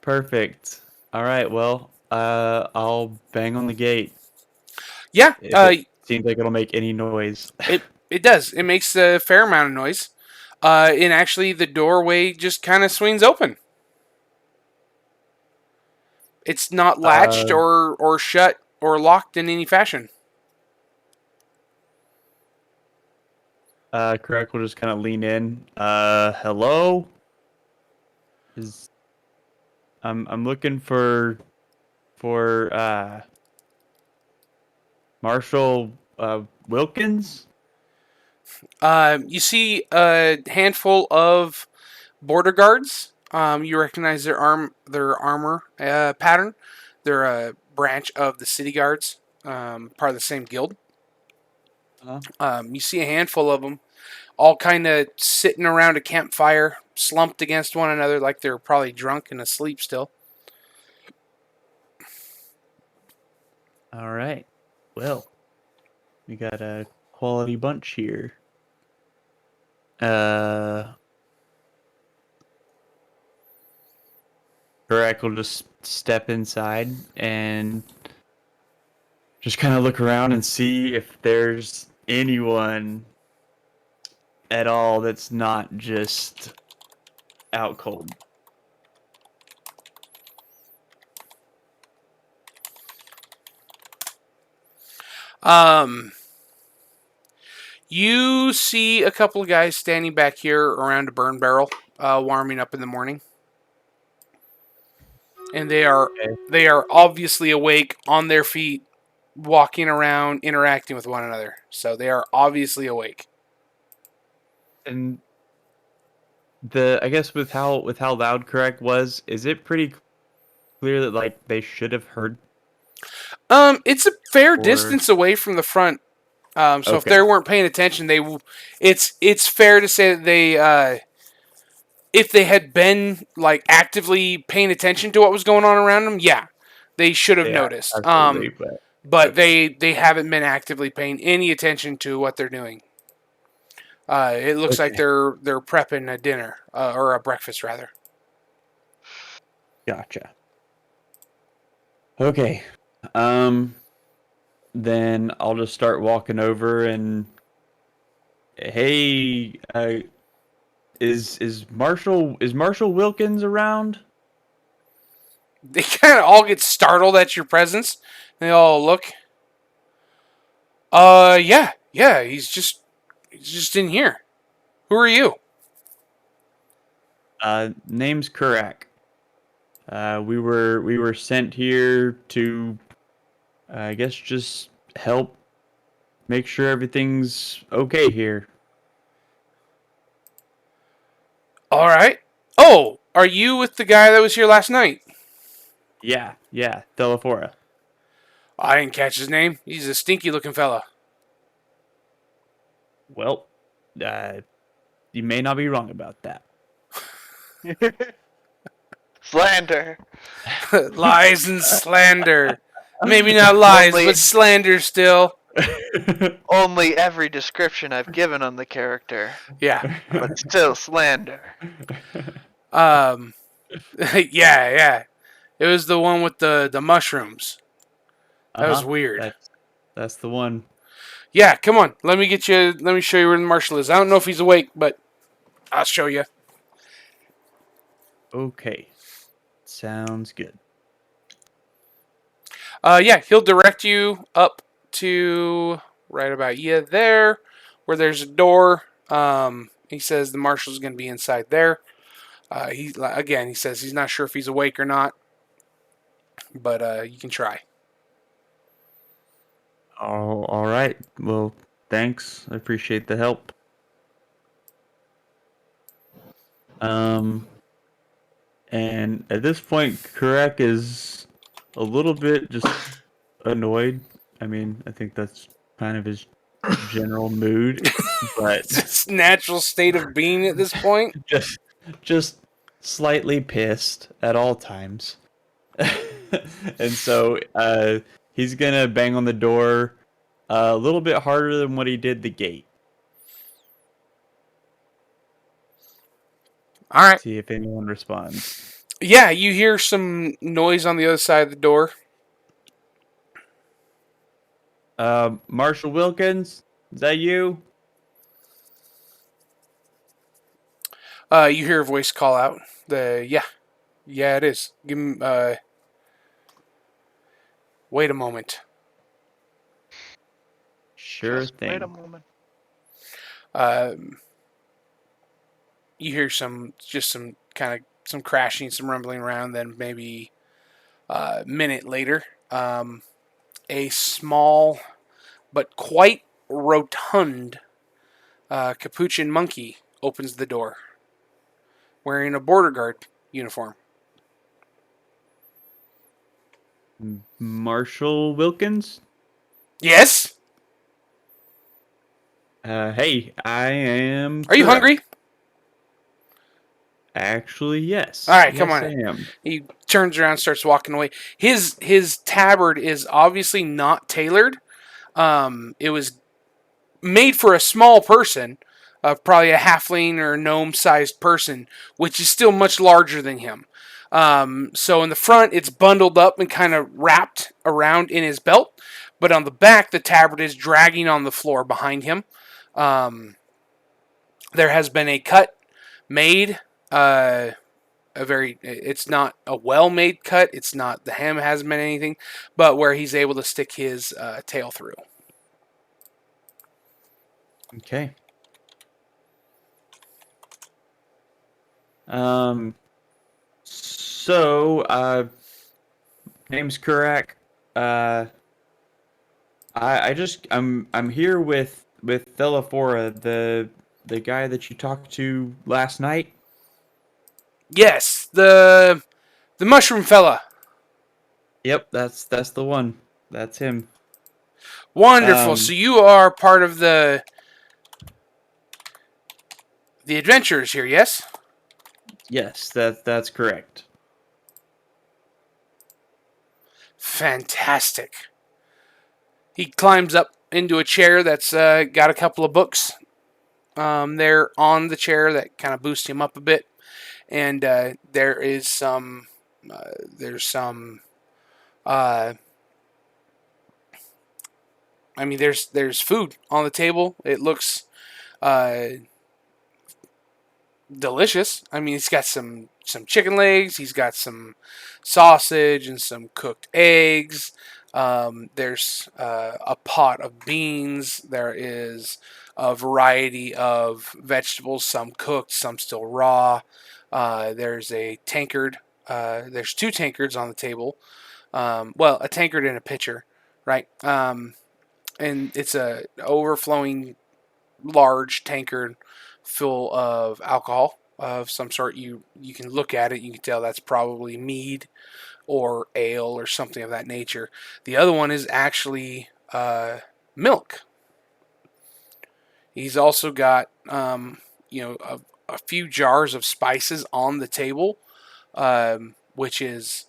Perfect. All right. Well, I'll bang on the gate Yeah, if it seems like it'll make any noise. it does. It makes a fair amount of noise. And actually, the doorway just kind of swings open. It's not latched or shut or locked in any fashion. Kurac will just kind of lean in. Hello? I'm looking for Marshall Wilkins? You see a handful of border guards. You recognize their armor pattern. They're a branch of the city guards, part of the same guild. You see a handful of them, all kind of sitting around a campfire, slumped against one another, like they're probably drunk and asleep still. All right. Well, we got a quality bunch here. Kurac will just step inside and just kind of look around and see if there's anyone at all that's not just out cold. You see a couple of guys standing back here around a burn barrel, warming up in the morning, and they are obviously awake, on their feet, walking around, interacting with one another. So they are obviously awake. And I guess with how loud Kurac was, is it pretty clear that like they should have heard? It's a fair Or- distance away from the front. So if Okay. they weren't paying attention, it's fair to say that they if they had been like actively paying attention to what was going on around them, yeah, they should have Yeah, noticed. absolutely, But okay. they haven't been actively paying any attention to what they're doing. It looks like Okay. they're prepping a dinner or a breakfast rather. Gotcha. Okay. Then I'll just start walking over and hey, is Marshall Wilkins around? They kind of all get startled at your presence. They all look. Yeah, he's just in here. Who are you? Name's Kurac. We were sent here to, I guess, just help make sure everything's okay here. All right. Oh, are you with the guy that was here last night? Yeah, Thelephora. I didn't catch his name. He's a stinky looking fella. Well, you may not be wrong about that. Slander. Lies and slander. Maybe not lies, Only- but slander still. Only every description I've given on the character, Yeah. but still slander. Yeah. It was the one with the mushrooms. That was weird. That's the one. Yeah, come on. Let me get you. Let me show you where the marshal is. I don't know if he's awake, but I'll show you. Okay. Sounds good. Yeah, he'll direct you up to right about there, where there's a door. He says the marshal's going to be inside there. He says he's not sure if he's awake or not, but you can try. All right. Well, thanks. I appreciate the help. And at this point, Kurac is a little bit just annoyed. I mean, I think that's kind of his general mood, but It's his natural state of being at this point. just just slightly pissed at all times. And so he's gonna bang on the door a little bit harder than what he did the gate. All right. See if anyone responds. Yeah, you hear some noise on the other side of the door. Marshall Wilkins, is that you? You hear a voice call out. Yeah, it is. Give him. Wait a moment. Sure Just thing. wait a moment. You hear some crashing, some rumbling around. Then maybe a minute later, a small but quite rotund capuchin monkey opens the door, wearing a border guard uniform. Marshall Wilkins? Yes. Hey, I am. Are you Kurac. hungry? Actually, yes. All right, yes, come on I in. am. He turns around, starts walking away. His tabard is obviously not tailored. It was made for a small person, probably a halfling or gnome-sized person, which is still much larger than him. So in the front, it's bundled up and kind of wrapped around in his belt, but on the back, the tabard is dragging on the floor behind him. There has been a cut made. It's not a well-made cut. It's not, the hem hasn't been anything, but where he's able to stick his tail through. Okay. Name's Kurac. I'm here with Thelephora, the guy that you talked to last night. Yes, the mushroom fella. Yep, that's the one. That's him. Wonderful. So you are part of the adventurers here, yes? Yes, that's correct. Fantastic. He climbs up into a chair that's got a couple of books there on the chair that kind of boost him up a bit, and there's some there's food on the table. It looks delicious. I mean, he's got some chicken legs. He's got some sausage and some cooked eggs. There's a pot of beans. There is a variety of vegetables, some cooked, some still raw. There's a tankard. There's two tankards on the table. A tankard and a pitcher, right? And it's a overflowing large tankard full of alcohol of some sort. You can look at it, you can tell that's probably mead or ale or something of that nature. The other one is actually milk. He's also got a few jars of spices on the table, which is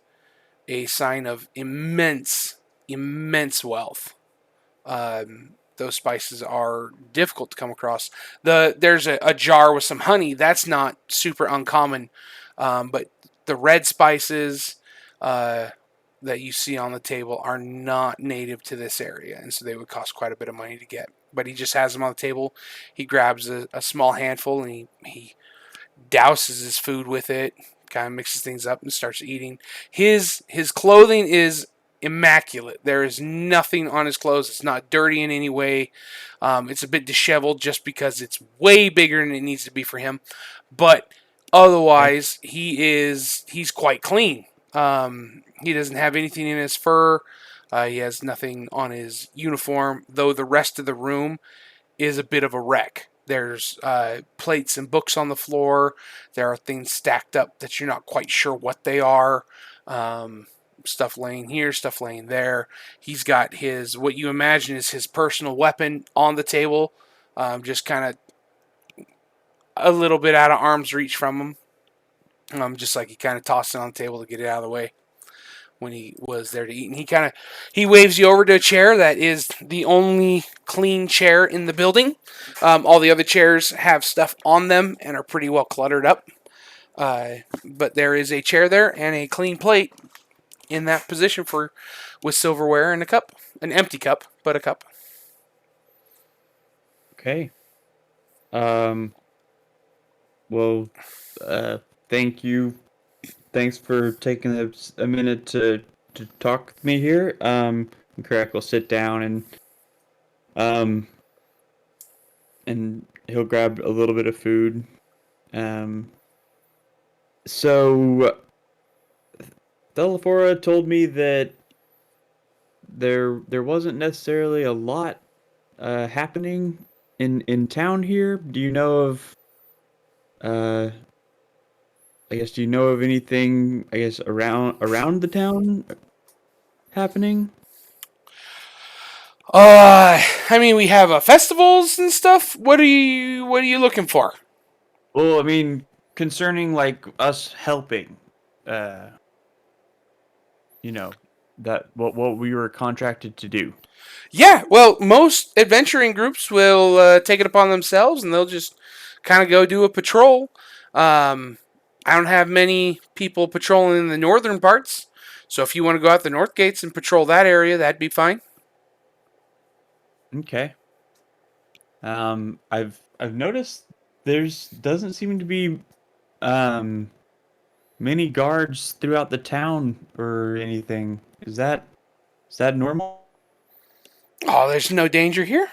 a sign of immense wealth. Those spices are difficult to come across. There's a jar with some honey. That's not super uncommon, but the red spices, that you see on the table are not native to this area, and so they would cost quite a bit of money to get. But he just has them on the table. He grabs a small handful and he douses his food with it, kind of mixes things up and starts eating. His clothing is immaculate. There is nothing on his clothes. It's not dirty in any way. It's a bit disheveled just because it's way bigger than it needs to be for him. But otherwise, he's quite clean. He doesn't have anything in his fur. He has nothing on his uniform, though the rest of the room is a bit of a wreck. There's plates and books on the floor. There are things stacked up that you're not quite sure what they are. Stuff laying here, stuff laying there. He's got what you imagine is his personal weapon on the table, just kind of a little bit out of arm's reach from him. Just like he kind of tossed it on the table to get it out of the way when he was there to eat. And he waves you over to a chair that is the only clean chair in the building. All the other chairs have stuff on them and are pretty well cluttered up. But there is a chair there and a clean plate in that position with silverware and a cup. An empty cup, but a cup. Okay. Well, thank you. Thanks for taking a minute to talk with me here. Kurac will sit down and he'll grab a little bit of food. So Thelephora told me that there wasn't necessarily a lot happening in town here. Do you know of do you know of anything around the town happening? I mean, we have festivals and stuff. What are you looking for? Well, I mean, concerning like us helping, that what we were contracted to do. Yeah, well, most adventuring groups will take it upon themselves, and they'll just kind of go do a patrol. I don't have many people patrolling in the northern parts, so if you want to go out the north gates and patrol that area, that'd be fine. Okay. I've noticed doesn't seem to be many guards throughout the town or anything. Is that normal? Oh, there's no danger here.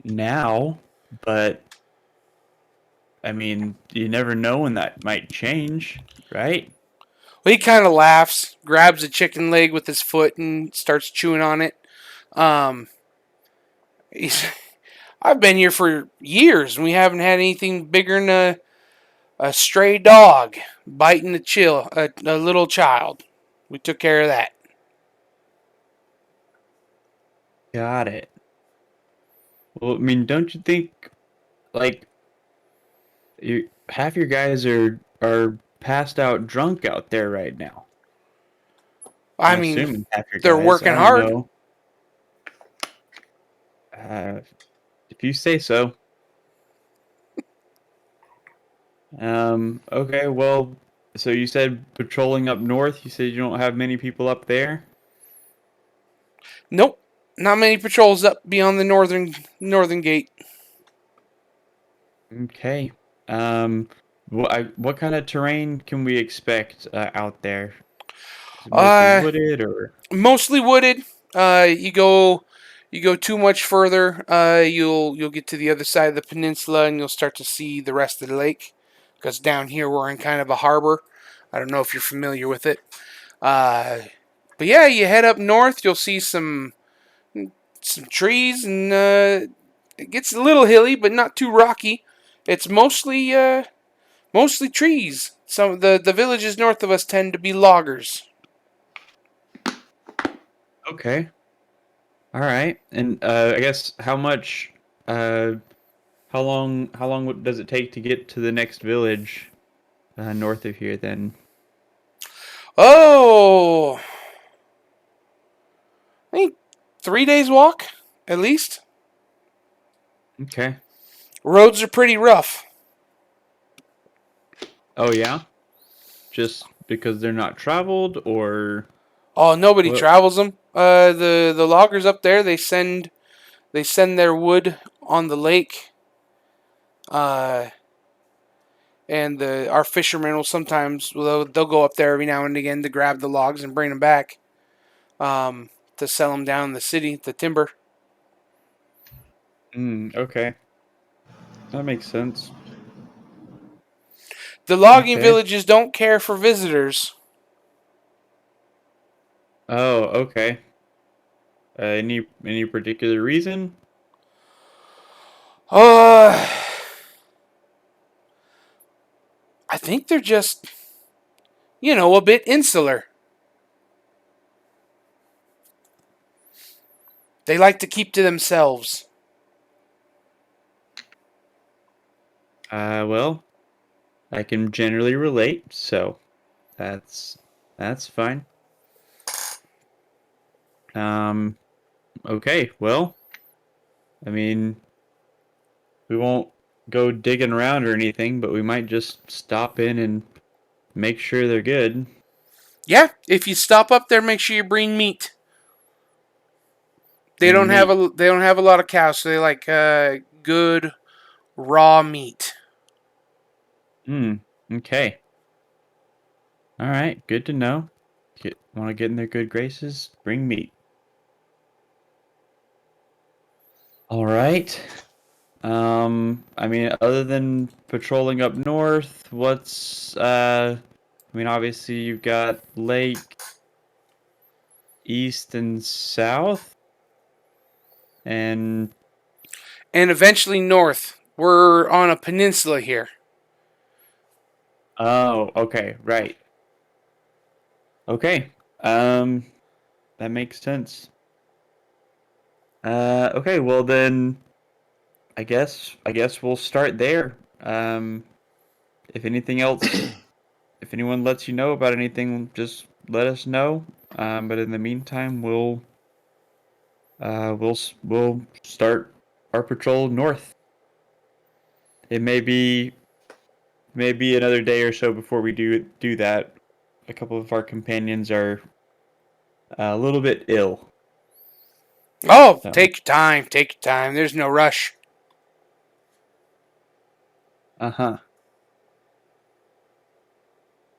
Now, but I mean, you never know when that might change, right? Well, he kind of laughs, grabs a chicken leg with his foot, and starts chewing on it. I've been here for years, and we haven't had anything bigger than a stray dog biting a little child. We took care of that. Got it. Well, I mean, don't you think, like, half your guys are passed out drunk out there right now? I I'm mean, assuming half your they're guys, working I don't hard. know. If you say so. Okay, well, so you said patrolling up north. You said you don't have many people up there? Nope, not many patrols up beyond the northern gate. Okay. What kind of terrain can we expect out there? Is it mostly wooded or? Mostly wooded. You go too much further, you'll get to the other side of the peninsula and you'll start to see the rest of the lake. Because down here we're in kind of a harbor. I don't know if you're familiar with it. But yeah, you head up north, you'll see some trees, and it gets a little hilly, but not too rocky. It's mostly trees. Some of the villages north of us tend to be loggers. Okay. All right. And I guess how much how long does it take to get to the next village north of here then? Oh, I think 3 days walk at least. Okay. Roads are pretty rough. Oh yeah. Just because they're not traveled, or Oh, nobody what? travels them. The loggers up there, they send their wood on the lake. Uh, and our fishermen will sometimes they'll go up there every now and again to grab the logs and bring them back, to sell them down in the city, the timber. Okay, that makes sense. The logging Okay. villages don't care for visitors. Oh, okay. Any particular reason? Uh, I think they're just, a bit insular. They like to keep to themselves. Well, I can generally relate, so that's fine. Um, okay. Well, I mean, we won't go digging around or anything, but we might just stop in and make sure they're good. Yeah, if you stop up there, make sure you bring meat. They Bring don't have meat. a lot of cows, so they like good raw meat. Okay. All right. Good to know. Want to get in their good graces? Bring meat. All right. I mean, other than patrolling up north, I mean, obviously you've got lake east and south, and And eventually north. We're on a peninsula here. oh, okay, right. Okay. Um, that makes sense. Okay, well then, I guess we'll start there. If anything else, if anyone lets you know about anything, just let us know. But in the meantime, we'll start our patrol north. It may be another day or so before we do that. A couple of our companions are a little bit ill. Oh, So, take your time. Take your time. There's no rush. uh-huh.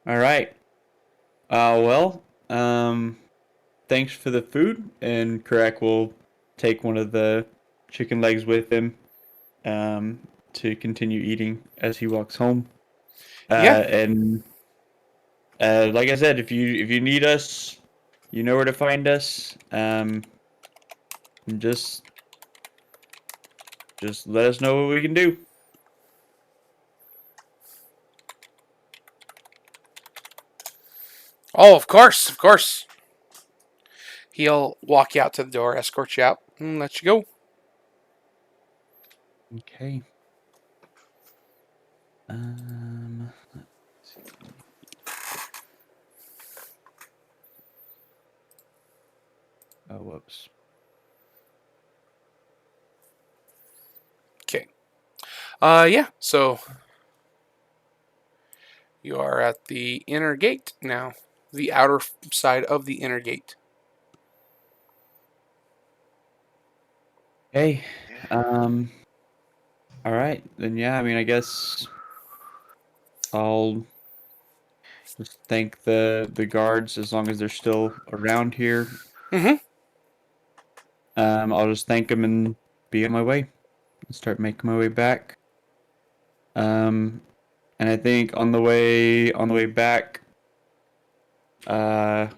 All right. Well, thanks for the food, and Karak will take one of the chicken legs with him, um, to continue eating as he walks home. Yeah. And like I said, if you need us, you know where to find us. Just just let us know what we can do. Oh, of course. Of course. He'll walk you out to the door, escort you out, and let you go. Okay. Let's see. Oh, whoops. Okay. Yeah. So you are at the inner gate now. The outer side of the inner gate. Okay. Um. All right. Then yeah. I mean, I guess I'll just thank the guards as long as they're still around here. Mm-hmm. I'll just thank them and be on my way. Start making my way back. Um. And I think on the way back, uh,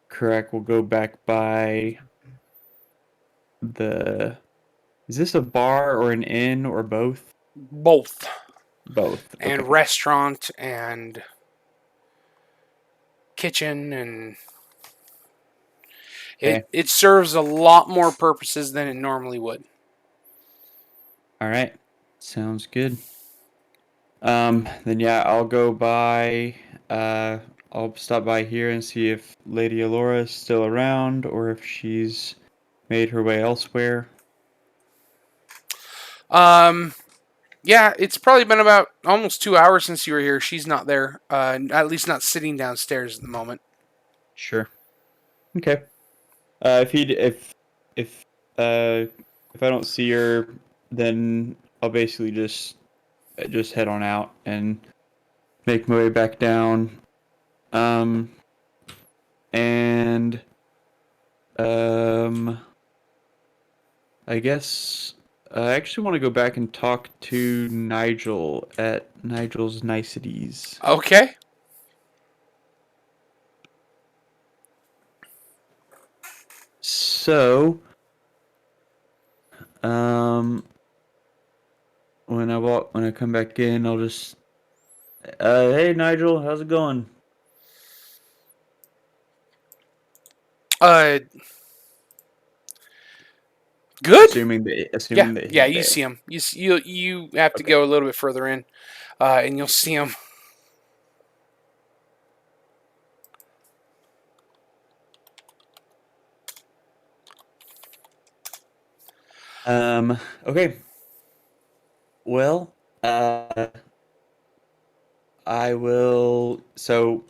correct. We'll go back by the. Is this a bar or an inn or both? Both. Both. And Okay. restaurant and kitchen, and it, Okay. it serves a lot more purposes than it normally would. All right. Sounds good. Then yeah, I'll go by. Uh, I'll stop by here and see if Lady Alora is still around or if she's made her way elsewhere. Um, Yeah, it's probably been about almost 2 hours since you were here. She's not there, at least not sitting downstairs at the moment. Sure. Okay. If he if if I don't see her, then I'll basically just head on out and make my way back down. Um and um I guess I actually want to go back and talk to Nigel at Nigel's Niceties. Okay. So, um, when I come back in, I'll just, hey Nigel, how's it going? Uh, good. Assuming that Yeah. he's You there. see him. You have to Okay. go a little bit further in, and you'll see him. Okay. Well, I will. So,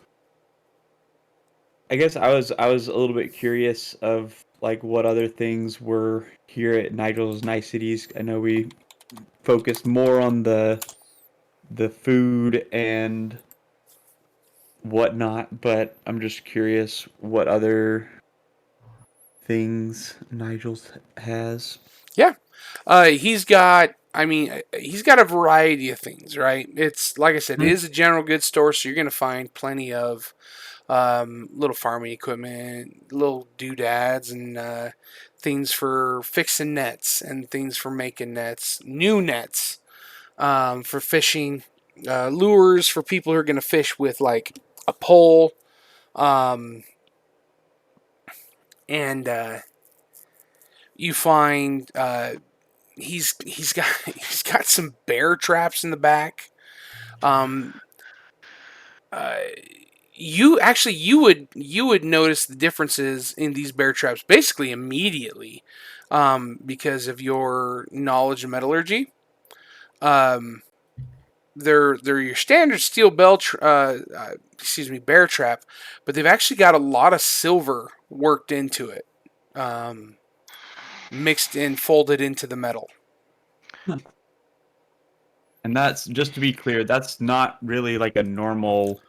I guess I was a little bit curious of like what other things were here at Nigel's Niceties. I know we focused more on the food and whatnot, but I'm just curious what other things Nigel's has. Yeah. He's got. I mean, he's got a variety of things, right? It's like I said, it Hmm. is a general goods store, so you're going to find plenty of little farming equipment, little doodads, and things for fixing nets and things for making nets, new nets for fishing, lures for people who are going to fish with like a pole, um, and you find he's got he's got some bear traps in the back. Um, uh, you would notice the differences in these bear traps basically immediately because of your knowledge of metallurgy. Um, they're your standard steel bear trap, but they've actually got a lot of silver worked into it, um, mixed in, folded into the metal. And that's just to be clear, that's not really like a normal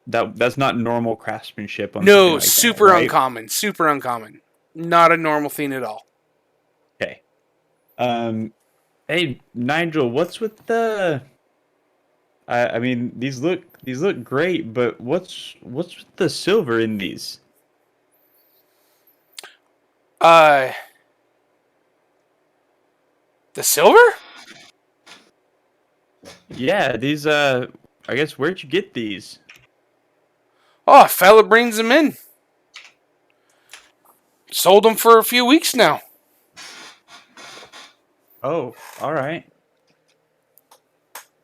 that's not normal craftsmanship on something No, like that, super right? uncommon, super uncommon. Not a normal thing at all. Okay. Um hey Nigel, what's with the I mean these look great, but what's with the silver in these? Uh, the silver? Yeah, these I guess where'd you get these? Oh, a fella brings them in. Sold them for a few weeks now. Oh, all right.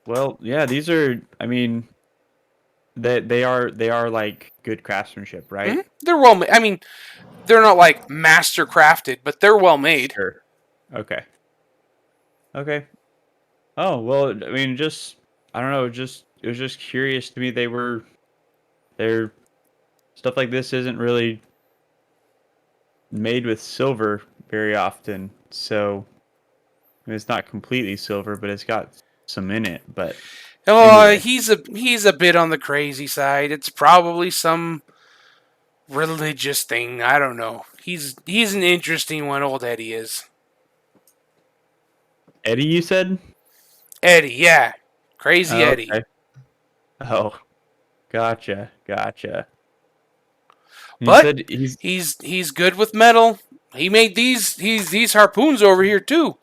Well, yeah, these are I mean they are like good craftsmanship, right? They're well made. I mean, they're not like master crafted, but they're well made. Sure. Okay. Okay. Oh, well, I mean just I don't know, just it was just curious to me they're stuff like this isn't really made with silver very often. So I mean, it's not completely silver, but it's got some in it. But Oh, anyway, he's a bit on the crazy side. It's probably some religious thing. I don't know. He's an interesting one. Old Eddie is. Eddie, you said? Eddie, yeah, crazy Oh, Eddie. okay. Oh, gotcha, gotcha. You But said he's he's good with metal. He made these harpoons over here too.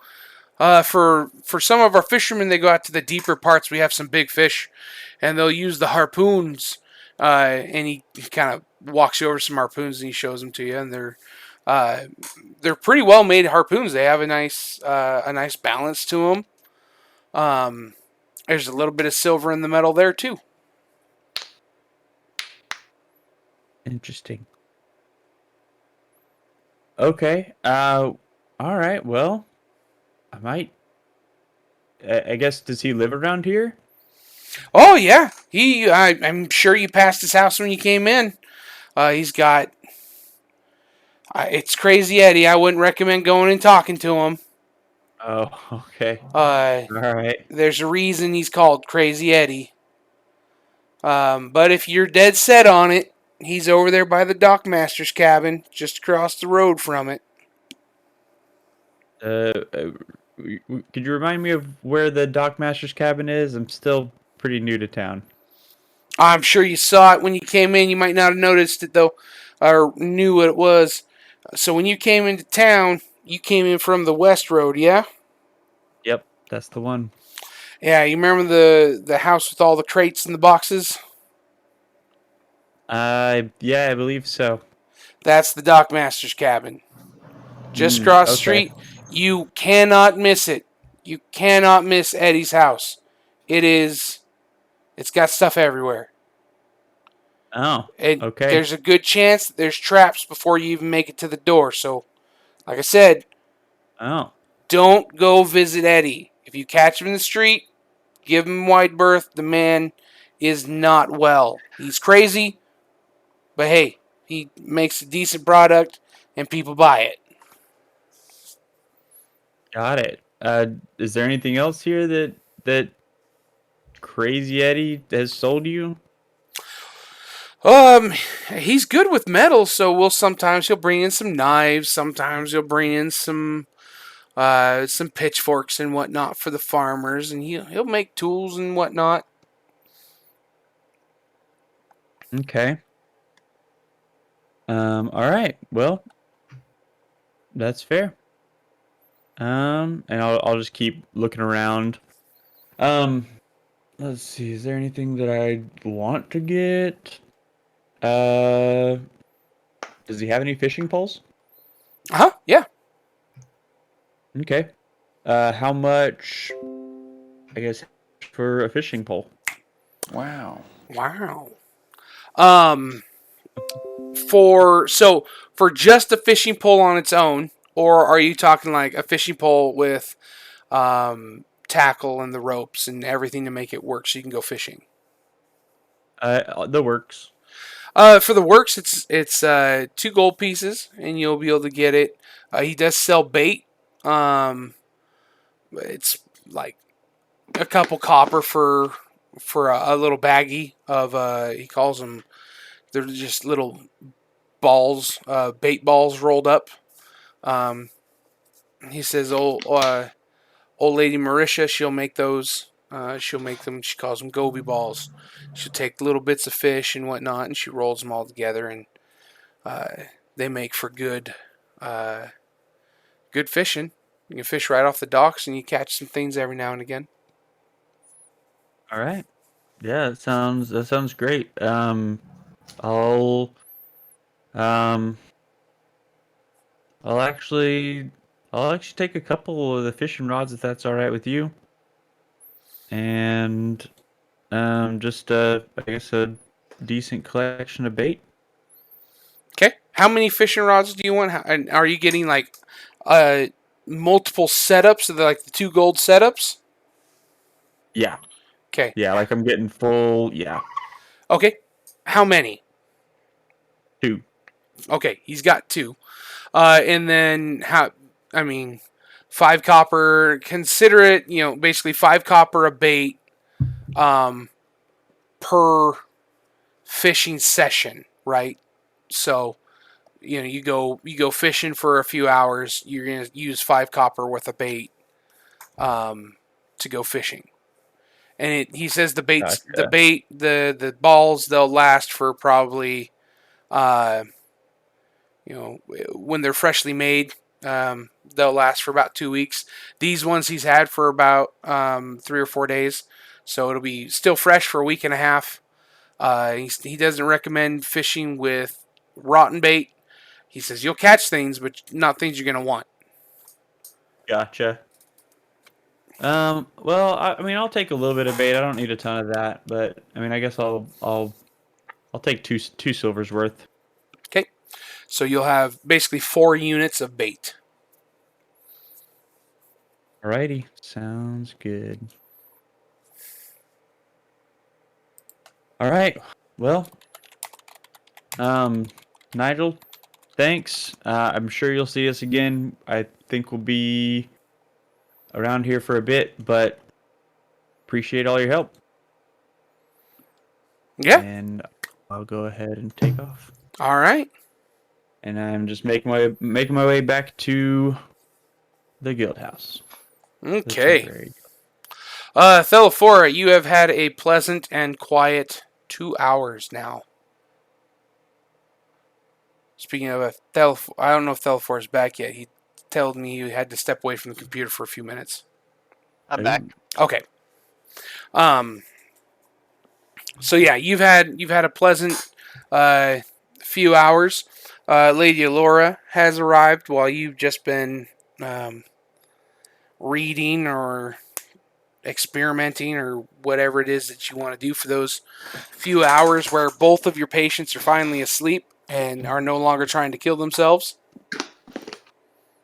For some of our fishermen, they go out to the deeper parts. We have some big fish, and they'll use the harpoons. And he kind of walks you over some harpoons and he shows them to you, and they're pretty well made harpoons. They have a nice balance to them. There's a little bit of silver in the metal there too. interesting. Okay. All right. Well, I might I guess, does he live around here? Oh yeah, I'm sure you passed his house when you came in. He's got. It's Crazy Eddie. I wouldn't recommend going and talking to him. Oh, okay. Uh, All right. there's a reason he's called Crazy Eddie. But if you're dead set on it, he's over there by the dockmaster's cabin, just across the road from it. Could you remind me of where the Dockmaster's cabin is? I'm still pretty new to town. I'm sure you saw it when you came in. You might not have noticed it though, or knew what it was. So when you came into town, you came in from the West Road, yeah? Yep, that's the one. Yeah, you remember the house with all the crates and the boxes? Yeah, I believe so. That's the dockmaster's cabin. Just across the Okay. street. You cannot miss it. You cannot miss Eddie's house. It's got stuff everywhere. Oh, And okay. there's a good chance that there's traps before you even make it to the door. So, like I said, Oh, don't go visit Eddie. If you catch him in the street, give him wide berth. The man is not well. He's crazy, but hey, he makes a decent product and people buy it. got it. Is there anything else here that Crazy Eddie has sold you? He's good with metal, so he'll bring in some knives, sometimes he'll bring in some pitchforks and whatnot for the farmers, and he'll make tools and whatnot. Okay. All right. Well, that's fair. And I'll just keep looking around. Um, let's see. Is there anything that I want to get? Uh, does he have any fishing poles? Yeah. Okay. How much, I guess, for a fishing pole? Wow. Wow. Um, for just a fishing pole on its own, or are you talking like a fishing pole with tackle and the ropes and everything to make it work so you can go fishing? The works. For the works, it's 2 gold pieces, and you'll be able to get it. He does sell bait. It's like a couple copper for a little baggie of he calls them. They're just little balls, bait balls rolled up. Um, he says, old lady Marisha, she'll make those. She'll make them. She calls them goby balls. She'll take little bits of fish and whatnot, and she rolls them all together, and they make for uh, good fishing. You can fish right off the docks, and you catch some things every now and again. All right. Yeah, that sounds great. I'll um I'll actually I'll actually take a couple of the fishing rods if that's all right with you. And just I guess a decent collection of bait. Okay. How many fishing rods do you want? And are you getting like uh, multiple setups of like the 2 gold setups? Yeah. Okay. Yeah, like I'm getting full, yeah. Okay. How many? 2. Okay, he's got 2. And then how? I mean, 5 copper. Consider it, basically 5 copper a bait um, per fishing session, right? So you go fishing for a few hours. You're gonna use 5 copper worth of bait to go fishing. And he says Gotcha. the balls, they'll last for probably uh, when they're freshly made, they'll last for about 2 weeks. These ones he's had for about 3 or 4 days, so it'll be still fresh for a week and a half. He doesn't recommend fishing with rotten bait. He says you'll catch things, but not things you're gonna want. Gotcha. Well, I mean, I'll take a little bit of bait. I don't need a ton of that, but I mean, I guess I'll take two silvers worth. Okay, so you'll have basically 4 units of bait. Alrighty, sounds good. All right, well, Nigel, thanks. I'm sure you'll see us again. I think we'll be around here for a bit, but appreciate all your help. Yeah. And I'll go ahead and take off. All right. And I'm just making my way back to the guild house. the Okay. temporary. Thelephora, you have had a pleasant and quiet 2 hours now. Speaking of I don't know if Thelephora's back yet. He told me he had to step away from the computer for a few minutes. I'm back. Okay. So yeah, you've had a pleasant few hours. Lady Laura has arrived while you've just been reading or experimenting or whatever it is that you want to do for those few hours where both of your patients are finally asleep and are no longer trying to kill themselves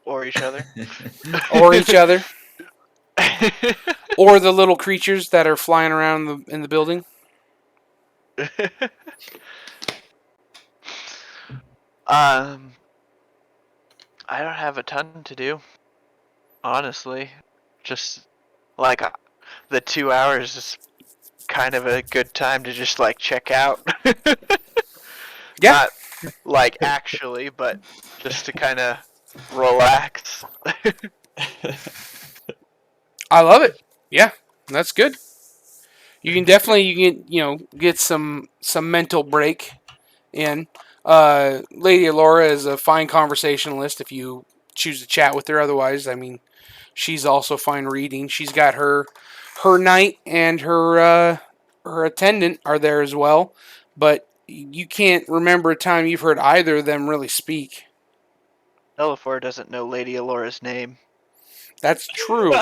Or each other. or each other or the little creatures that are flying around in the building. I don't have a ton to do, honestly. Just like the 2 hours is kind of a good time to just like check out. Yeah. Not like actually, but just to kind of relax. I love it. Yeah, that's good. You can definitely get some mental break in. Lady Laura is a fine conversationalist if you choose to chat with her. Otherwise, I mean, she's also fine reading. She's got her knight and her attendant are there as well, but you can't remember a time you've heard either of them really speak. Thelephora doesn't know Lady Alora's name. That's true.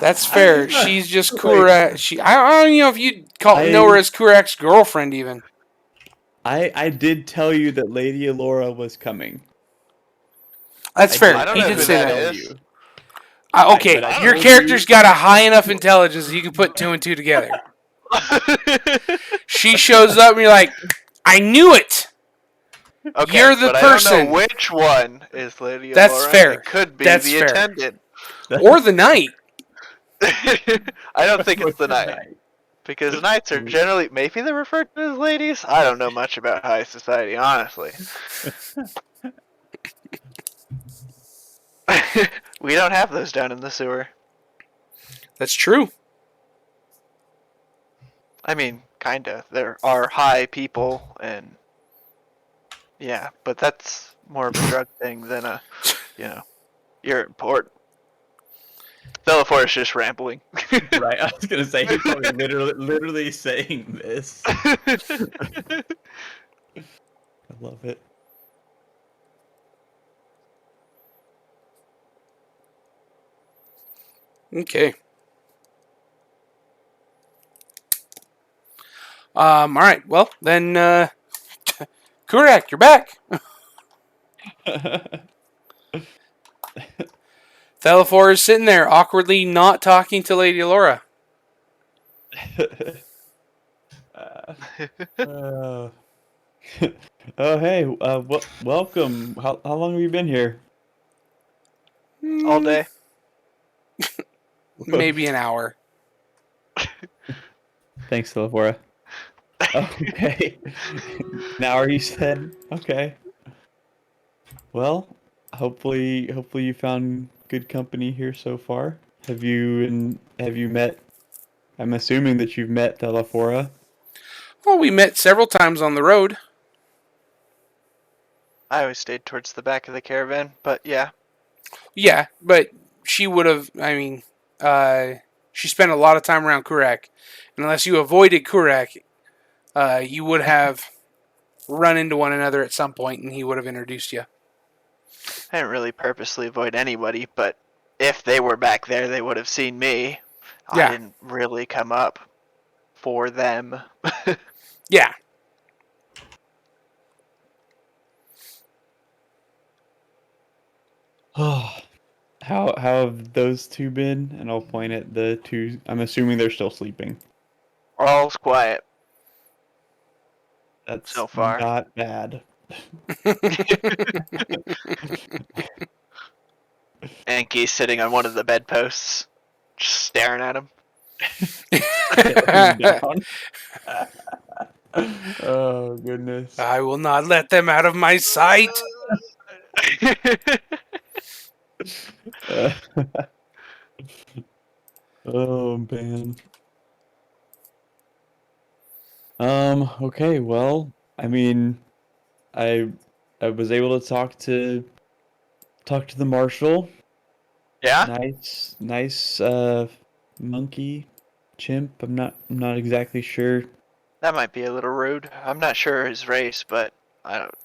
That's fair. She's just Kurac. I don't know if you'd know her as Kurac's girlfriend even. I did tell you that Lady Alora was coming. That's fair. I don't He know did who say that that. is. Okay, But I your told character's you- got a high enough intelligence that you can put two and two together. She shows up and you're like, I knew it. Okay, You're the but person. I don't know which one is Lady That's Alora. fair. It could be That's the fair. attendant. Or the knight. I don't think it's the knight. Because knights are generally, maybe they're referred to as ladies? I don't know much about high society, honestly. We don't have those down in the sewer. That's true. I mean, kinda. There are high people, and yeah, but that's more of a drug thing than a, you're important. Thelephora is just rambling. Right, I was gonna say he's probably literally saying this. I love it. Okay. All right. Well, then, Kurac, you're back. Thelephora is sitting there, awkwardly not talking to Lady Laura. Oh, hey, welcome. How long have you been here? All day. Maybe an hour. Thanks, Thelephora. Okay. Now you said okay. Well, hopefully you found good company here so far. Have you met? I'm assuming that you've met Thelephora. Well, we met several times on the road. I always stayed towards the back of the caravan, but yeah. Yeah, but she would have, she spent a lot of time around Kurac. And unless you avoided Kurac, you would have run into one another at some point and he would have introduced you. I didn't really purposely avoid anybody, but if they were back there, they would have seen me. Yeah. I didn't really come up for them. Yeah. Oh, How have those two been? And I'll point at the two. I'm assuming they're still sleeping. All's quiet That's so far. not bad. Enki's sitting on one of the bedposts, just staring at him. Staring down. Oh goodness. I will not let them out of my sight. Uh, oh man. Okay, well, I mean, I I was able to talk to the marshal. Yeah, Nice monkey chimp. I'm not exactly sure. that might be a little rude. I'm not sure his race, but I don't.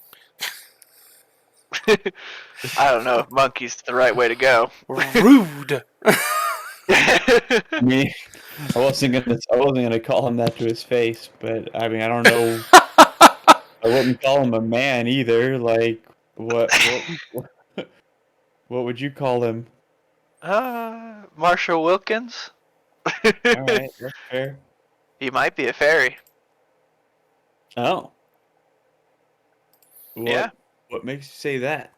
I don't know if monkey's the right way to go. Rude. I mean, I wasn't gonna call him that to his face, but I mean, I don't know. I wouldn't call him a man either. Like, what what would you call him? Marshall Wilkins? All right, that's fair. He might be a fairy. Oh, Yeah. what makes you say that?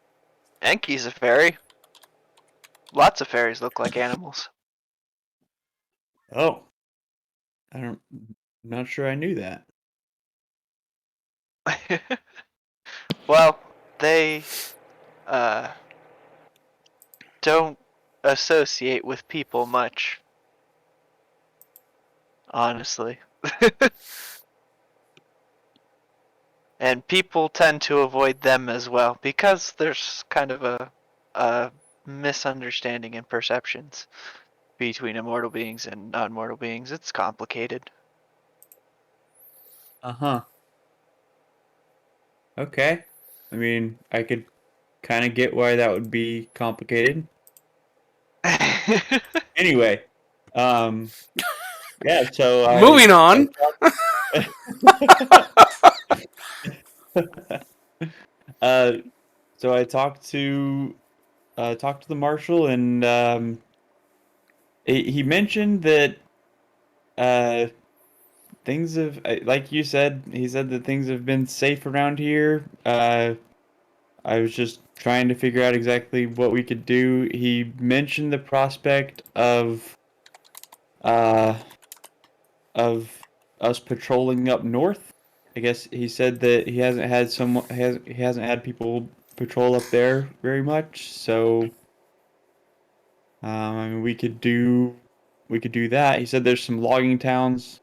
Enki's a fairy. Lots of fairies look like animals. Oh, I'm not sure I knew that. Well, they uh, don't associate with people much, honestly. And people tend to avoid them as well because there's kind of a misunderstanding in perceptions between immortal beings and non-mortal beings. It's complicated. Uh-huh. Okay. I mean, I could kind of get why that would be complicated. Anyway, um, yeah, so Moving on. uh, so I talked to the marshal, and he mentioned that uh, things have, like you said, he said that things have been safe around here. I was just trying to figure out exactly what we could do. He mentioned the prospect uh, of us patrolling up north. I guess he said that he hasn't had people patrol up there very much. So I mean, we could do that. He said there's some logging towns.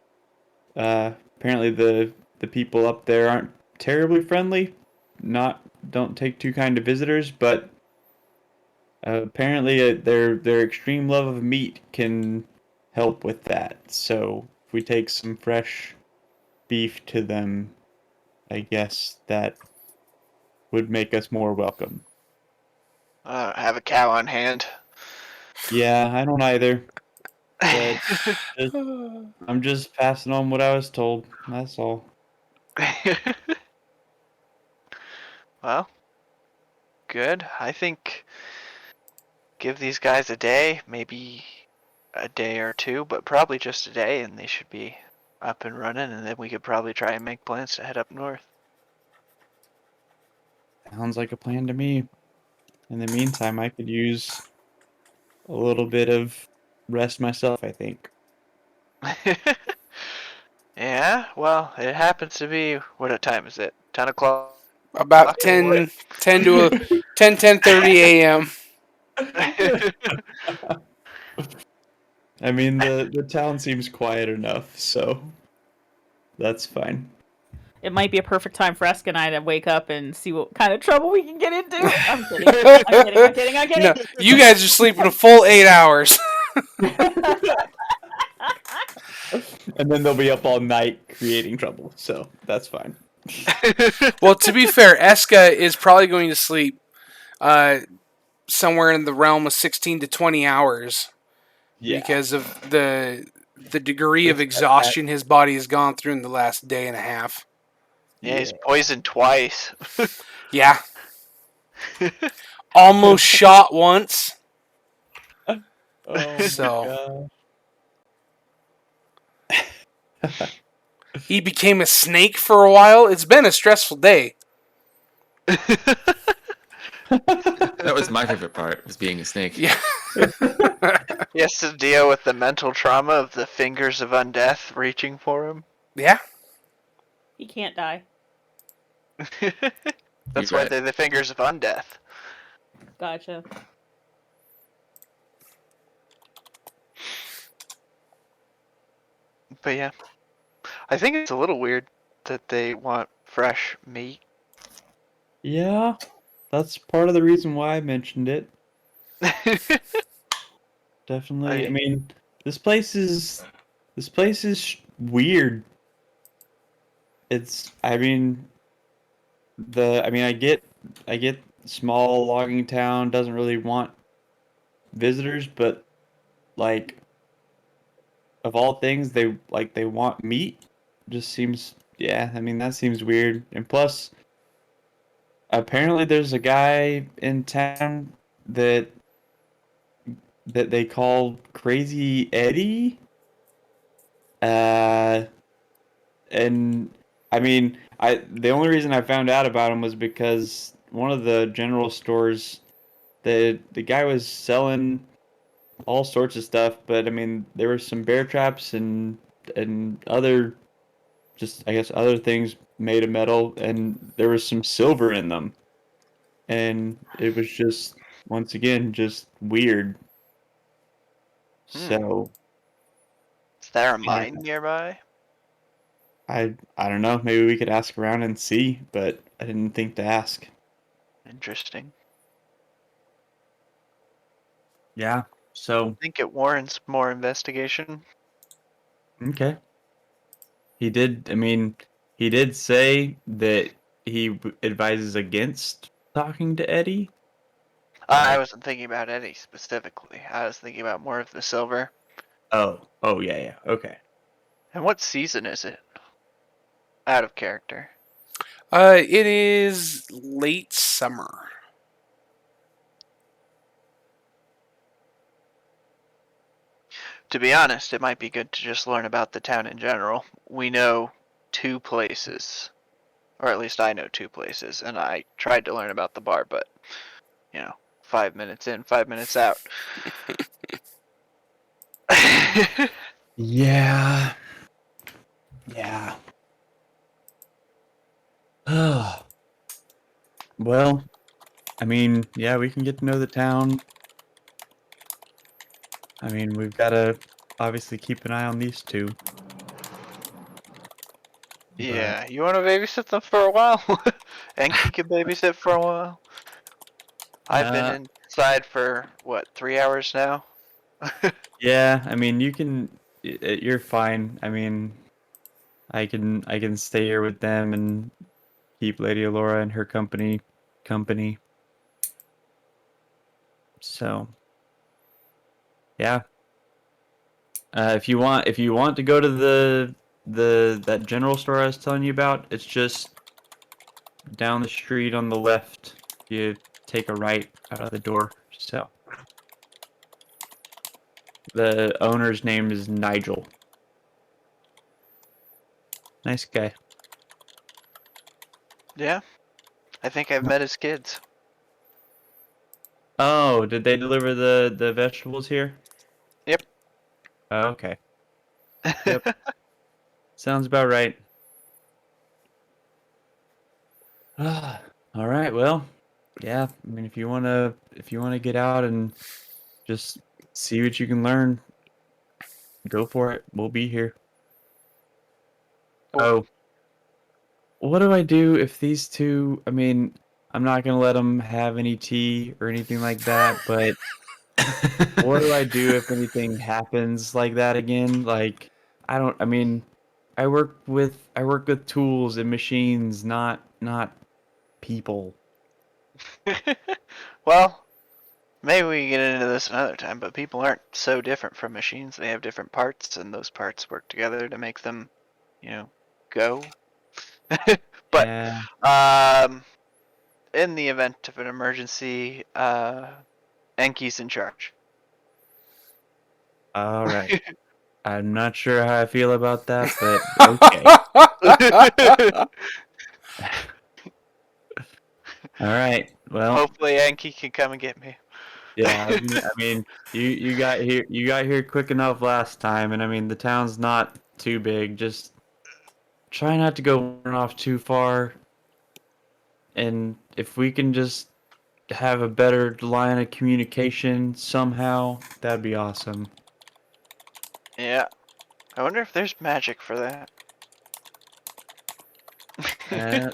Apparently the people up there aren't terribly friendly. Not don't take too kind to visitors, but apparently their extreme love of meat can help with that. So if we take some fresh beef to them, I guess that would make us more welcome. I don't have a cow on hand. Yeah, I don't either. But I'm just passing on what I was told. That's all. Well, good. I think give these guys a day, maybe a day or two, but probably just a day, and they should be up and running, and then we could probably try and make plans to head up north. Sounds like a plan to me. In the meantime, I could use a little bit of rest myself, I think. Yeah, well, it happens to be, what time is it? 10 o'clock? About in 10 to a 10:30 a.m. I mean, the town seems quiet enough, so that's fine. It might be a perfect time for Eska and I to wake up and see what kind of trouble we can get into. I'm kidding. I'm kidding. No, you guys are sleeping a full 8 hours. And then they'll be up all night creating trouble, so that's fine. Well, to be fair, Eska is probably going to sleep somewhere in the realm of 16 to 20 hours because of the degree of exhaustion his body has gone through in the last day and a half. Yeah, he's poisoned twice. Yeah. Almost shot once. Oh So my god. he became a snake for a while. It's been a stressful day. That was my favorite part, was being a snake. Yeah. He has to deal with the mental trauma of the fingers of undeath reaching for him. Yeah. He can't die. That's You're why right. they're the fingers of undeath. Gotcha. But yeah, I think it's a little weird that they want fresh meat. Yeah, that's part of the reason why I mentioned it. Definitely. I mean, this place is weird. It's I mean, I get small logging town doesn't really want visitors, but like of all things they want meat. Just seems yeah, I mean that seems weird. And plus apparently there's a guy in town that they call Crazy Eddie. Uh and I mean, I the only reason I found out about him was because one of the general stores the guy was selling all sorts of stuff, but I mean, there were some bear traps and other just I guess other things made of metal, and there was some silver in them, and it was just once again just weird. Hmm. So Is there a yeah, mine nearby? I don't know. Maybe we could ask around and see, but I didn't think to ask. Interesting. Yeah. So I think it warrants more investigation. okay. He did. I mean, he did say that advises against talking to Eddie. I Like, wasn't thinking about Eddie specifically. I was thinking about more of the silver. oh yeah, yeah. Okay. And what season is it? Out of character. It is late summer. To be honest, it might be good to just learn about the town in general. We know two places, or at least I know two places, and I tried to learn about the bar, but, 5 minutes in, 5 minutes out. Yeah. Yeah. Well, I mean, yeah, we can get to know the town. I mean, we've got to obviously keep an eye on these two. But Yeah, you want to babysit them for a while? Enki can babysit for a while. I've been uh, inside for, what, 3 hours now? yeah, I mean, you're fine. I mean, I can stay here with them and keep Lady Alora and her company. So, yeah. If you want to go to the that general store I was telling you about, it's just down the street on the left. You take a right out of the door. So, the owner's name is Nigel. Nice guy. Yeah, I think I've met his kids. Oh, did they deliver the vegetables here? Yep. Oh, okay. Yep. Sounds about right. Ah, all right. Well, yeah. I mean, if you wanna get out and just see what you can learn, go for it. We'll be here. Cool. Oh, what do I do if these two? I mean, I'm not gonna let them have any tea or anything like that. But what do I do if anything happens like that again? Like, I don't. I mean, I work with tools and machines, not people. Well, maybe we can get into this another time, but people aren't so different from machines. They have different parts, and those parts work together to make them, go. But, Yeah. um, in the event of an emergency, Enki's in charge. All right. I'm not sure how I feel about that, but okay. All right. Well, Hopefully, Yankee can come and get me. yeah. I mean, you got here quick enough last time, and I mean the town's not too big. Just try not to go off too far, and if we can just have a better line of communication somehow, that'd be awesome. Yeah. I wonder if there's magic for that. Uh,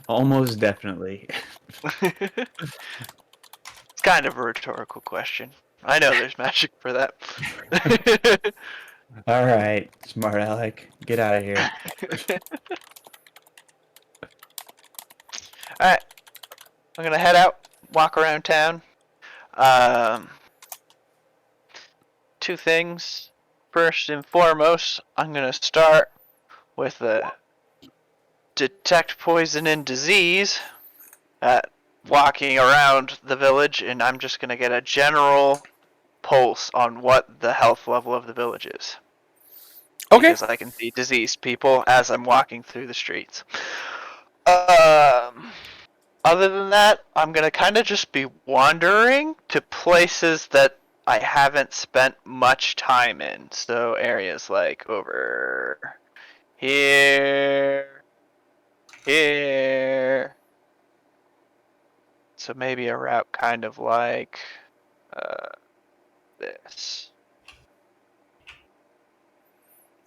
almost definitely. It's kind of a rhetorical question. I know there's magic for that. All right, smart Alec, get out of here. Alright, I'm gonna head out, walk around town. Um, Two things. First and foremost, I'm gonna start with the detect poison and disease at walking around the village, and I'm just gonna get a general pulse on what the health level of the village is. Okay. Because I can see diseased people as I'm walking through the streets. Other than that, I'm gonna kind of just be wandering to places that I haven't spent much time in. So areas like over here, here. So maybe a route kind of like this.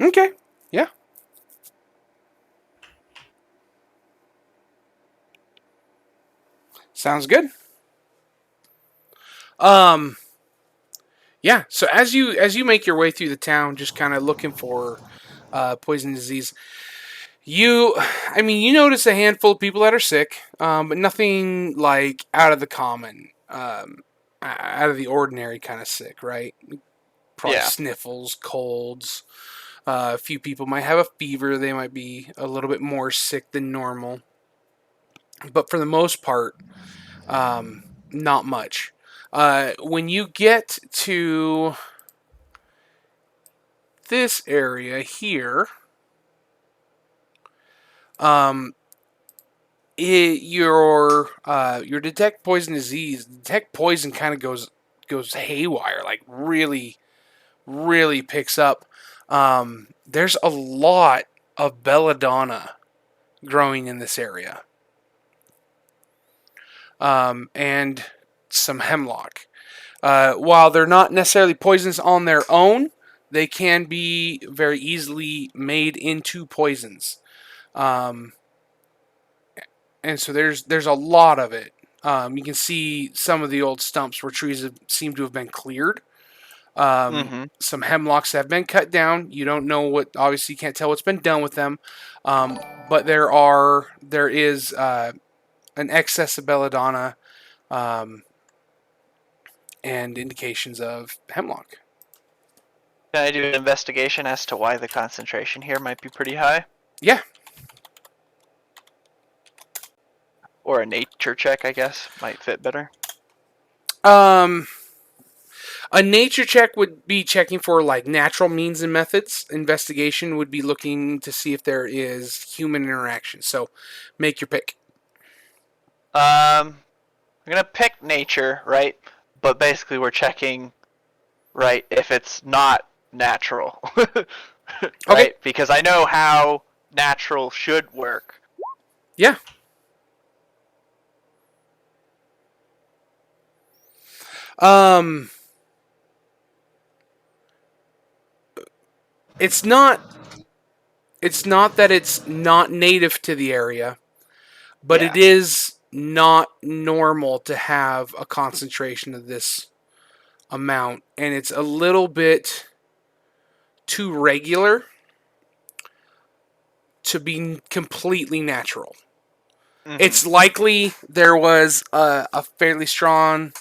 Okay. Yeah. Sounds good. Yeah. So as you make your way through the town, just kind of looking for poison disease, you notice a handful of people that are sick, but nothing like out of the common, out of the ordinary kind of sick, right? Probably Yeah. sniffles, colds. A few people might have a fever. They might be a little bit more sick than normal, but for the most part, not much. When you get to this area here, um, your detect poison disease, detect poison kind of goes haywire, like really picks up. There's a lot of belladonna growing in this area, and some hemlock. While they're not necessarily poisonous on their own, they can be very easily made into poisons. Um, and so there's a lot of it. You can see some of the old stumps where trees seem to have been cleared. Mm-hmm. Some hemlocks have been cut down. You don't know what, obviously, you can't tell what's been done with them. But there is an excess of belladonna, um, and indications of hemlock. Can I do an investigation as to why the concentration here might be pretty high? Yeah. Or a nature check, I guess, might fit better. Um, a nature check would be checking for like natural means and methods. Investigation would be looking to see if there is human interaction. So, make your pick. I'm gonna pick nature, right? But basically, we're checking, right, if it's not natural, right? Okay. Because I know how natural should work. Yeah. Um, it's not. It's not that it's not native to the area, but Yeah. it is not normal to have a concentration of this amount, and it's a little bit too regular to be completely natural. Mm-hmm. It's likely there was a fairly strong,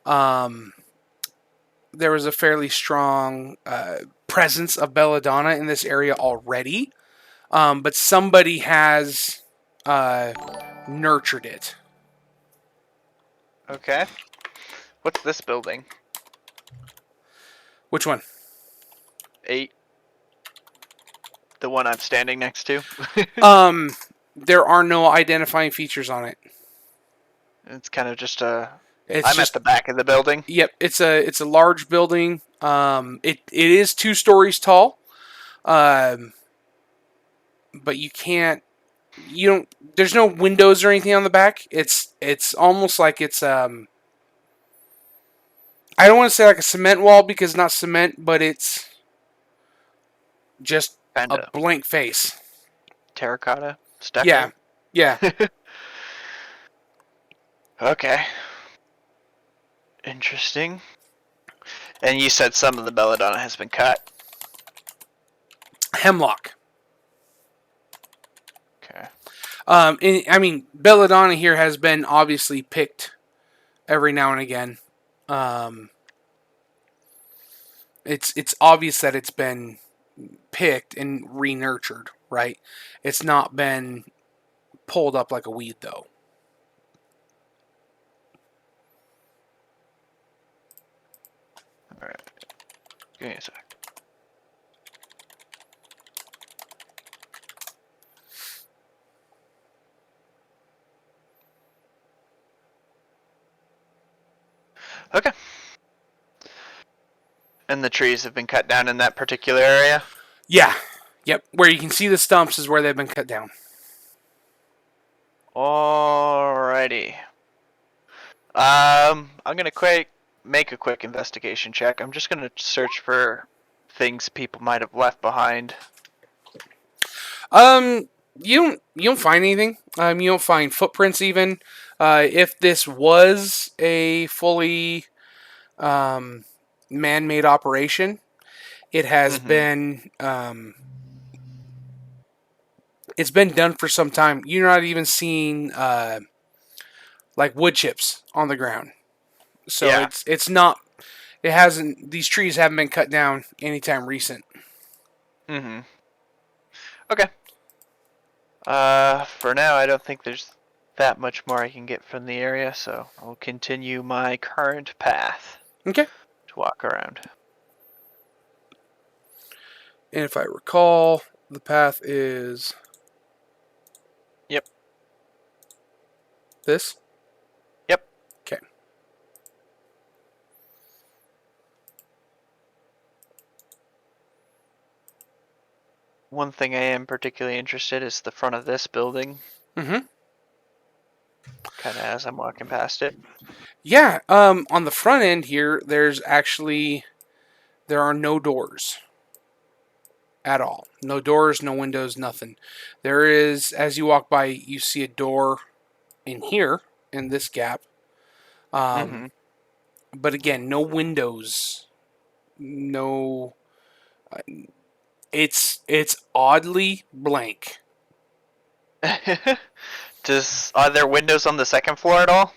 um, presence of belladonna in this area already, but somebody has nurtured it. Okay. What's this building? Which one? 8. The one I'm standing next to. There are no identifying features on it. It's kind of just a. It's I'm just at the back of the building. Yep, it's a large building. It is 2 stories tall. But you can't. You don't. There's no windows or anything on the back. It's almost like it's I don't want to say like a cement wall because it's not cement, but it's just Kind a of blank face. terracotta stucco. Yeah, yeah. Okay. Interesting. And you said some of the belladonna has been cut. Hemlock. Okay. And, I mean, belladonna here has been obviously picked every now and again. It's obvious that it's been picked and re-nurtured, right? It's not been pulled up like a weed, though. All right. Give me a sec. Okay. And the trees have been cut down in that particular area? Yeah. Yep. Where you can see the stumps is where they've been cut down. Alrighty. I'm gonna make a quick investigation check. I'm just gonna search for things people might have left behind. You don't find anything. You don't find footprints even. If this was a fully man-made operation, it has been it's been done for some time. You're not even seeing like wood chips on the ground. So Yeah. it's not. It hasn't. These trees haven't been cut down anytime recent. Mm-hmm. Okay. For now, I don't think there's that much more I can get from the area, so I'll continue my current path Okay. to walk around. And if I recall, the path is Yep. this. Yep. Okay. One thing I am particularly interested is the front of this building. Mm-hmm. Kind of as I'm walking past it. Yeah. On the front end here, there are no doors at all. No doors, no windows, nothing. There is, as you walk by, you see a door in here in this gap. But again, no windows. No. It's oddly blank. Are there windows on the second floor at all?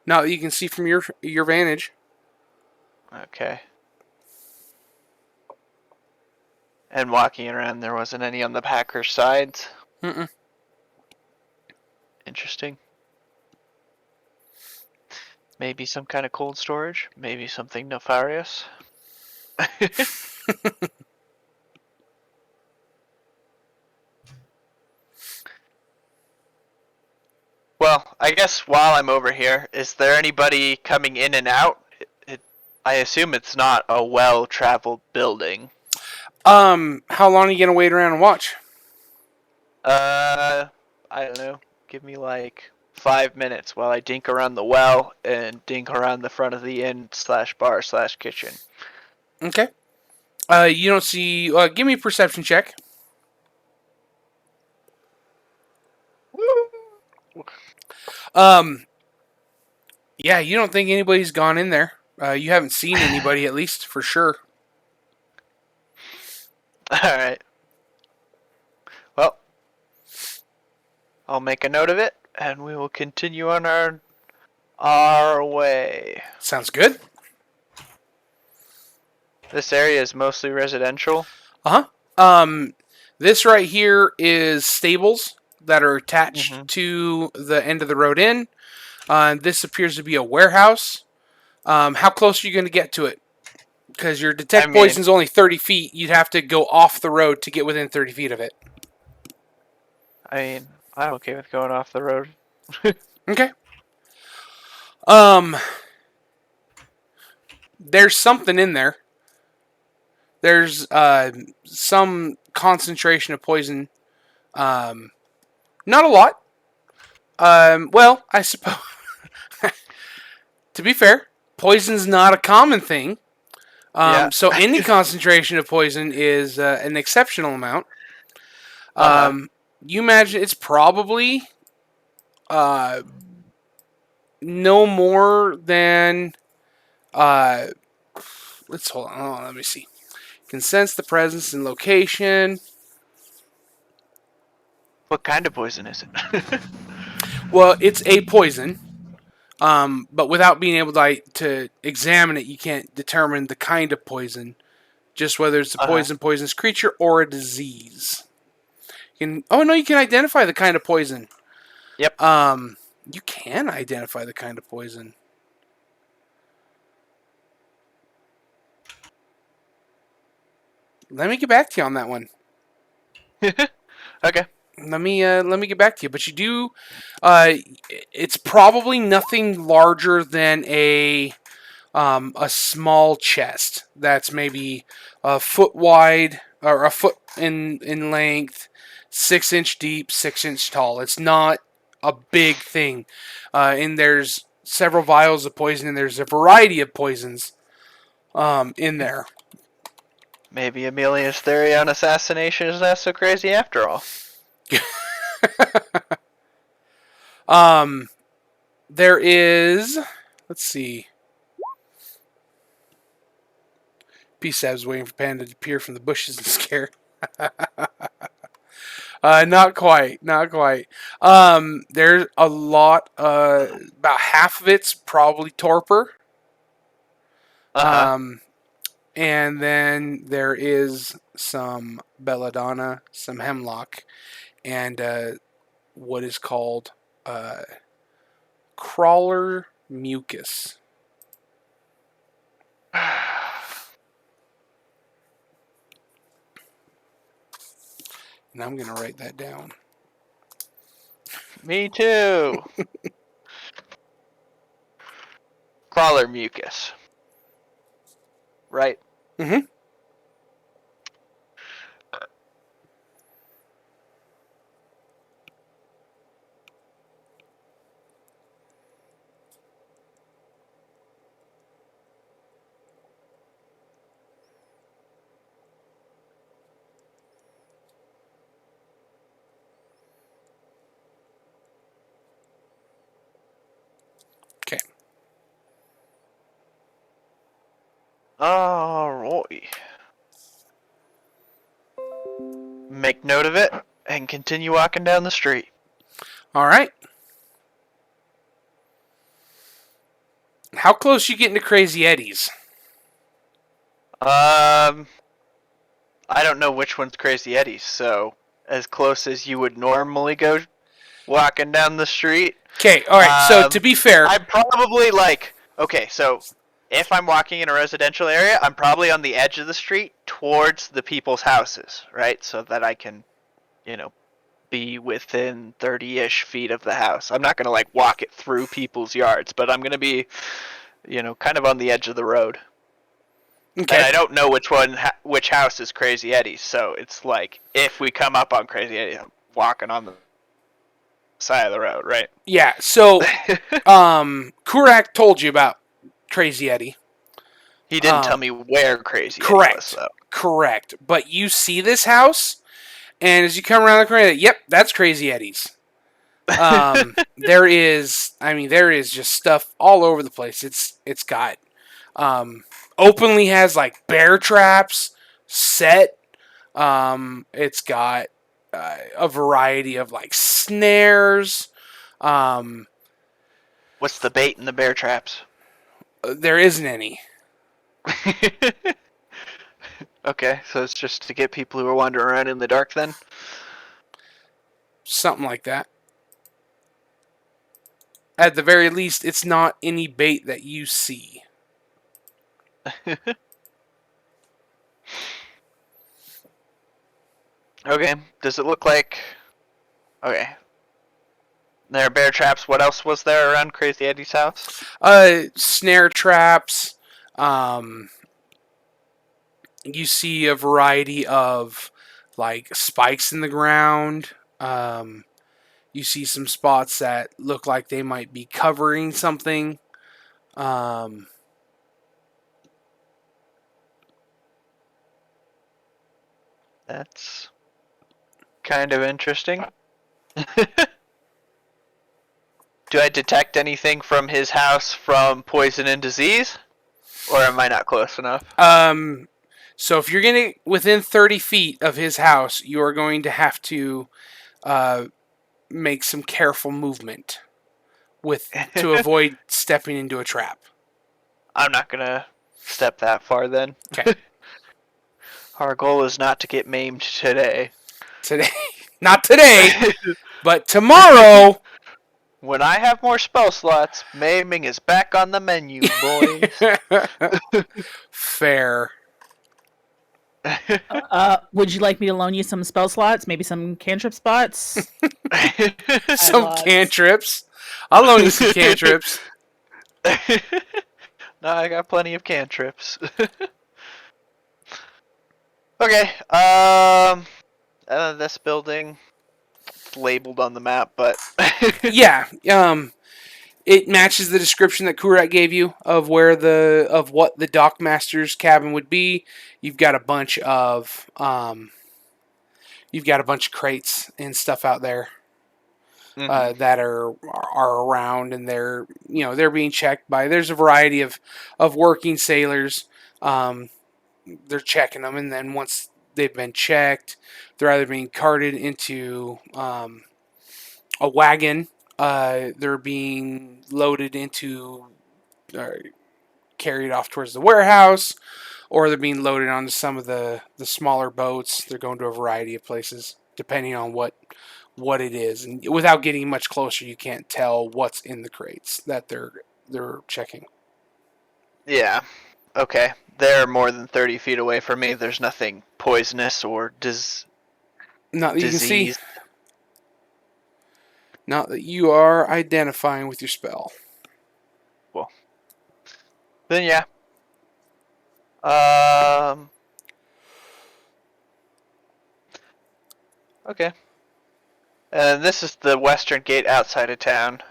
Now you can see from your vantage. Okay. And walking around, there wasn't any on the Packers sides. Mm-mm. Interesting. Maybe some kind of cold storage. Maybe something nefarious. Well, I guess while I'm over here, is there anybody coming in and out? I assume it's not a well-traveled building. How long are you gonna wait around and watch? I don't know. Give me like 5 minutes while I dink around the well and dink around the front of the inn/bar/kitchen. Okay. You don't see. Give me a perception check. Yeah, you don't think anybody's gone in there. You haven't seen anybody, at least for sure. All right. Well, I'll make a note of it, and we will continue on our way. Sounds good. This area is mostly residential. This right here is stables that are attached to the end of the road in. This appears to be a warehouse. How close are you going to get to it? Because your detect I mean- poison is only 30 feet. You'd have to go off the road to get within 30 feet of it. I mean, I'm okay with going off the road. Okay. There's something in there. There's some concentration of poison. Not a lot. Well, I suppose. To be fair, poison's not a common thing. Yeah. So any concentration of poison is an exceptional amount. You imagine it's probably no more than let's hold on. Let me see. Can sense the presence and location. What kind of poison is it? Well, it's a poison. But without being able to examine it, you can't determine the kind of poison. Just whether it's a poisonous creature or a disease. You can identify the kind of poison. Yep. You can identify the kind of poison. Let me get back to you on that one. Okay. Let me get back to you. But you do. It's probably nothing larger than a small chest that's maybe a foot wide or a foot in length, 6-inch deep, 6-inch tall. It's not a big thing. And there's several vials of poison, and there's a variety of poisons in there. Maybe Amelia's theory on assassination is not so crazy after all. There is. Let's see. P-Sab's waiting for Panda to appear from the bushes and scare. Not quite. There's a lot. About half of it's probably torpor. And then there is some belladonna, some hemlock, and what is called crawler mucus. And I'm going to write that down. Me too. Crawler mucus. Right. Mm-hmm. Okay. Alright. Make note of it and continue walking down the street. All right. How close you getting to Crazy Eddie's? I don't know which one's Crazy Eddie's, so as close as you would normally go walking down the street. Okay, all right. So to be fair, I'm probably so if I'm walking in a residential area, I'm probably on the edge of the street towards the people's houses, right? So that I can, be within 30-ish feet of the house. I'm not going to walk it through people's yards, but I'm going to be, kind of on the edge of the road. okay. And I don't know which house is Crazy Eddie's, so it's if we come up on Crazy Eddie, I'm walking on the side of the road, right? Yeah. So, Kurac told you about Crazy Eddie. He didn't tell me where Crazy Eddie was, though. Correct. But you see this house, and as you come around the corner, yep, that's Crazy Eddie's. There is just stuff all over the place. It's got, openly has bear traps set. It's got a variety of snares. What's the bait in the bear traps? There isn't any. Okay, so it's just to get people who are wandering around in the dark then? Something like that. At the very least, it's not any bait that you see. Okay. Does it look like? Okay. There are bear traps. What else was there around Crazy Eddie's house? Snare traps. Um, you see a variety of like spikes in the ground. You see some spots that look like they might be covering something. Um, That's kind of interesting. Do I detect anything from his house from poison and disease? Or am I not close enough? so if you're getting within 30 feet of his house, you are going to have to uh, make some careful movement with to avoid stepping into a trap. I'm not gonna step that far then. Okay. Our goal is not to get maimed today. Today, not today, but tomorrow. When I have more spell slots, maiming is back on the menu, boys. Fair. Would you like me to loan you some spell slots? Maybe some cantrip spots? Some lots. cantrips. I'll loan you some cantrips. No, I got plenty of cantrips. Okay, this building, it's labeled on the map, but Yeah. It matches the description that Kurac gave you of what the dockmaster's cabin would be. You've got a bunch of crates and stuff out there that are around, and they're being checked by. There's a variety of working sailors. They're checking them, and then once they've been checked, they're either being carted into a wagon. They're being loaded into, carried off towards the warehouse, or they're being loaded onto some of the smaller boats. They're going to a variety of places depending on what it is. And without getting much closer, you can't tell what's in the crates that they're checking. yeah, okay. They're more than 30 feet away from me. There's nothing poisonous or Not that you can see. disease. Not that you are identifying with your spell. Well, then yeah. Um. Okay. And this is the western gate outside of town.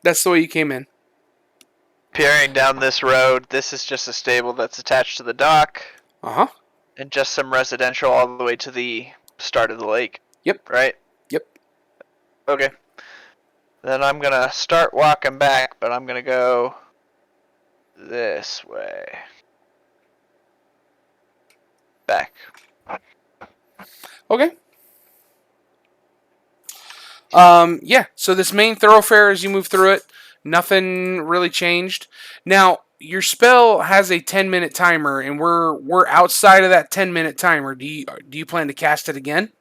That's the way you came in. Peering down this road, this is just a stable that's attached to the dock. Uh-huh. And just some residential all the way to the start of the lake. Yep. Right? Yep. Okay. Then I'm gonna start walking back, but I'm gonna go this way. Back. Okay. Yeah, so this main thoroughfare, as you move through it, nothing really changed. Now, your spell has a 10-minute timer, and we're outside of that 10-minute timer. Do you plan to cast it again?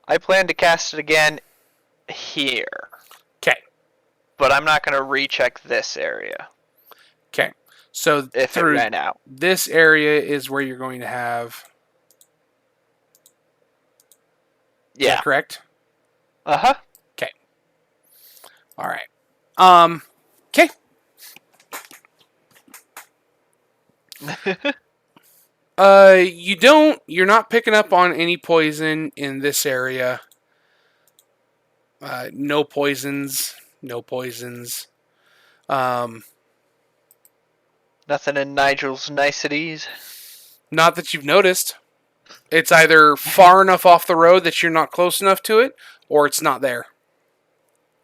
I plan to cast it again here. Okay. But I'm not gonna recheck this area. Okay. So If it ran out. this area is where you're going to have. Is Yeah. that correct? Uh-huh. Okay. All right. Okay. You're not picking up on any poison in this area. No poisons. No poisons. Nothing in Nigel's niceties. Not that you've noticed. It's either far enough off the road that you're not close enough to it, or it's not there.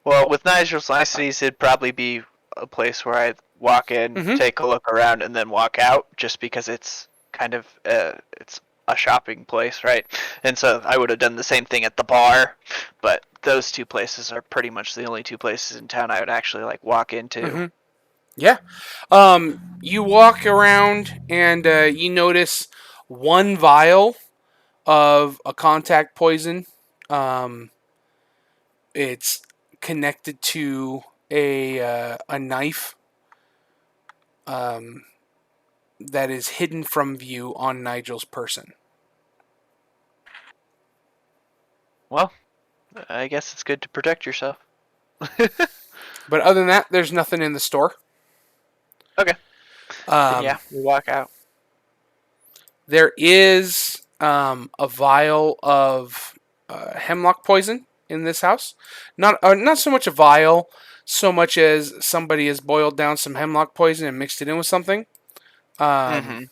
Well, with Nigel's niceties, it'd probably be a place where I'd walk in, take a look around, and then walk out, just because it's kind of it's a shopping place, right? And so I would have done the same thing at the bar, but those two places are pretty much the only two places in town I would actually like walk into. Yeah. You walk around and you notice one vial of a contact poison. It's connected to a knife that is hidden from view on Nigel's person. Well, I guess it's good to protect yourself. But other than that, there's nothing in the store. Okay. Then yeah, we walk out. There is a vial of hemlock poison in this house. Not so much a vial, so much as somebody has boiled down some hemlock poison and mixed it in with something. Mm-hmm.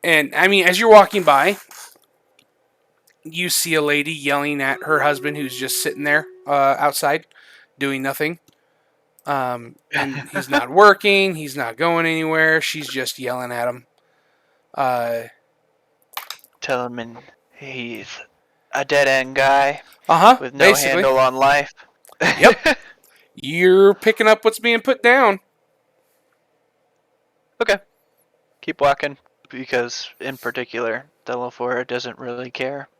And I mean, as you're walking by, you see a lady yelling at her husband who's just sitting there outside doing nothing. And he's not working, he's not going anywhere, she's just yelling at him. Tell him he's a dead end guy with no Basically. handle on life. Yep. You're picking up what's being put down. Okay. Keep walking, because in particular, Thelephora doesn't really care.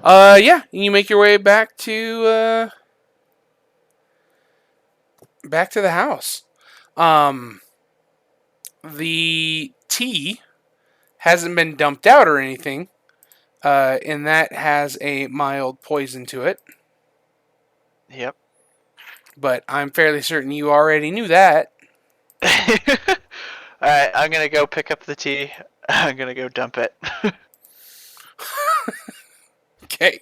Yeah, you make your way back to the house. The tea hasn't been dumped out or anything, and that has a mild poison to it. Yep. But I'm fairly certain you already knew that. Alright, I'm gonna go pick up the tea. I'm gonna go dump it. Okay.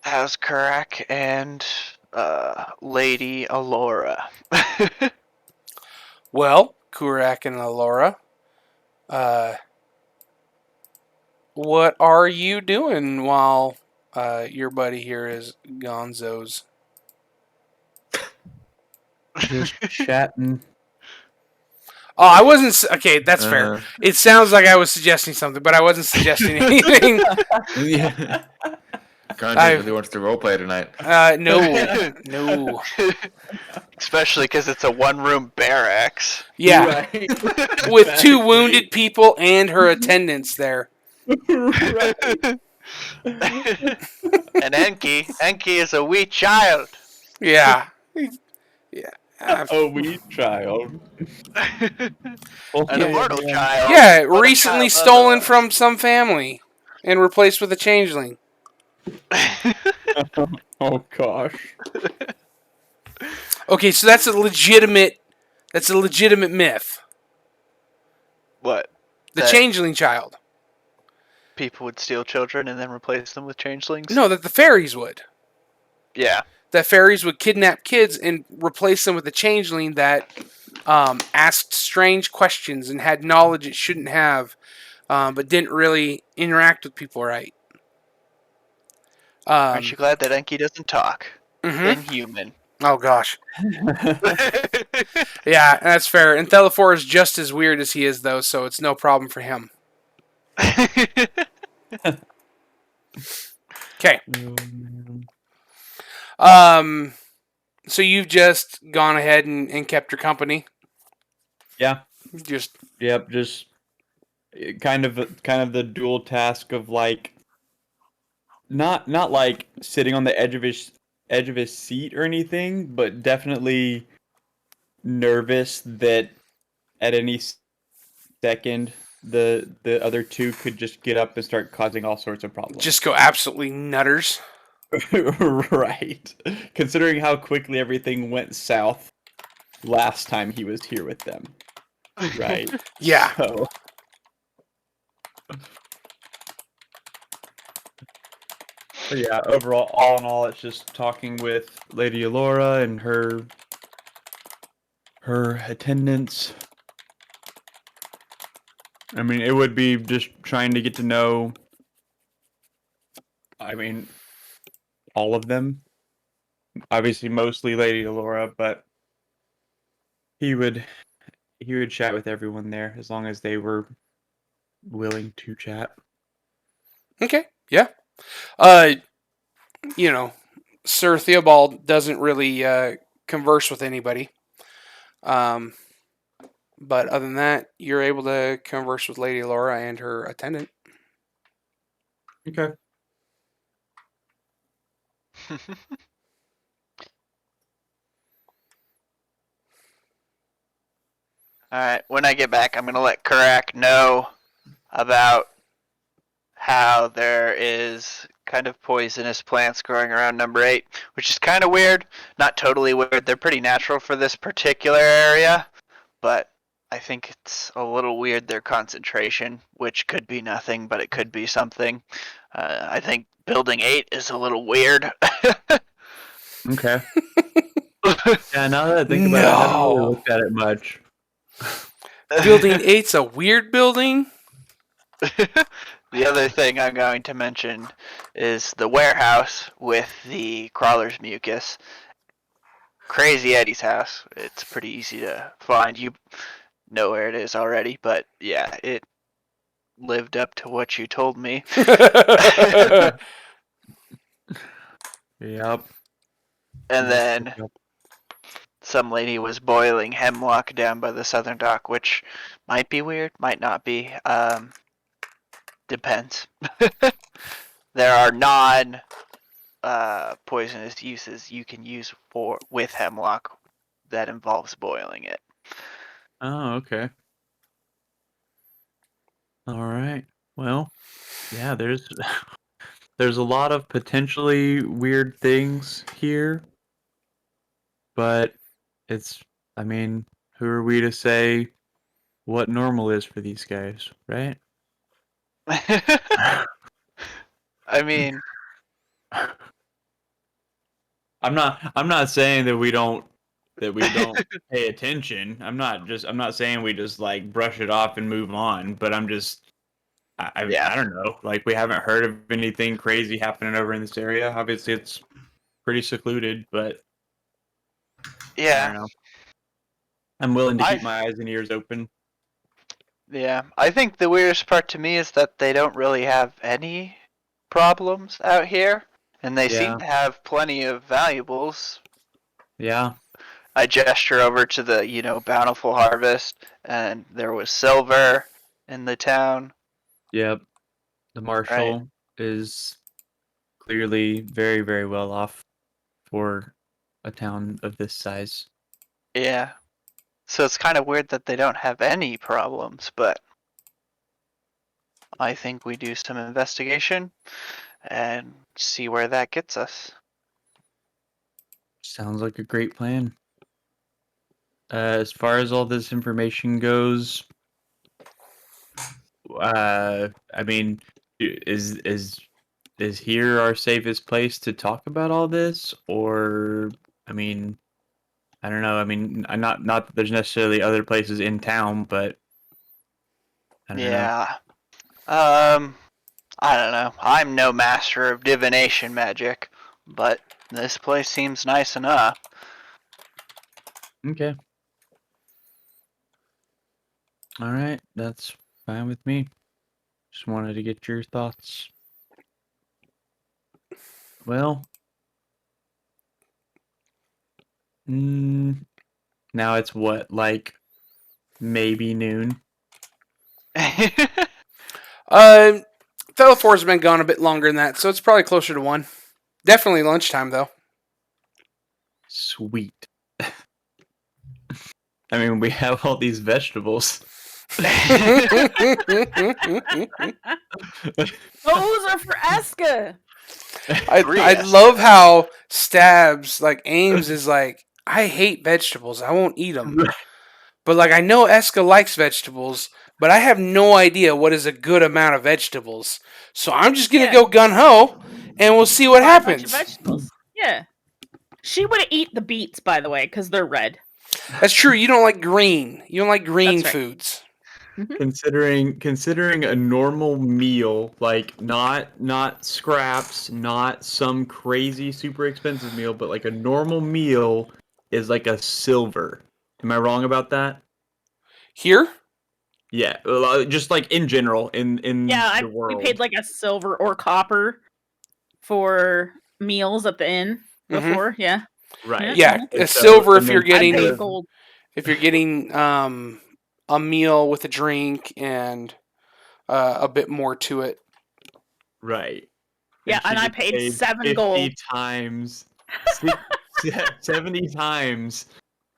How's Kurac and Lady Alora? Well, Kurac and Alora, what are you doing while your buddy here is gonzos? Just chatting. Oh, I wasn't. Okay, that's fair. It sounds like I was suggesting something, but I wasn't suggesting anything. Yeah. Conte really wants to roleplay tonight. No. Especially because it's a one-room barracks. Yeah, Right. with 2 wounded people and her attendants there. Right. And Enki is a wee child. Yeah. Yeah. A wee child. An immortal child. Yeah, What a recently child stolen nonetheless. from some family and replaced with a changeling. Oh gosh. Okay, so that's a legitimate myth. What? The That changeling child. people would steal children and then replace them with changelings? No, that the fairies would. Yeah. That fairies would kidnap kids and replace them with a changeling that asked strange questions and had knowledge it shouldn't have, but didn't really interact with people right. Aren't you glad that Enki doesn't talk? Mm-hmm. Inhuman. Oh gosh. Yeah, that's fair. And Thelephora is just as weird as he is, though, so it's no problem for him. Okay. So you've just gone ahead and kept your company. Yeah. Just Yep. Just kind of the dual task of like not like sitting on the edge of his seat or anything, but definitely nervous that at any second the other two could just get up and start causing all sorts of problems. just go absolutely nutters. Right. Considering how quickly everything went south last time he was here with them. Right. Yeah. So. But yeah, overall, all in all, it's just talking with Lady Alora and her attendants. I mean, it would be just trying to get to know, I mean, all of them. Obviously, mostly Lady Alora, but he would chat with everyone there as long as they were willing to chat. Okay. Yeah. Sir Theobald doesn't really converse with anybody. But other than that, you're able to converse with Lady Laura and her attendant. Okay. Alright, when I get back, I'm gonna let Kurac know about how there is kind of poisonous plants growing around number 8, which is kind of weird. Not totally weird. They're pretty natural for this particular area, but I think it's a little weird, their concentration, which could be nothing, but it could be something. I think building 8 is a little weird. Okay. Yeah, now that I think about it, I haven't really No. looked at it much. Building 8's a weird building. The other thing I'm going to mention is the warehouse with the crawler's mucus. Crazy Eddie's house. It's pretty easy to find. You know where it is already, but yeah, it lived up to what you told me. Yep. And then some lady was boiling hemlock down by the southern dock, which might be weird, might not be. Depends. There are non poisonous uses you can use with hemlock that involves boiling it. Oh, okay. All right. Well, yeah, there's there's a lot of potentially weird things here, but I mean, who are we to say what normal is for these guys, right? I mean, I'm not saying that we don't pay attention. I'm not saying we just like brush it off and move on, but Yeah. I don't know. Like we haven't heard of anything crazy happening over in this area. Obviously it's pretty secluded, but I yeah, don't know. I'm willing to I keep my eyes and ears open. yeah. I think the weirdest part to me is that they don't really have any problems out here, and they seem Yeah. to have plenty of valuables. Yeah. I gesture over to the bountiful harvest, and there was silver in the town. Yep. The marshal is clearly very, very well off for a town of this size. Yeah. So it's kind of weird that they don't have any problems, but I think we do some investigation and see where that gets us. Sounds like a great plan. As far as all this information goes, I mean, is here our safest place to talk about all this, or I mean, I don't know. I mean, not that there's necessarily other places in town, but I don't know. Yeah. I don't know. I'm no master of divination magic, but this place seems nice enough. Okay. All right, that's fine with me. Just wanted to get your thoughts. Well, now it's what, like maybe noon? Thelephora's been gone a bit longer than that, so it's probably closer to 1. Definitely lunchtime, though. Sweet. I mean, we have all these vegetables. Those are for Eska. I love how Stabs, like, Ames is like, I hate vegetables. I won't eat them. But, like, I know Eska likes vegetables, but I have no idea what is a good amount of vegetables. So I'm just going to go gun-ho, and we'll see what Buy a bunch of happens. vegetables. Yeah. She would eat the beets, by the way, because they're red. That's true. You don't like green. You don't like green That's right. foods. Considering a normal meal, like not scraps, not some crazy super expensive meal, but like a normal meal is like a silver. Am I wrong about that? Here? Yeah, just like in general in the we world. paid like a silver or copper for meals at the inn before. Yeah. Right. Yeah, And a so- silver and if then you're I getting paid gold. a meal with a drink and a bit more to it. Right. Yeah, she and I just paid 7 50 gold. times 70 times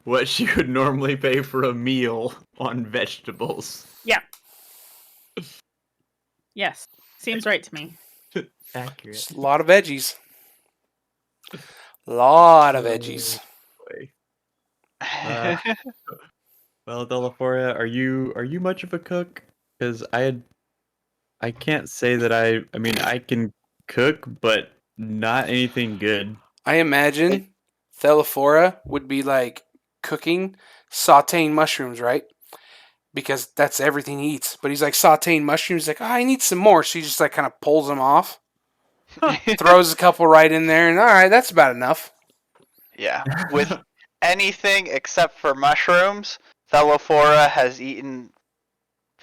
what she would normally pay for a meal on vegetables. Yes. Seems right to me. Accurate. Just a lot of veggies. Lot of veggies. Boy. Well, Thelephora, are you much of a cook? Because I can't say that I mean I can cook, but not anything good. I imagine Thelephora would be like cooking, sauteing mushrooms, right? Because that's everything he eats. But he's like sauteing mushrooms, like, oh, I need some more. So he just like kind of pulls them off, throws a couple right in there, and all right, that's about enough. Yeah, with anything except for mushrooms, Thelephora has eaten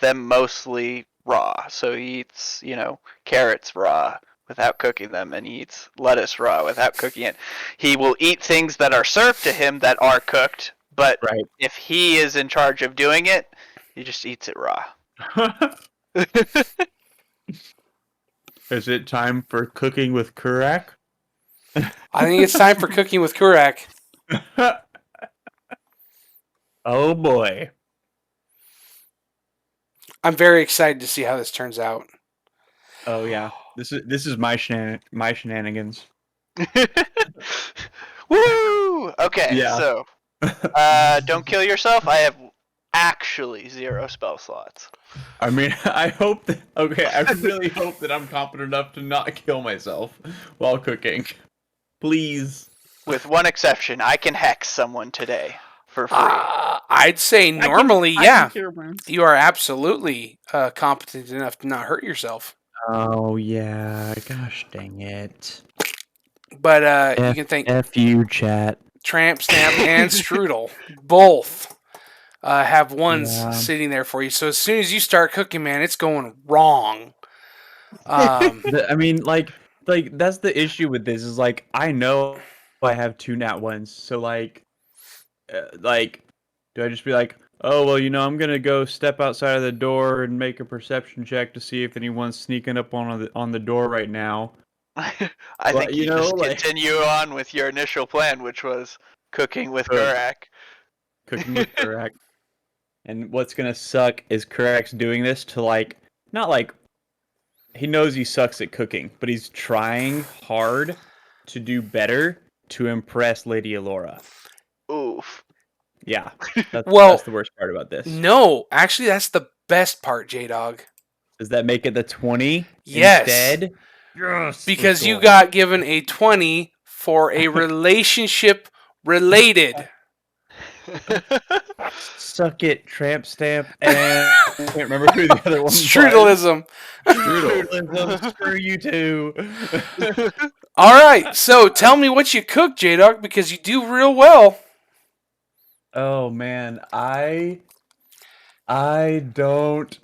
them mostly raw. So he eats, carrots raw without cooking them, and he eats lettuce raw without cooking it. He will eat things that are served to him that are cooked, but Right. if he is in charge of doing it, he just eats it raw. Is it time for cooking with Kurac? I think it's time for cooking with Kurac. Oh boy. I'm very excited to see how this turns out. Oh yeah. This is my shenanigans. Woo! Okay, Yeah. so don't kill yourself. I have actually 0 spell slots. I mean, I really hope that I'm competent enough to not kill myself while cooking. Please. With one exception, I can hex someone today for free. I'd say normally, I yeah, can cure wounds. you are absolutely competent enough to not hurt yourself. Oh yeah, gosh dang it. But you can thank F you, chat. Tramp, Snap, and Strudel both have ones Yeah. sitting there for you. So as soon as you start cooking, man, it's going wrong. I mean, like that's the issue with this is like I know I have 2 nat ones, so like do I just be like, oh well, I'm gonna go step outside of the door and make a perception check to see if anyone's sneaking up on the door right now. I Well, think you just continue on with your initial plan, which was cooking with Kurac. Cooking with Kurac. And what's gonna suck is Kurac's doing this to not like he knows he sucks at cooking, but he's trying hard to do better to impress Lady Alora. Oof. Yeah, that's the worst part about this. No, actually, that's the best part, J-Dog. Does that make it the 20 Yes. instead? Yes. Because you got given a 20 for a relationship related. Suck it, Tramp Stamp, and I can't remember who the other one was. Strudelism. Strudelism. Screw you two. All right, so tell me what you cook, J-Dog, because you do real well. Oh man, I don't.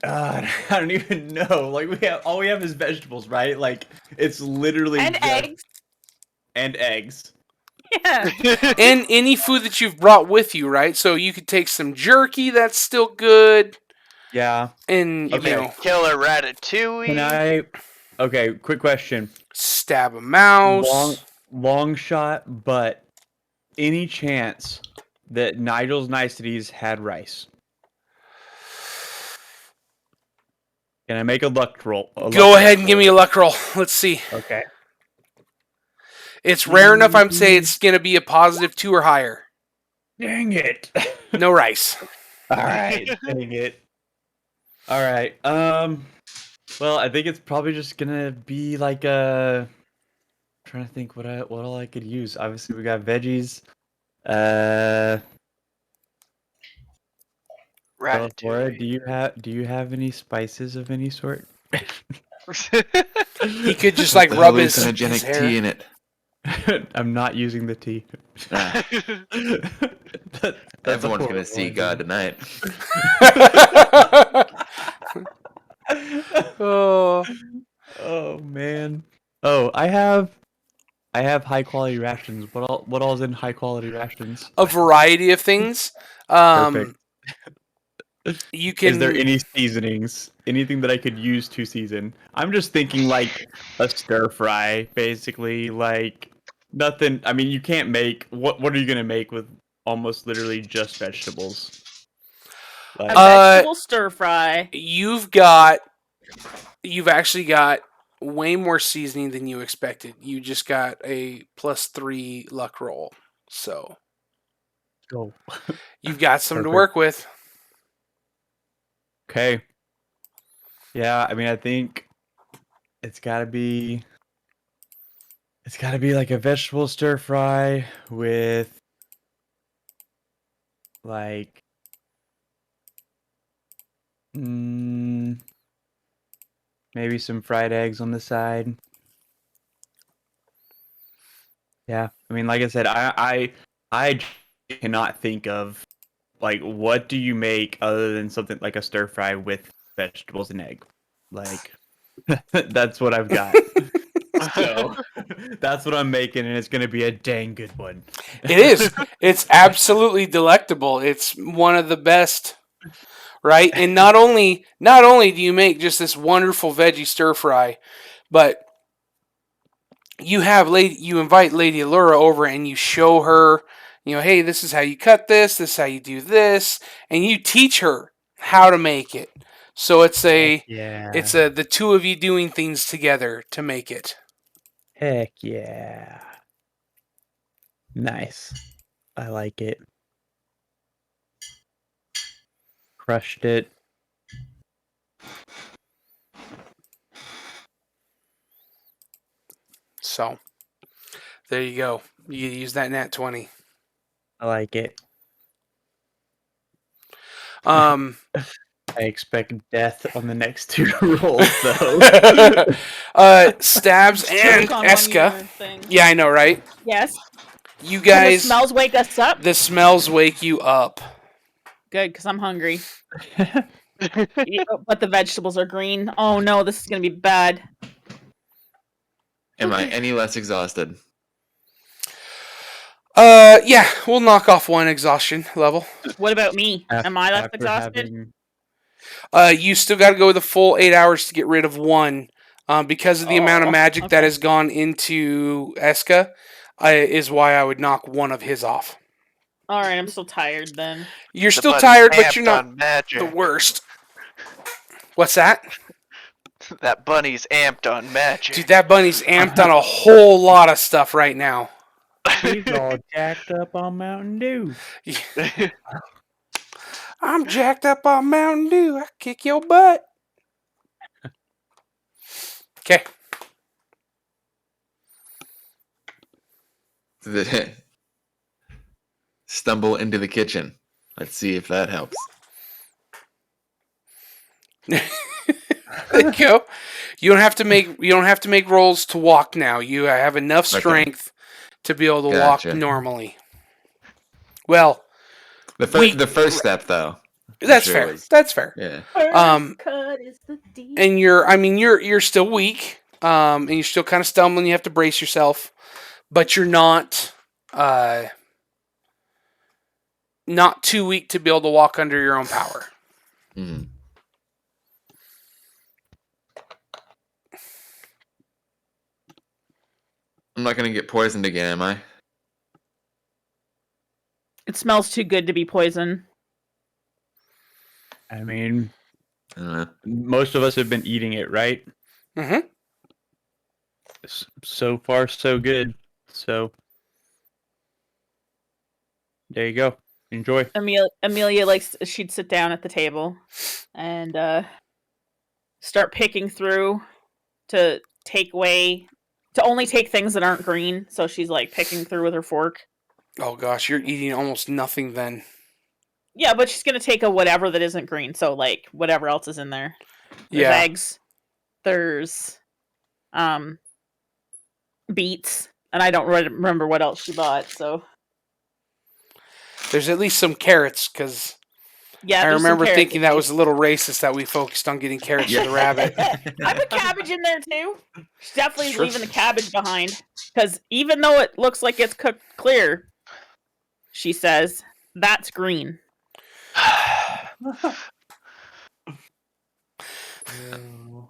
I don't even know. Like all we have is vegetables, right? Like it's literally And just... eggs. And eggs. Yeah. And any food that you've brought with you, right? So you could take some jerky, that's still good. Yeah. And Killer ratatouille. Can I? Okay, quick question. Stab a mouse. Long shot, but any chance that Nigel's Niceties had rice? Can I make a luck roll? Go ahead and give me a luck roll. Let's see. Okay. It's rare enough I'm saying it's going to be a positive 2 or higher. Dang it. No rice. All right. Dang it. All right. Well, I think it's probably just going to be like I'm trying to think what all I could use. Obviously, we got veggies. Ratatouille. Do you have any spices of any sort? He could just like rub his hallucinogenic hair. tea in it. I'm not using the tea. Ah, That's everyone's gonna see God tonight. Oh, Oh man. Oh, I have high quality rations. What all's in high quality rations? a variety of things. Perfect. You can. Is there any seasonings? Anything that I could use to season? I'm just thinking like a stir fry, basically. Like nothing. I mean, you can't make. What are you gonna make with almost literally just vegetables. A Like, vegetable stir fry. You've actually got way more seasoning than you expected. You just got a +3 luck roll. So go. you've got some to Perfect. work with. Okay. Yeah, I mean, I think it's gotta be like a vegetable stir fry with like maybe some fried eggs on the side. Yeah, I mean, like I said, I cannot think of like what do you make other than something like a stir fry with vegetables and egg. Like that's what I've got. So that's what I'm making, and it's gonna be a dang good one. It is. It's absolutely delectable. It's one of the best, right? And not only do you make just this wonderful veggie stir fry, but you invite Lady Allura over and you show her, hey, this is how you cut this is how you do this, and you teach her how to make it. So it's Yeah. the two of you doing things together to make it. Heck yeah. Nice. I like it. Crushed it. So there you go. You use that nat 20. I like it. I expect death on the next 2 rolls, though. Stabs and Choke on one of Eska. your things. Yeah, I know, right? Yes. You Can the guys, smells wake us up? the smells wake you up. Good, because I'm hungry. But the vegetables are green. Oh no, this is gonna be bad. Am I any less exhausted? Yeah, we'll knock off 1 exhaustion level. What about me? Am I less After exhausted? You still got to go the full 8 hours to get rid of 1. Because of the amount of magic that has gone into Eska, is why I would knock 1 of his off. All right, I'm still tired then. You're The still buddy's tired, but amped you're not on magic. the worst. What's that? That bunny's amped on magic. Dude, that bunny's amped on a whole lot of stuff right now. He's all jacked up on Mountain Dew. I'm jacked up on Mountain Dew. I kick your butt. Okay. Stumble into the kitchen. Let's see if that helps. There you go. You don't have to make rolls to walk now. You have enough strength to be able to walk normally. Well, the first step though. That's fair. That's fair. Yeah. And you're still weak. And you're still kind of stumbling. You have to brace yourself, but you're not too weak to be able to walk under your own power. Mm-hmm. I'm not gonna get poisoned again, am I? It smells too good to be poison. I mean, most of us have been eating it, right? Mm-hmm. So far, so good. So there you go. Enjoy. Amelia she'd sit down at the table and start picking through to only take things that aren't green. So she's like picking through with her fork. Oh gosh, you're eating almost nothing then. Yeah, but she's gonna take a whatever that isn't green. So like whatever else is in there. There's eggs. There's beets, and I don't remember what else she bought. So there's at least some carrots because I remember thinking that was a little racist that we focused on getting carrots for the rabbit. I put cabbage in there too. She definitely is leaving the cabbage behind because even though it looks like it's cooked clear, she says that's green. I'm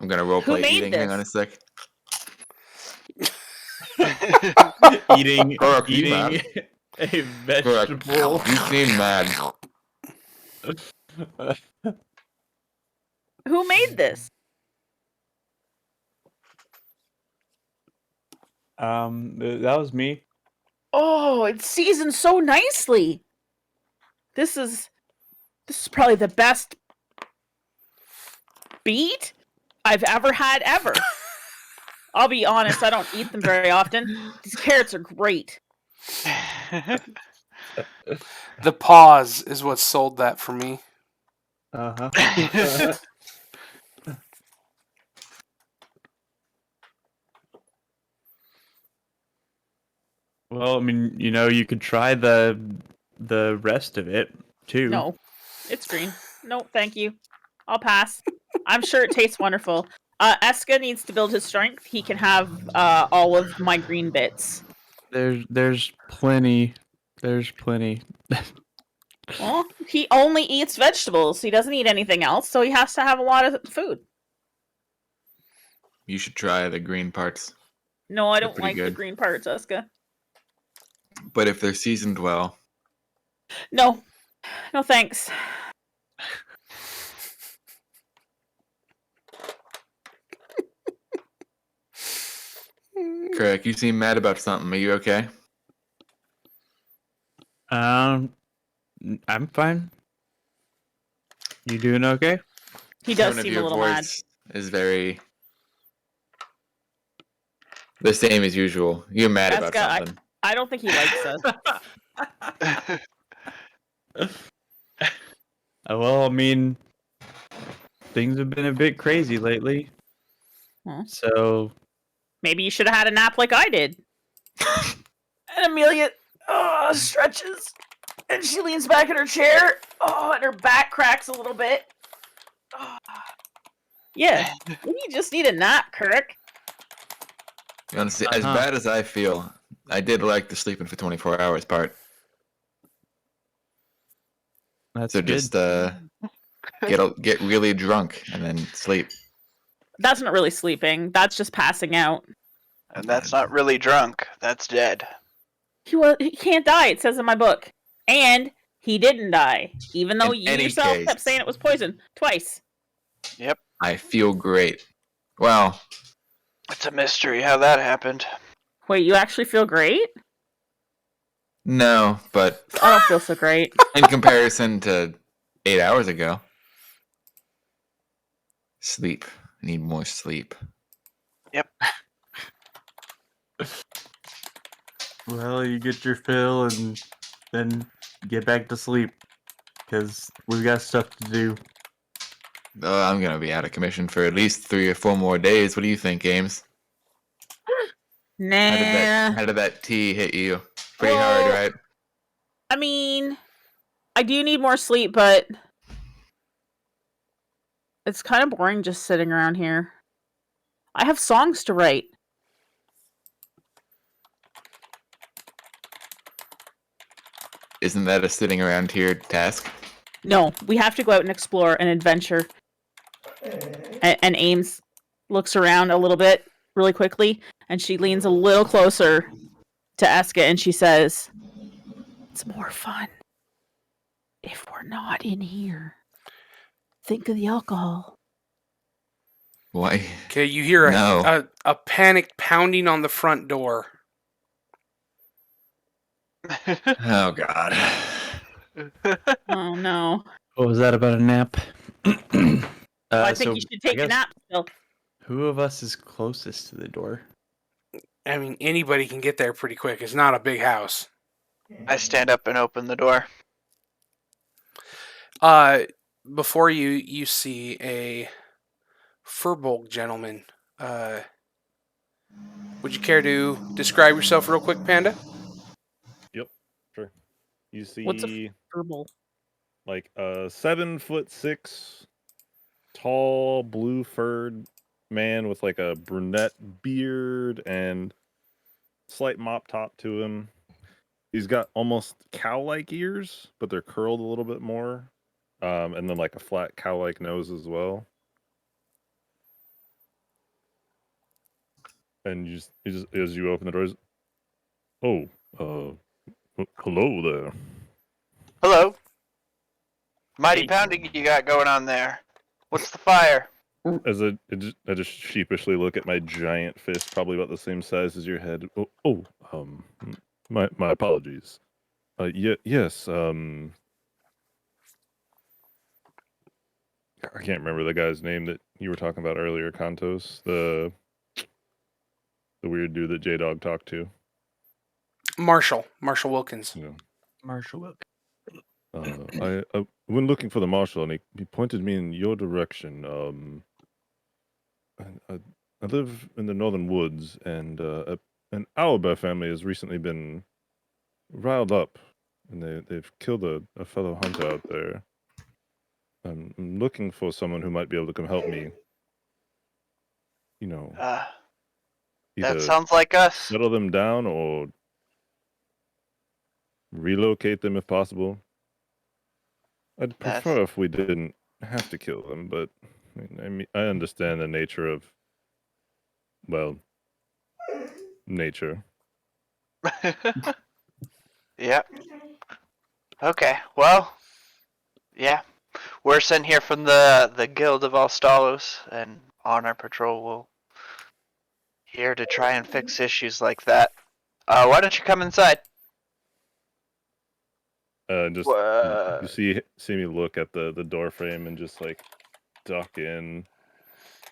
gonna roleplay eating. This? Hang on a sec. eating A Correct. vegetable. You seem mad. Who made this? That was me. Oh, it's seasoned so nicely. This is probably the best beet I've ever had ever. I'll be honest, I don't eat them very often. These carrots are great. The pause is what sold that for me. Uh-huh. Well, I mean, you could try the rest of it too. No, it's green. No, thank you. I'll pass. I'm sure it tastes wonderful. Eska needs to build his strength. He can have all of my green bits. There's plenty. There's plenty. Well, he only eats vegetables. He doesn't eat anything else, so he has to have a lot of food. You should try the green parts. No, I They're don't pretty like the good. green parts, Eska. But if they're seasoned well, No. No thanks. Craig, you seem mad about something. Are you okay? I'm fine. You doing okay? He does Tone of seem a your little mad. voice is very the same as usual. You're mad about Eska, something. I don't think he likes us. Well, I mean, things have been a bit crazy lately. Huh? So, Maybe you should have had a nap like I did. And Amelia stretches. And she leans back in her chair. Oh, and her back cracks a little bit. Oh. Yeah, maybe you just need a nap, Kirk. Honestly, as Uh-huh. bad as I feel, I did like the sleeping for 24 hours part. That's So good. just get really drunk and then sleep. That's not really sleeping. That's just passing out. And that's not really drunk. That's dead. He can't die, it says in my book. And he didn't die. Even though In you any yourself case. kept saying it was poison. Twice. Yep. I feel great. Well, It's a mystery how that happened. Wait, you actually feel great? no, but I don't feel so great. in comparison to 8 hours ago, sleep. I need more sleep. Well, you get your fill and then get back to sleep because we've got stuff to do. I'm gonna be out of commission for at least 3 or 4 more days. What do you think, Ames? Nah. How did that tea hit you? Pretty Well, hard, right? I mean, I do need more sleep, but it's kind of boring just sitting around here. I have songs to write. Isn't that a sitting around here task? No, we have to go out and explore and adventure. And Ames looks around a little bit really quickly, and she leans a little closer to Eska and she says, "It's more fun if we're not in here. Think of the alcohol." Why? Okay, you hear No. a panicked pounding on the front door. Oh God. Oh no. What was that about a nap? I think you should take a nap still. Who of us is closest to the door? I mean, anybody can get there pretty quick. It's not a big house. I stand up and open the door. Before you see a Furbolg gentleman. Would you care to describe yourself real quick, Panda? Yep, sure. You see What's a Herbal? like a 7'6" tall blue furred man with like a brunette beard and slight mop top to him. He's got almost cow-like ears, but they're curled a little bit more. And then like a flat cow-like nose as well. And you just as you open the doors, Hello there. Hello. Mighty Hey. pounding you got going on there. What's the fire? As I just sheepishly look at my giant fist, probably about the same size as your head. My apologies. Yes. I can't remember the guy's name that you were talking about earlier. Kantos, the weird dude that J Dog talked to. Marshall Wilkins. You know. Marshall Wilk. I went looking for the marshal, and he pointed me in your direction. I live in the northern woods, and an owlbear family has recently been riled up, and they've killed a fellow hunter out there. I'm looking for someone who might be able to come help me. You know, That either sounds like us. settle them down or relocate them if possible. I'd That's- prefer if we didn't have to kill them, but I understand the nature of, well, nature. Yep. Okay. Well, yeah. We're sent here from the Guild of Allstalos, and on our patrol, we'll here to try and fix issues like that. Why don't you come inside? Just you see me look at the door frame and just like duck in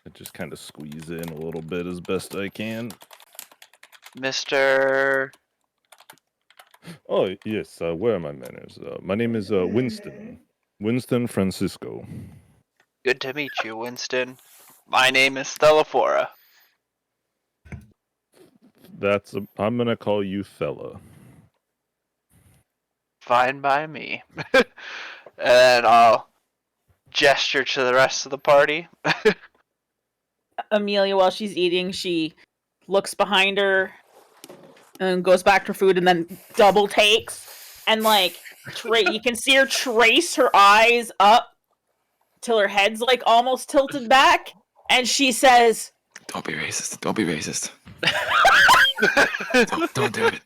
and just kind of squeeze in a little bit as best I can. Mr. Oh yes, where are my manners? My name is Winston Francisco. Good to meet you, Winston. My name is Thelephora. I'm gonna call you Thella. Fine by me. And I'll gesture to the rest of the party. Amelia, while she's eating, she looks behind her and goes back to her food and then double takes. And, like, you can see her trace her eyes up till her head's, like, almost tilted back. And she says, Don't be racist. Don't be racist. don't do it.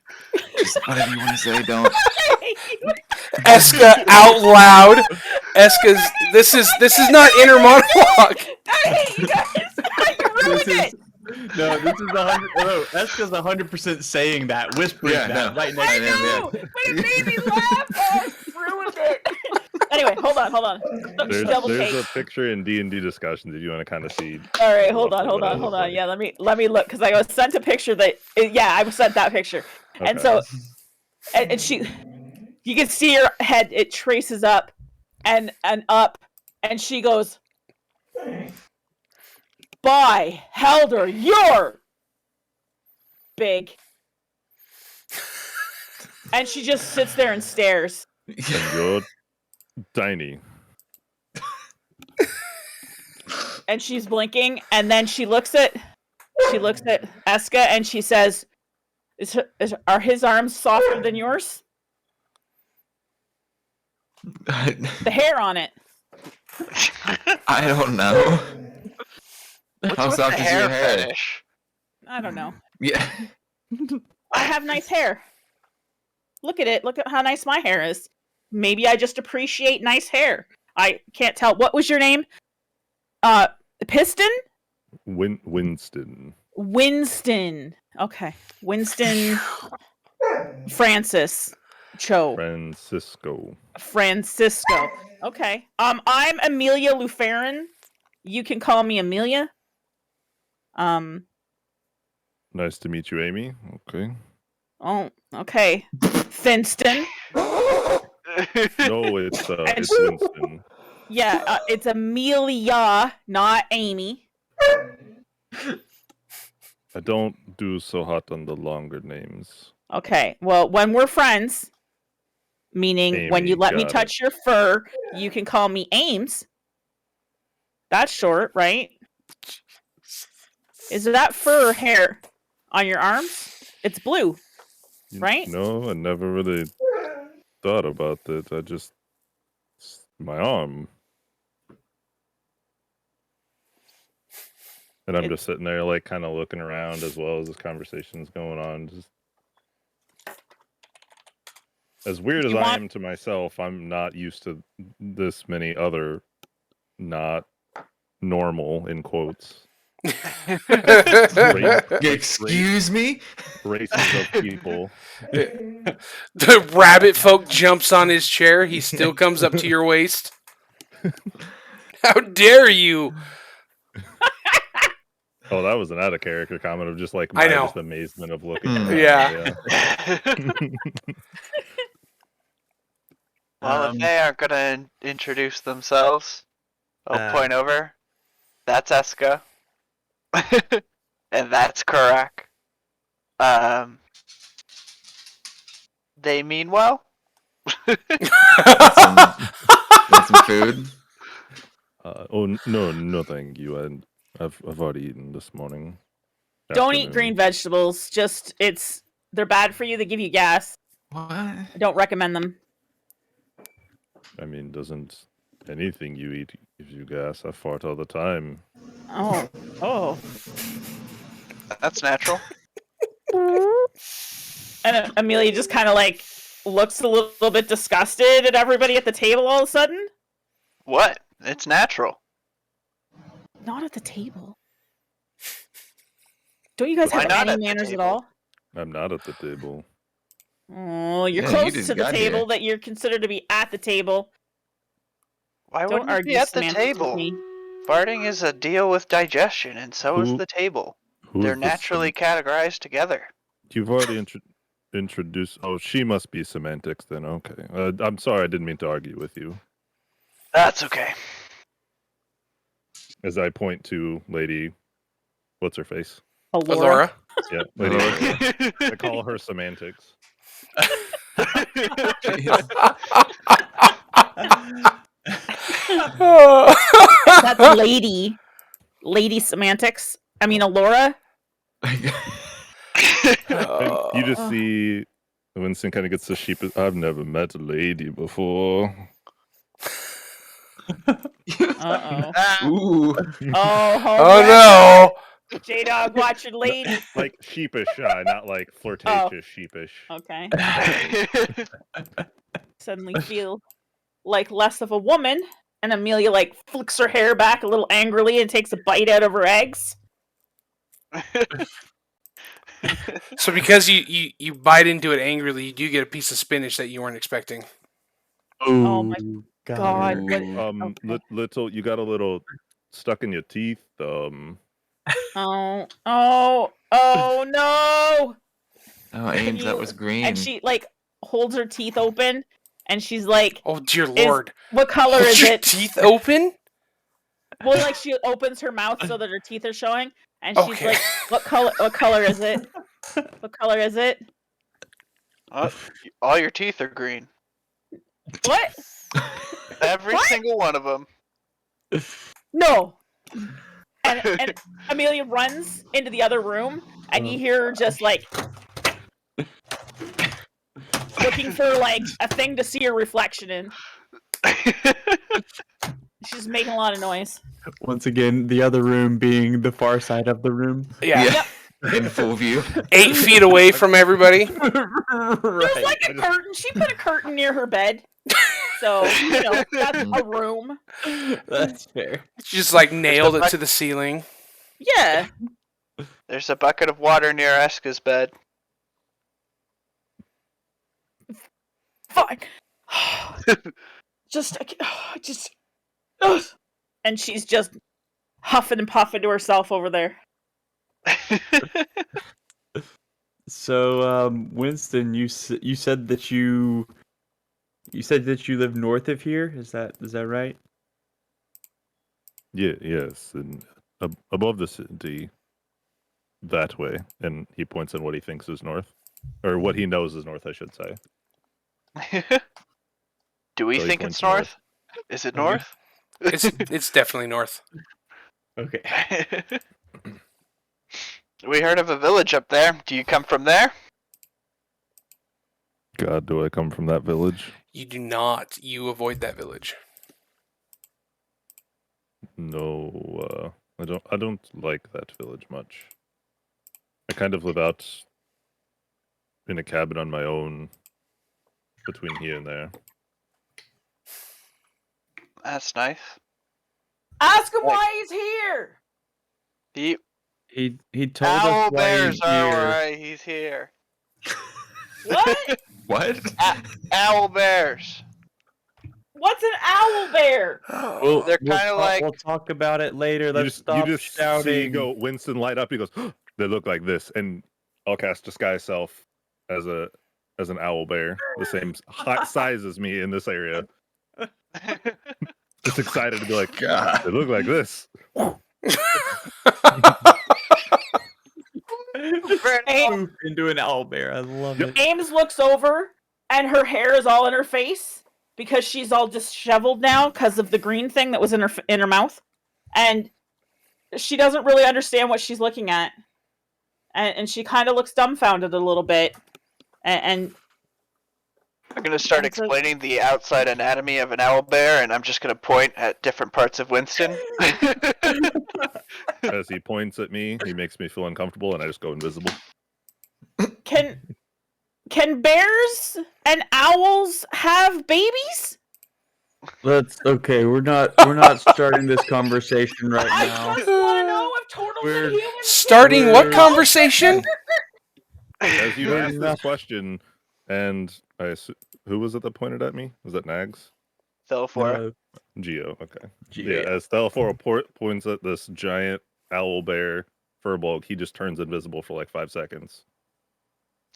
Just whatever you want to say, don't. Eska out loud. This is not inner monologue. I hate you guys! You ruined it! No, this is 100. No, Eska's 100% saying that, whispering Yeah, that no. right I next to him. know! But it made me laugh! Oh, I ruined it! Anyway, hold on. There's Double a take. picture in D&D discussions if you want to kind of see. All right, hold on. Yeah, let me look because I was sent a picture I was sent that picture, and Okay. so, and she, you can see her head. It traces up, and up, and she goes, "By Helder, you're big," and she just sits there and stares. And you're tiny. And she's blinking, and then she looks at Eska, and she says, "Are his arms softer than yours? The hair on it." I don't know. What's How with soft the is your hair hair? fetish? I don't know. Yeah. I have nice hair. Look at it. Look at how nice my hair is. Maybe I just appreciate nice hair. I can't tell. What was your name? Piston? Winston. Winston. Okay. Winston Francis Cho. Francisco. Okay. I'm Amelia Luferin. You can call me Amelia. Nice to meet you, Amy. Okay. Oh, okay. Finston. No, it's Winston. Yeah, it's Amelia, not Amy. I don't do so hot on the longer names. Okay. Well, when we're friends, meaning when you Amy, let me got touch your fur, you can call me Ames. That's short, right? Is that fur or hair on your arms? It's blue, right? No, I never really thought about that. My arm. And I'm just sitting there, like, kind of looking around as well as this conversation's going on. Just As weird as You I want- am to myself, I'm not used to this many other not normal in quotes Excuse me? races of people. The rabbit folk jumps on his chair. He still comes up to your waist. How dare you? Oh, that was an out of character comment of just like I my know. just amazement of looking Mm. around. Yeah. Well, if they aren't gonna introduce themselves, I'll point over. That's Eska. And that's Kurac. They mean well. Want some food? No, thank you. I've already eaten this morning. Don't eat Afternoon. green vegetables. Just they're bad for you. They give you gas. What? I don't recommend them. I mean, doesn't anything you eat gives you gas? I fart all the time. Oh. That's natural. And Amelia just kind of like looks a little bit disgusted at everybody at the table all of a sudden. What? It's natural. Not at the table. Don't you guys Why have not any at the manners at table? all? I'm not at the table. Oh, you're Yeah, you close just to the got table here. that you're considered to be at the table. Why Don't wouldn't it argue be at the semantics with table? me. Farting is a deal with digestion, and so is Who- the table. Who's They're the naturally categorized together. You've already introduced. Oh, she must be semantics then. Okay. I'm sorry, I didn't mean to argue with you. That's okay. As I point to Lady, what's her face? Alora. Yeah, Lady. Alora. Alora. I call her semantics. That's lady semantics. I mean, Alora. And you just see Winston kind of gets the sheep. I've never met a lady before. Uh-oh. Ah, Ooh. Oh, Oh no! J-Dog, watch your lady. Like sheepish, not like flirtatious sheepish. Okay. Suddenly feel like less of a woman, and Amelia like flicks her hair back a little angrily and takes a bite out of her eggs. So because you bite into it angrily, you do get a piece of spinach that you weren't expecting. Oh my God. Ooh. What- Okay. Little, you got a little stuck in your teeth. Oh no! Oh, Ames, that was green. And she like holds her teeth open, and she's like, Oh dear lord! "What color Hold is your it?" teeth open? Well, like she opens her mouth so that her teeth are showing, and she's Okay. like, "What color? What color is it? What color is it? all your teeth are green. What? Every What? single one of them. No!" And Amelia runs into the other room, and you hear her just like looking for like a thing to see her reflection in. She's making a lot of noise. Once again, the other room being the far side of the room. Yeah. In full view. 8 feet away from everybody. There's like a curtain. She put a curtain near her bed. So, you know, that's a room. That's fair. She just like nailed it to the ceiling. Yeah. There's a bucket of water near Eska's bed. Fine. just. Ugh. And she's just huffing and puffing to herself over there. So, Winston, you said that you live north of here. Is that right? Yeah, yes, and above the city, that way. And he points at what he thinks is north, or what he knows is north, I should say. Do we So he think points it's north? Is it north? It's definitely north. Okay. We heard of a village up there. Do you come from there? God, do I come from that village? You do not. You avoid that village. No, I don't like that village much. I kind of live out in a cabin on my own, between here and there. That's nice. Ask him why he's here. He told us Owl why bears he's are here. alright. He's here. What? What? Owl bears. What's an owl bear? They're kinda like- We'll talk about it later. You Let's just, you stop just shouting. see Winston light up. He goes, they look like this, and I'll cast disguise self as an owl bear, the same size as me in this area. Just excited to be like, God. they look like this. Poof into an owl bear. I love it. Ames looks over, and her hair is all in her face because she's all disheveled now because of the green thing that was in her mouth, and she doesn't really understand what she's looking at, and she kind of looks dumbfounded a little bit, and I'm gonna start explaining the outside anatomy of an owl bear, and I'm just gonna point at different parts of Winston. As he points at me, he makes me feel uncomfortable, and I just go invisible. Can bears and owls have babies? Okay. We're not starting this conversation right I now. just want to know if turtles We're- and humans. Starting what conversation? As you We're asked not- this question, and who was it that pointed at me? Was that Nags? Thelephora. Geo, okay. Geo. Yeah, as Thelephora points at this giant owl bear furbulk, he just turns invisible for like 5 seconds.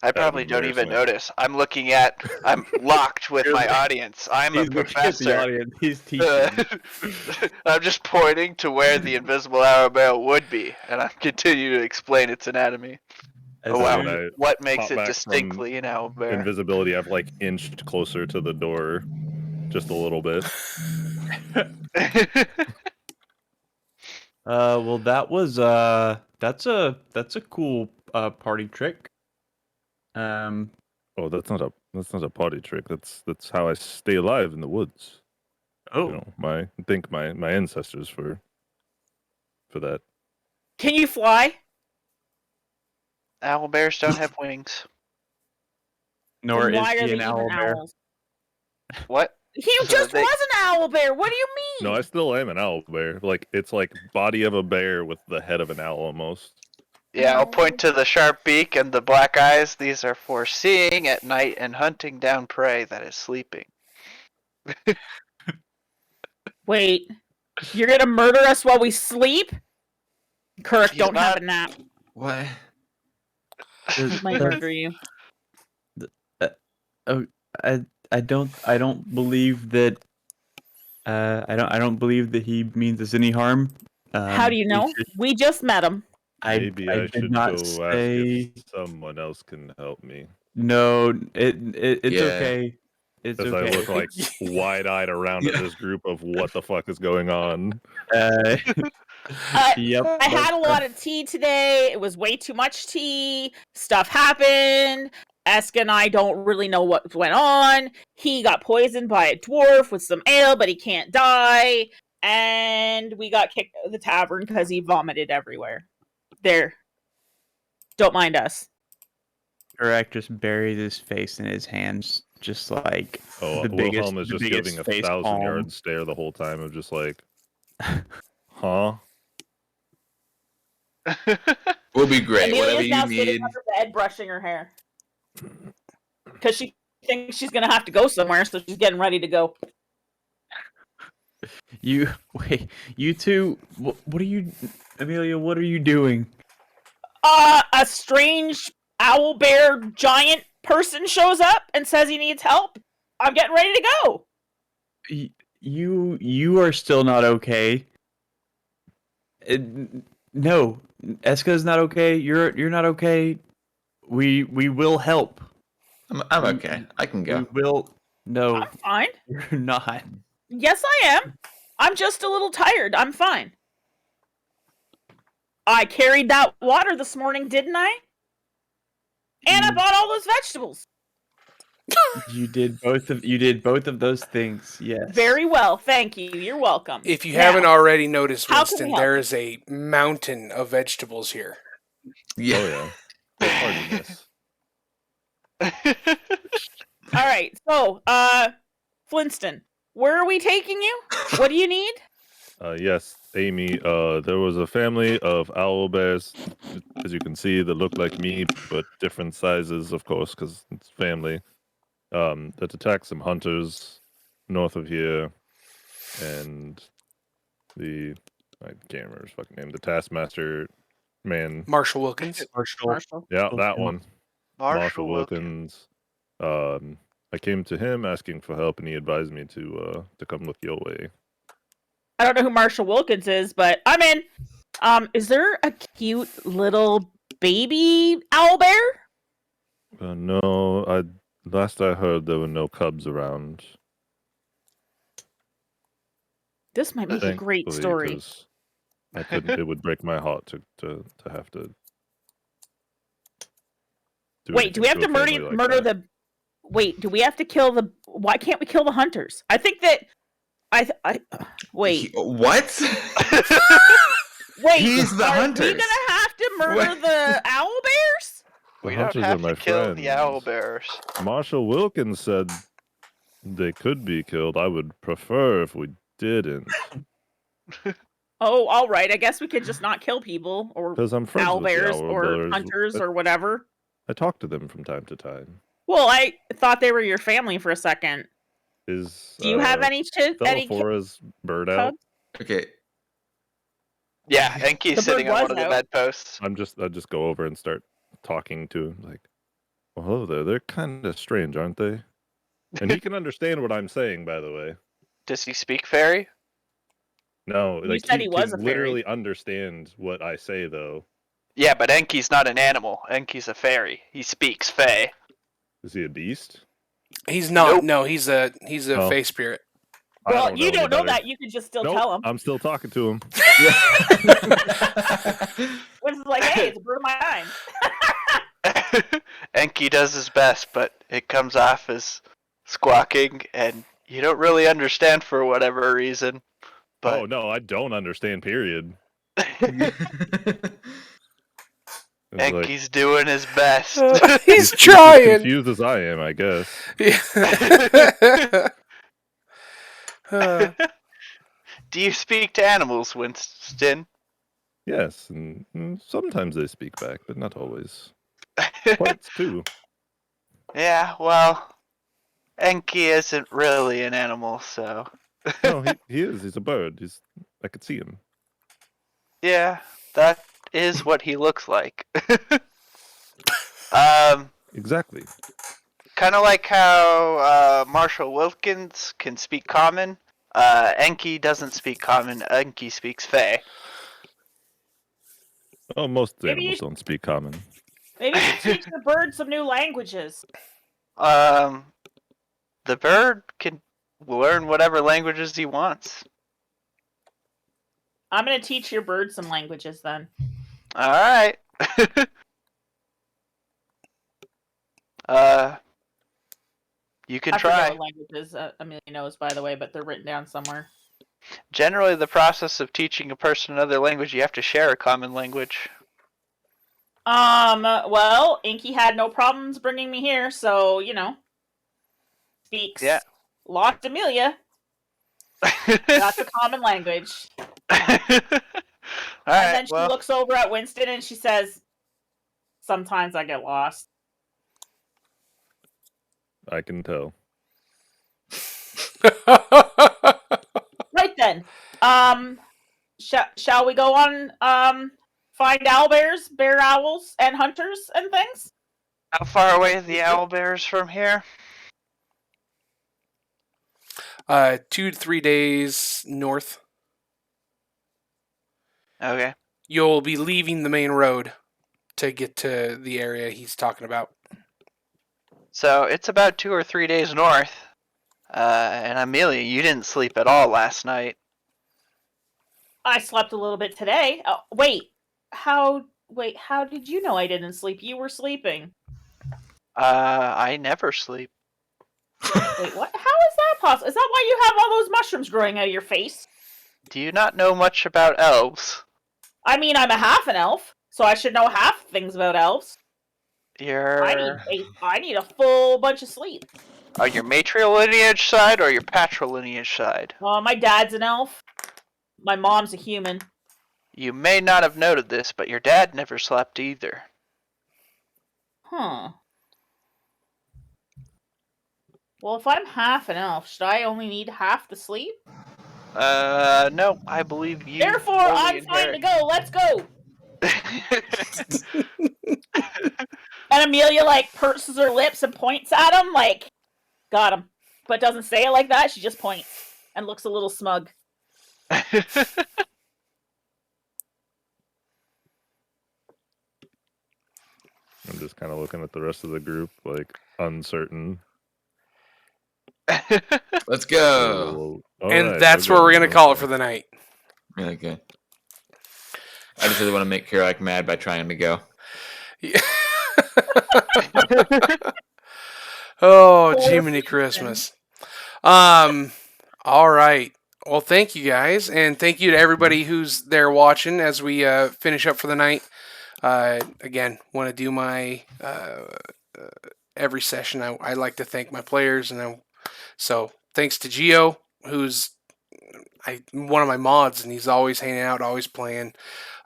I probably don't even notice. I'm locked with my audience. I'm a He's looking at the professor. audience. He's teaching. I'm just pointing to where the invisible owl bear would be, and I continue to explain its anatomy. As Oh, wow. soon- When I What makes pop it back from distinctly an owl bear? invisibility, I've like inched closer to the door just a little bit. Well, that was that's a cool party trick. Oh, that's not a party trick. That's how I stay alive in the woods. Oh, You know, my ancestors for that. Can you fly? Owl bears don't have wings. nor Then is why are he they an even owl bear. owls? What? He So just they- was an owl bear. What do you mean? No, I still am an owl bear. Like it's like body of a bear with the head of an owl almost. Yeah, I'll point to the sharp beak and the black eyes. These are for seeing at night and hunting down prey that is sleeping. Wait, you're gonna murder us while we sleep? Kurac, He's don't have not- a nap. What? He might murder you. I don't believe that. I don't believe that he means us any harm. How do you know? We just met him. Maybe I did should not go ask say if someone else can help me. no. It's Yeah. okay. It's As okay. I look like wide-eyed around at this group of what the fuck is going on. Yep. I had a lot of tea today. It was way too much tea. Stuff happened. Eska and I don't really know what went on. He got poisoned by a dwarf with some ale, but he can't die. And we got kicked out of the tavern because he vomited everywhere. There. Don't mind us. Kurac just buried his face in his hands, just like Oh, the biggest, Wilhelm is the just biggest giving a face 1,000-yard palm. stare the whole time of just like, huh? We'll be great. Whatever Amelia's now you sitting need. on her bed brushing her hair. Because she thinks she's going to have to go somewhere, so she's getting ready to go. You wait. You two. What are you, Amelia? What are you doing? A strange owl bear giant person shows up and says he needs help. I'm getting ready to go. You are still not okay. No, Eska's not okay. You're not okay. We will help. I'm okay. I can go. We will. No, I'm fine. you're not. Yes, I am. I'm just a little tired. I'm fine. I carried that water this morning, didn't I? And I bought all those vegetables. You did both of those things. Yes. Very well. Thank you. You're welcome. If you Now, haven't already noticed, how can we Winston, help there you? is a mountain of vegetables here. Oh yeah. What part of this? All right. So, Flintstone, where are we taking you? What do you need? Yes, Amy. There was a family of owl bears, as you can see, that look like me, but different sizes, of course, because it's family. That attacked some hunters north of here, and I can't remember his fucking name. The Taskmaster man. Marshall Wilkins. Marshall. Yeah, that one. Marshall Wilkins. I came to him asking for help, and he advised me to come look your way. I don't know who Marshall Wilkins is, but I'm in. Is there a cute little baby owlbear? No, last I heard there were no cubs around. This might make a great Thankfully, story. 'cause I couldn't. It would break my heart to have to. Wait, do we have to murder the? Wait, do we have to kill the? Why can't we kill the hunters? I think that. Wait. What? Wait, He's the are hunters. we gonna have to murder What? the owl bears? The We don't hunters have are my to kill friends. the owl bears. Marshall Wilkins said they could be killed. I would prefer if we didn't, Oh, all right. I guess we could just not kill people or because I'm friends owl with the bears owl or bears. hunters I, or whatever. I talk to them from time to time. Well, I thought they were your family for a second. Is Do you have any Thelephora's bird out? cubs? Okay. Yeah, Enki's The sitting bird on was one of the out. bedposts. I just go over and start talking to him like, well, hello there. They're kind of strange, aren't they? And he can understand what I'm saying, by the way. Does he speak fairy? No, You like said he he was can a fairy. literally understand what I say, though. Yeah, but Enki's not an animal. Enki's a fairy. He speaks fae. Is he a beast? He's not. Nope. No, he's a Oh. fae spirit. I Well, don't you know don't any know better. that. You could just still Nope, tell him. I'm still talking to him. It's like, hey, it's a bird of my time. Enki does his best, but it comes off as squawking, and you don't really understand for whatever reason. But Oh no, I don't understand. Period. It's like, Enki's doing his best. He's as trying. confused as I am, I guess. Uh, Do you speak to animals, Winston? Yes, and sometimes they speak back, but not always. Plants too. Yeah, well, Enki isn't really an animal, so No, he is. He's a bird. I could see him. yeah, that is what he looks like. Exactly. Kind of like how Marshall Wilkins can speak common. Enki doesn't speak common. Enki speaks fae. Oh, most Maybe animals don't speak common. Maybe you should teach the bird some new languages. The bird can learn whatever languages he wants. I'm gonna teach your bird some languages then. All right. You can I forget try. what languages Amelia knows, by the way, but they're written down somewhere. Generally, the process of teaching a person another language, you have to share a common language. Well, Inky had no problems bringing me here, so, speaks Yeah. Lost Amelia. That's a common language. All And right. then she Well, looks over at Winston and she says, sometimes I get lost. I can tell. Right then. Shall we go on, find owlbears, bear owls, and hunters and things? how far away are the owl bears from here? 2 to 3 days north. Okay. You'll be leaving the main road to get to the area he's talking about. So it's about 2 or 3 days north. And Amelia, you didn't sleep at all last night. I slept a little bit today. Wait, how did you know I didn't sleep? You were sleeping. I never sleep. Wait, what? How is that possible? Is that why you have all those mushrooms growing out of your face? Do you not know much about elves? I mean, I'm a half an elf, so I should know half things about elves. You're... I need a full bunch of sleep. your matrilineage side or your patrilineage side? My dad's an elf. My mom's a human. You may not have noted this, but your dad never slept either. Huh. Well, if I'm half an elf, should I only need half the sleep? No, I believe you. Therefore, I'm fine to go. Let's go. And Amelia like purses her lips and points at him, like, got him, but doesn't say it like that. She just points and looks a little smug. I'm just kind of looking at the rest of the group, like uncertain. Let's go. And that's where we're going to call it for the night. Really good. I just really want to make Kurac mad by trying to go. Yeah. Oh, Jiminy Christmas. All right. Well, thank you guys, and thank you to everybody who's there watching as we finish up for the night. Again, want to do my every session. I like to thank my players, and so thanks to Geo, who's one of my mods, and he's always hanging out, always playing.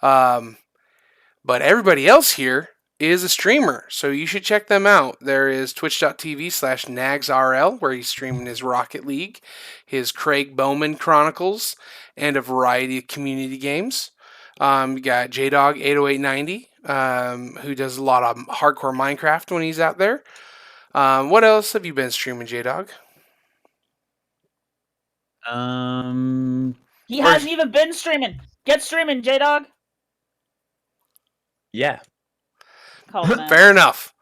But everybody else here is a streamer, so you should check them out. There is twitch.tv/NagsRL, where he's streaming his Rocket League, his Craig Bowman Chronicles, and a variety of community games. You got JDog80890, who does a lot of hardcore Minecraft when he's out there. What else have you been streaming, JDog? He hasn't even been streaming. Get streaming, J-Dog. Yeah. Fair enough.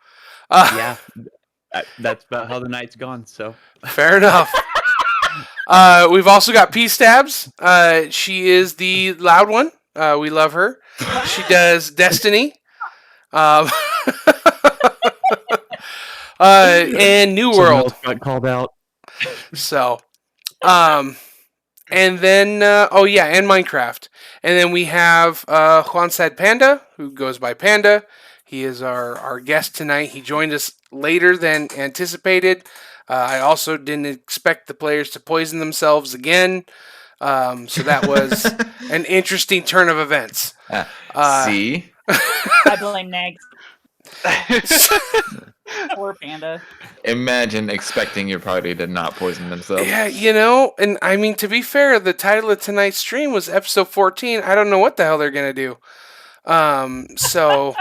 Yeah. That's about how the night's gone, so. Fair enough. We've also got P-Stabs. She is the loud one. We love her. She does Destiny. And New World. Got called out. So, and then, and Minecraft. And then we have Juan Sad Panda, who goes by Panda. He is our guest tonight. He joined us later than anticipated. I also didn't expect the players to poison themselves again. So that was an interesting turn of events. See? I blame Nags. Poor Panda. Imagine expecting your party to not poison themselves. Yeah, and I mean, to be fair, the title of tonight's stream was episode 14. I don't know what the hell they're going to do. So,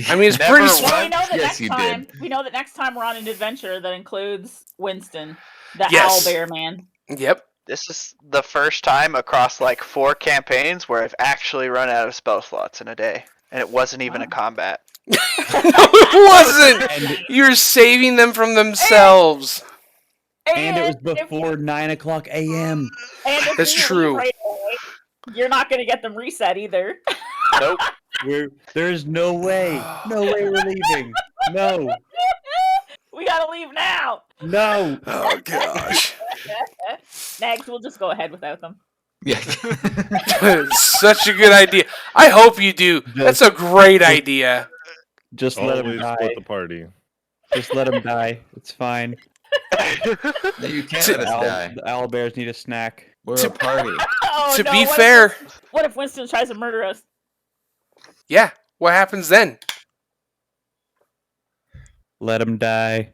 I mean, it's pretty... Well, we know that Yes, you did. we know that next time we're on an adventure that includes Winston, the Yes. owl bear man. Yep. This is the first time across like 4 campaigns where I've actually run out of spell slots in a day. And it wasn't even a combat. No, it wasn't! You're saving them from themselves. And it was before 9 o'clock a.m. That's true. You're not going to get them reset either. Nope. There's no way. No way we're leaving. No. We got to leave now. No. Oh, gosh. Nags, we'll just go ahead without them. Yeah. Such a good idea. I hope you do. That's a great idea. Just let him Always die. split the party. Just let him die. It's fine. No, you can't let us die. The owl bears need a snack. We're a party. Oh, To no, be what fair... what if Winston tries to murder us? Yeah, what happens then? Let him die.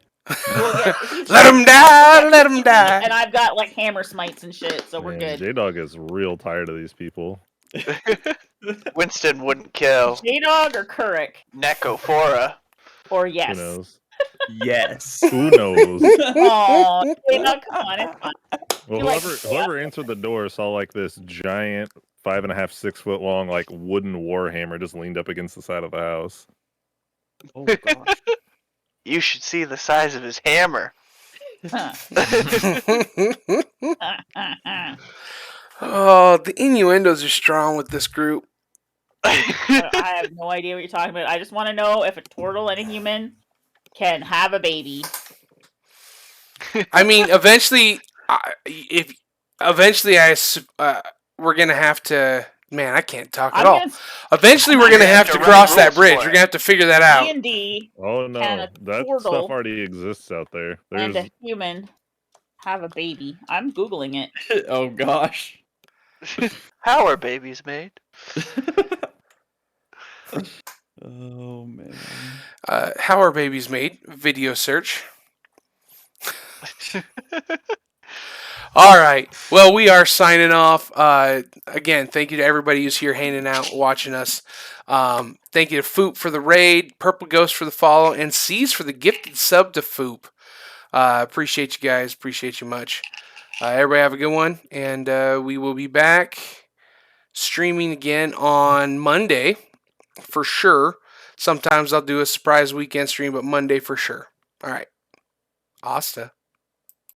Let him die, let him die. And I've got like hammer smites and shit, so we're Man, good. J-Dog is real tired of these people. Winston wouldn't kill J-Dog or Kurac? Necophora. Or Who yes. knows? Yes. Who knows? Oh, J-Dog, come on, it's fine. Well, You like- whoever answered the door saw like this giant 5.5, 6 foot long like wooden warhammer just leaned up against the side of the house. Oh gosh. You should see the size of his hammer. Oh, the innuendos are strong with this group. I have no idea what you're talking about. I just want to know if a turtle and a human can have a baby. I mean, eventually, we're gonna have to, Man, I can't talk at I'm all. gonna Eventually, we're You're gonna gonna have have to to run cross that rules bridge. for We're it. gonna have to figure that out. D&D Oh and no, a that turtle stuff already exists out there. and There's a human have a baby. I'm googling it. Oh gosh. How are babies made? Oh man. How are babies made? Video search. All right. Well, we are signing off. Again, thank you to everybody who's here hanging out, watching us. Thank you to Foop for the raid, Purple Ghost for the follow, and C's for the gifted sub to Foop. Appreciate you guys. Appreciate you much. Everybody have a good one, and we will be back streaming again on Monday for sure. Sometimes I'll do a surprise weekend stream, but Monday for sure. All right. Asta.